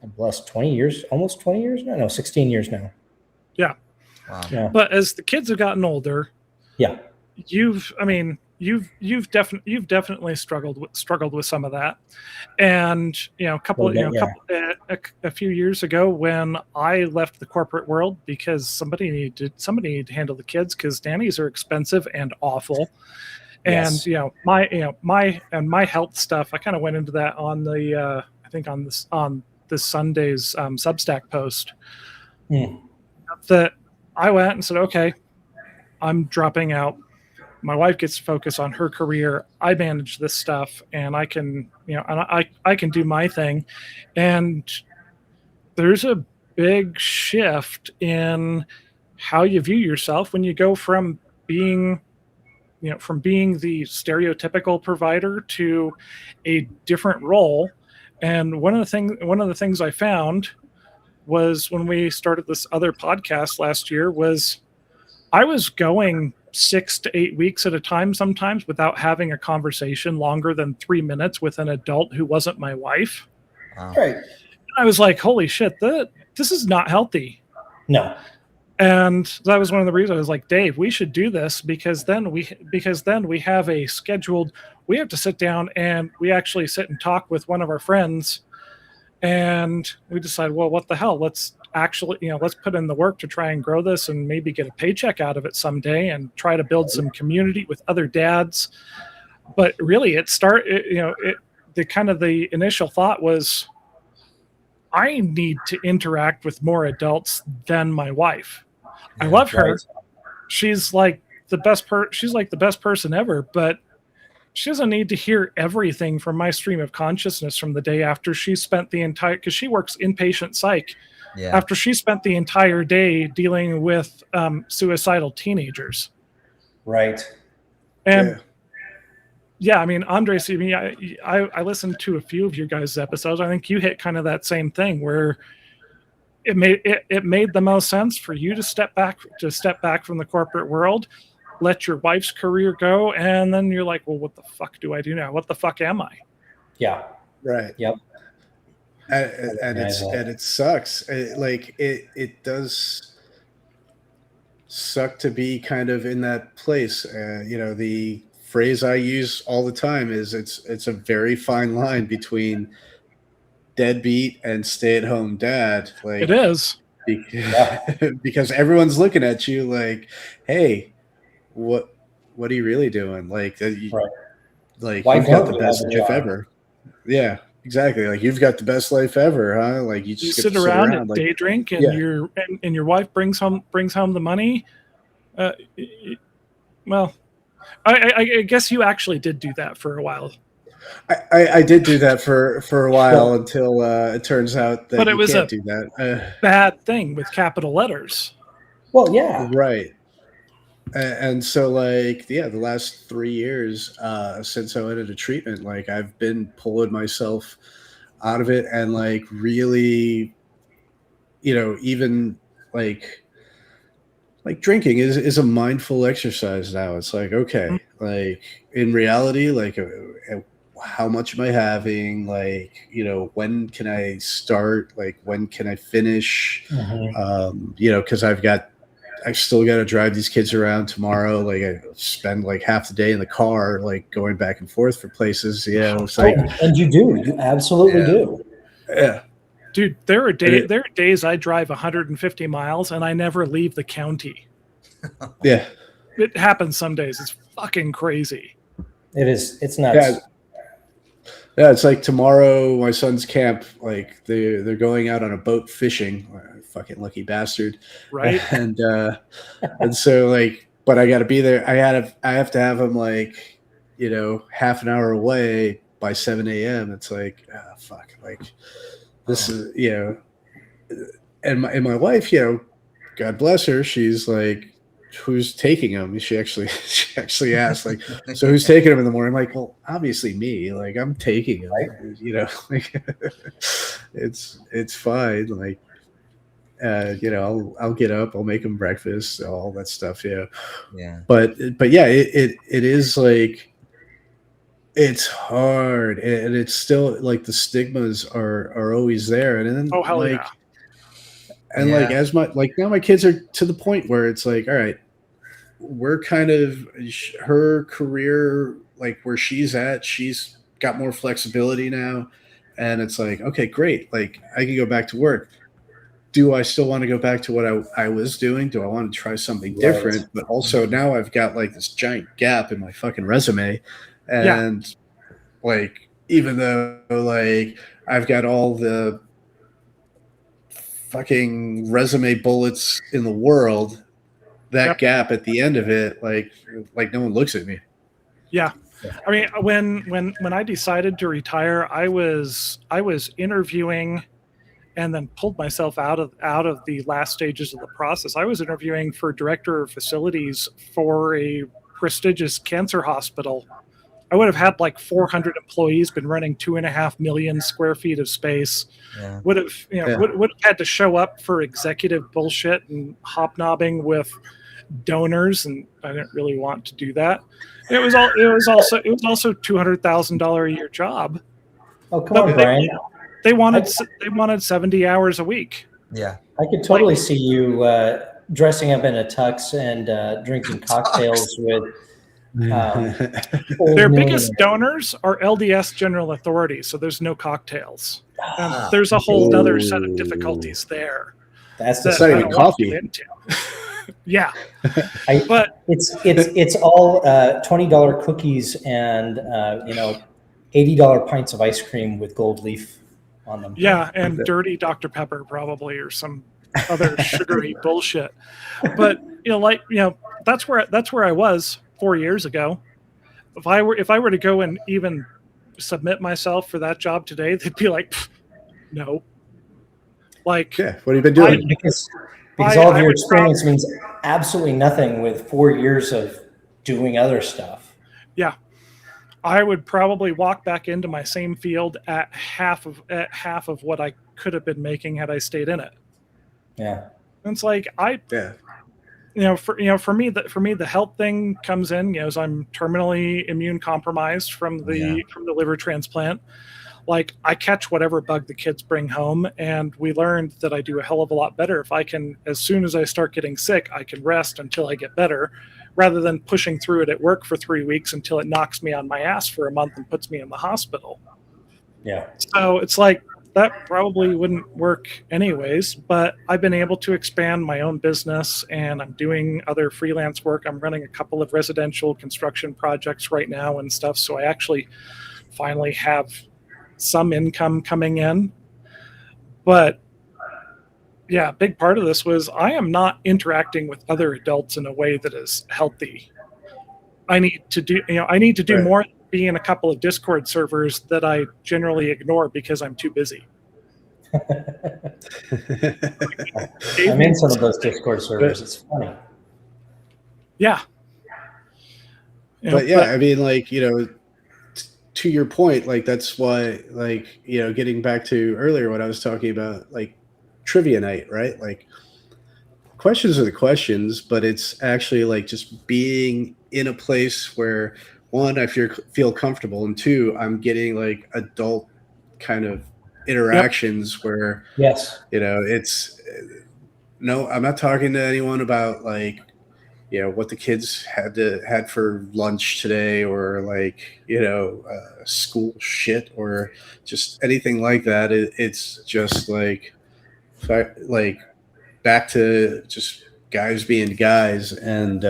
God bless, 20 years, almost 20 years now. No, 16 years now. Yeah. Wow. Yeah. But as the kids have gotten older, yeah, you've definitely struggled with some of that. And a few years ago, when I left the corporate world because somebody needed to handle the kids, because nannies are expensive and awful. Yes. And my health stuff, I kind of went into that on the on this Sunday's Substack post. That I went and said, okay, I'm dropping out. My wife gets to focus on her career. I manage this stuff, and I can, I can do my thing. And there's a big shift in how you view yourself when you go from being the stereotypical provider to a different role. And one of the things I found was, when we started this other podcast last year, was I was going 6 to 8 weeks at a time sometimes without having a conversation longer than 3 minutes with an adult who wasn't my wife. Wow. Right. I was like, holy shit, this is not healthy. No. And that was one of the reasons I was like, Dave, we should do this, because then we have a scheduled, we have to sit down and we actually sit and talk with one of our friends, and we decide, well, what the hell? Let's actually, let's put in the work to try and grow this and maybe get a paycheck out of it someday, and try to build some community with other dads. But really, the initial thought was, I need to interact with more adults than my wife. I love her. She's like the best person ever, but she doesn't need to hear everything from my stream of consciousness from the day after she spent because she works inpatient psych. Yeah. After she spent the entire day dealing with suicidal teenagers. Right. And yeah, I mean, Andres, I listened to a few of your guys' episodes. I think you hit kind of that same thing, where it made the most sense for you to step back from the corporate world, let your wife's career go, and then you're like, well, what the fuck do I do now? What the fuck am I? Yeah. Right. Yep. And it sucks. It does suck to be kind of in that place. The phrase I use all the time is it's a very fine line between deadbeat and stay-at-home dad. Like, It is. because everyone's looking at you like, hey, what are you really doing? Like, Right. like Why you've got don't the you best have a life job? ever. Yeah, exactly. Like, you've got the best life ever, huh? Like, you You just get to sit around and like, day drink, and yeah. your wife brings home the money. Well, I guess you actually did do that for a while, I did do that for a while Sure. until it turns out that but it you was can't a do that. bad thing with capital letters. Well, yeah. Right. And so, like, yeah, the last 3 years since I went into treatment, like, I've been pulling myself out of it, and like really, even like drinking is a mindful exercise now. It's like, okay, like, in reality, like, how much am I having? Like, when can I start? Like, when can I finish? Because I've still got to drive these kids around tomorrow. Like, I spend like half the day in the car, like going back and forth for places. It's like, And you absolutely do. yeah, Dude, there are days I drive 150 miles and I never leave the county. yeah, It happens some days. It's fucking crazy. It is. It's nuts. yeah. It's like tomorrow, my son's camp. Like, they're going out on a boat fishing. Fucking lucky bastard, Right? And so, like, but I got to be there. I have to have him, like, half an hour away by 7 a.m. It's like, fuck, like, this is, and my wife, God bless her, she's like, who's taking him? She actually asked, like, so who's taking him in the morning? I'm like, well, obviously me. Like, I'm taking him. Like, it's fine. Like, I'll get up, I'll make him breakfast, all that stuff. Yeah. But yeah, it is like, it's hard, and it's still like the stigmas are always there, and then Oh, hell like, yeah. and like, as now my kids are to the point where it's like, all right, we're kind of her career, like where she's at, she's got more flexibility now, and it's like, okay, great, like, I can go back to work. Do I still want to go back to what I was doing? Do I want to try something different? But also, now I've got like this giant gap in my fucking resume. And like, even though like I've got all the fucking resume bullets in the world, that gap at the end of it, like no one looks at me. Yeah. I mean, when I decided to retire, I was interviewing and then pulled myself out of the last stages of the process. I was interviewing for director of facilities for a prestigious cancer hospital. I would have had like 400 employees, been running 2.5 million square feet of space. Would have had to show up for executive bullshit and hobnobbing with donors, and I didn't really want to do that. It was also $200,000 a year job. Oh, come on, Brian. They wanted 70 hours a week. Yeah, I could totally see you dressing up in a tux and drinking cocktails with. Their biggest donors are LDS General Authority, so there's no cocktails. There's a whole other set of difficulties there. That's not even coffee. Yeah, but it's all $20 cookies and $80 pints of ice cream with gold leaf on them. Yeah, and dirty Dr. Pepper probably, or some other sugary bullshit. But that's where I was 4 years ago. If I were to go and even submit myself for that job today, they'd be like, no. Like, yeah, what have you been doing? Because all of your experience means absolutely nothing with 4 years of doing other stuff. Yeah. I would probably walk back into my same field at half of what I could have been making had I stayed in it. Yeah. And it's like for me, the health thing comes in, as I'm terminally immune compromised from the liver transplant. Like, I catch whatever bug the kids bring home, and we learned that I do a hell of a lot better if I can, as soon as I start getting sick, I can rest until I get better, rather than pushing through it at work for 3 weeks until it knocks me on my ass for a month and puts me in the hospital. Yeah. So it's like, that probably wouldn't work anyways, but I've been able to expand my own business, and I'm doing other freelance work. I'm running a couple of residential construction projects right now and stuff. So I actually finally have some income coming in. But yeah, a big part of this was I am not interacting with other adults in a way that is healthy. I need to do Right. more, be in a couple of Discord servers that I generally ignore because I'm too busy. I'm in some of those Discord servers. It's funny. Yeah. But I mean, like, to your point, like, that's why, like, getting back to earlier what I was talking about, like trivia night, right? Like, questions are the questions, but it's actually like just being in a place where, one, I feel comfortable, and two, I'm getting like adult kind of interactions where, Yes. it's no, I'm not talking to anyone about like, what the kids had for lunch today, or like, school shit, or just anything like that. It's just like back to just guys being guys, and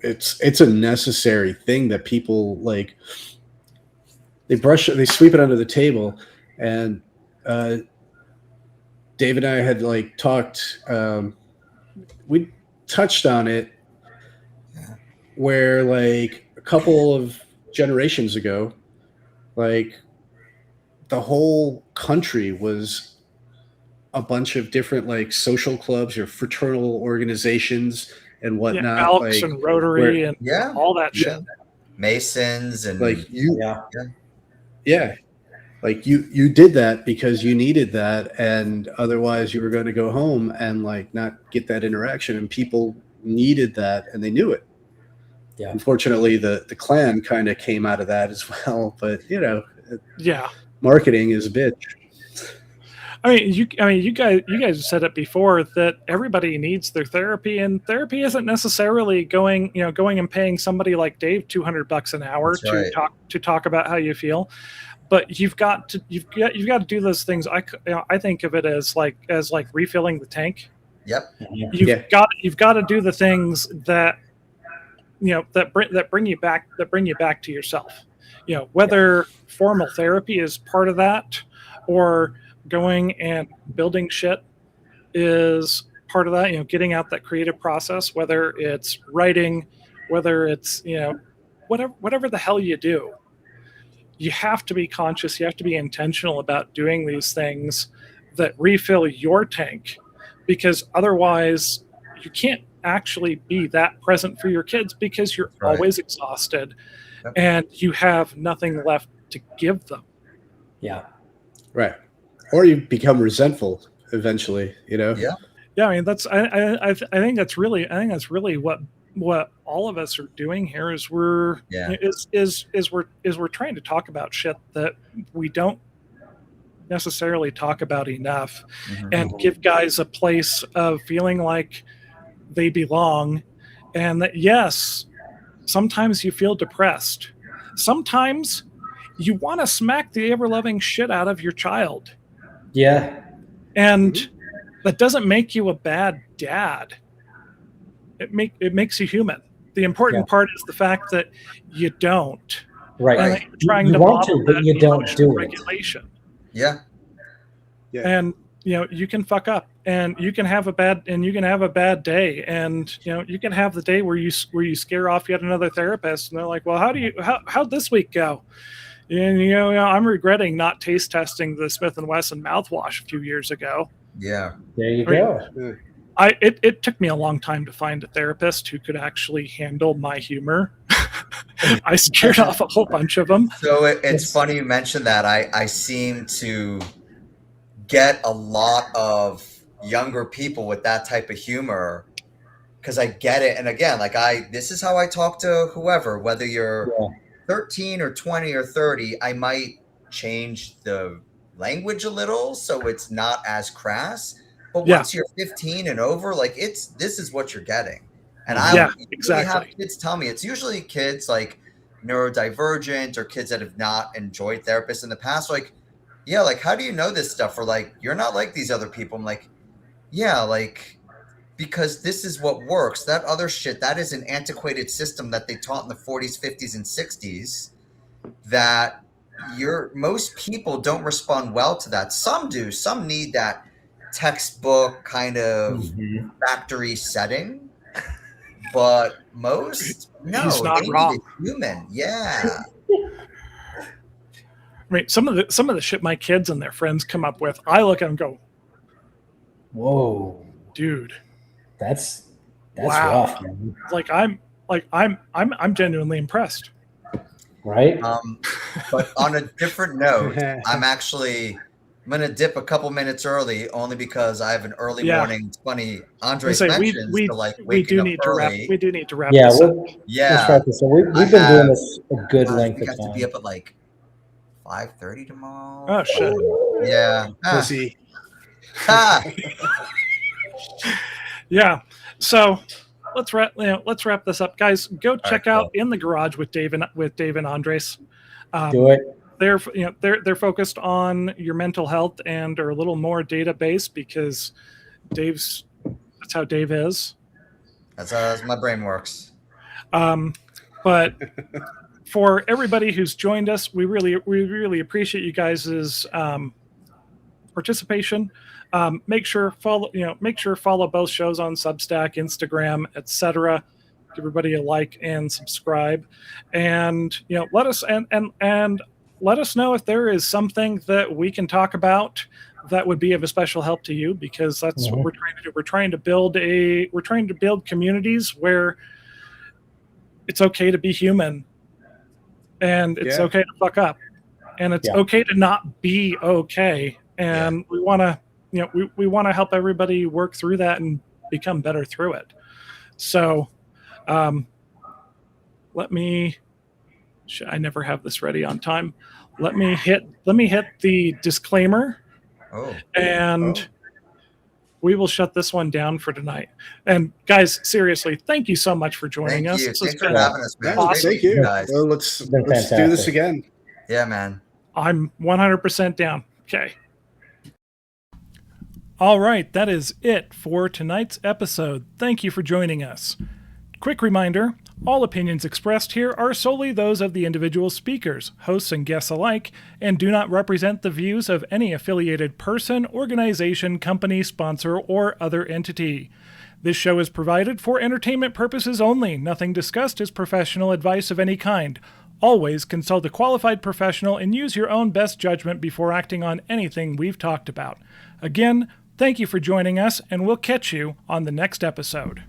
it's a necessary thing that people like. They sweep it under the table, and Dave and I had like talked. We touched on it, where like a couple of generations ago, like the whole country was a bunch of different like social clubs or fraternal organizations and whatnot, Elks like, and Rotary and all that shit. Masons and like yeah. Like you did that because you needed that, and otherwise you were going to go home and like not get that interaction, and people needed that and they knew it. Yeah. Unfortunately, the Klan kind of came out of that as well, but marketing is a bitch. You guys said it before that everybody needs their therapy, and therapy isn't necessarily going and paying somebody like Dave $200 an hour to talk about how you feel. But you've got to do those things. I think of it as like refilling the tank. Yep. You've got to do the things that that bring you back to yourself. Whether formal therapy is part of that, or going and building shit is part of that. Getting out that creative process, whether it's writing, whether it's whatever the hell you do. You have to be conscious. You have to be intentional about doing these things that refill your tank, because otherwise you can't actually be that present for your kids, because you're always exhausted and you have nothing left to give them. Yeah. Right. Or you become resentful eventually, Yeah. I mean, I think that's really what all of us are doing here is we're trying to talk about shit that we don't necessarily talk about enough, and give guys a place of feeling like they belong, and that yes, sometimes you feel depressed, sometimes you want to smack the ever-loving shit out of your child, and that doesn't make you a bad dad. It makes you human. The important part is the fact that you don't. Right. You're trying you to want model to, but you don't do regulation. Yeah. And you can fuck up, and you can have a bad day, and you can have the day where you scare off yet another therapist, and they're like, well, how'd this week go? And I'm regretting not taste testing the Smith & Wesson mouthwash a few years ago. Yeah. There you go. It took me a long time to find a therapist who could actually handle my humor. I scared off a whole bunch of them. So it's funny you mentioned that. I seem to get a lot of younger people with that type of humor, because I get it. And again, like this is how I talk to whoever, whether you're 13 or 20 or 30, I might change the language a little so it's not as crass. But once you're 15 and over, like this is what you're getting. And I have kids tell me it's usually kids like neurodivergent or kids that have not enjoyed therapists in the past. Like, yeah, like how do you know this stuff? Or like, you're not like these other people. I'm like, yeah, like, because this is what works. That other shit, that is an antiquated system that they taught in the 40s, 50s, and 60s that most people don't respond well to that. Some do. Some need that textbook kind of factory setting. But most, no, he's not they wrong. need a human. Yeah. I mean, some of the shit my kids and their friends come up with, I look at them and go, whoa, dude, that's wow. rough, man. I'm genuinely impressed. Right. But on a different note, I'm going to dip a couple minutes early only because I have an early morning. It's funny. Andres mentions we do need to wrap this up. Let's wrap this up. We've been doing this a good length of time. We have to be up at like 5:30 tomorrow. Oh shit. Yeah. Pussy. Yeah. So let's wrap this up, guys. Go check out In the Garage with Dave and Andres. Do it. They're focused on your mental health and are a little more database because that's how Dave is. That's how my brain works. But for everybody who's joined us, we really appreciate you guys' participation. Make sure follow both shows on Substack, Instagram, etc. Give everybody a like and subscribe, and let us let us know if there is something that we can talk about that would be of a special help to you, because that's what we're trying to do. We're trying to build communities where it's okay to be human, and it's okay to fuck up, and it's okay to not be okay. And we want to, we want to help everybody work through that and become better through it. So, I never have this ready on time. Let me hit the disclaimer, we will shut this one down for tonight. And guys, seriously, thank you so much for joining us. Thanks for having us, man. Awesome. Thank you, guys. Well, let's do this again. Yeah, man. I'm 100% down. Okay. All right, that is it for tonight's episode. Thank you for joining us. Quick reminder, all opinions expressed here are solely those of the individual speakers, hosts, and guests alike, and do not represent the views of any affiliated person, organization, company, sponsor, or other entity. This show is provided for entertainment purposes only. Nothing discussed is professional advice of any kind. Always consult a qualified professional and use your own best judgment before acting on anything we've talked about. Again, thank you for joining us, and we'll catch you on the next episode.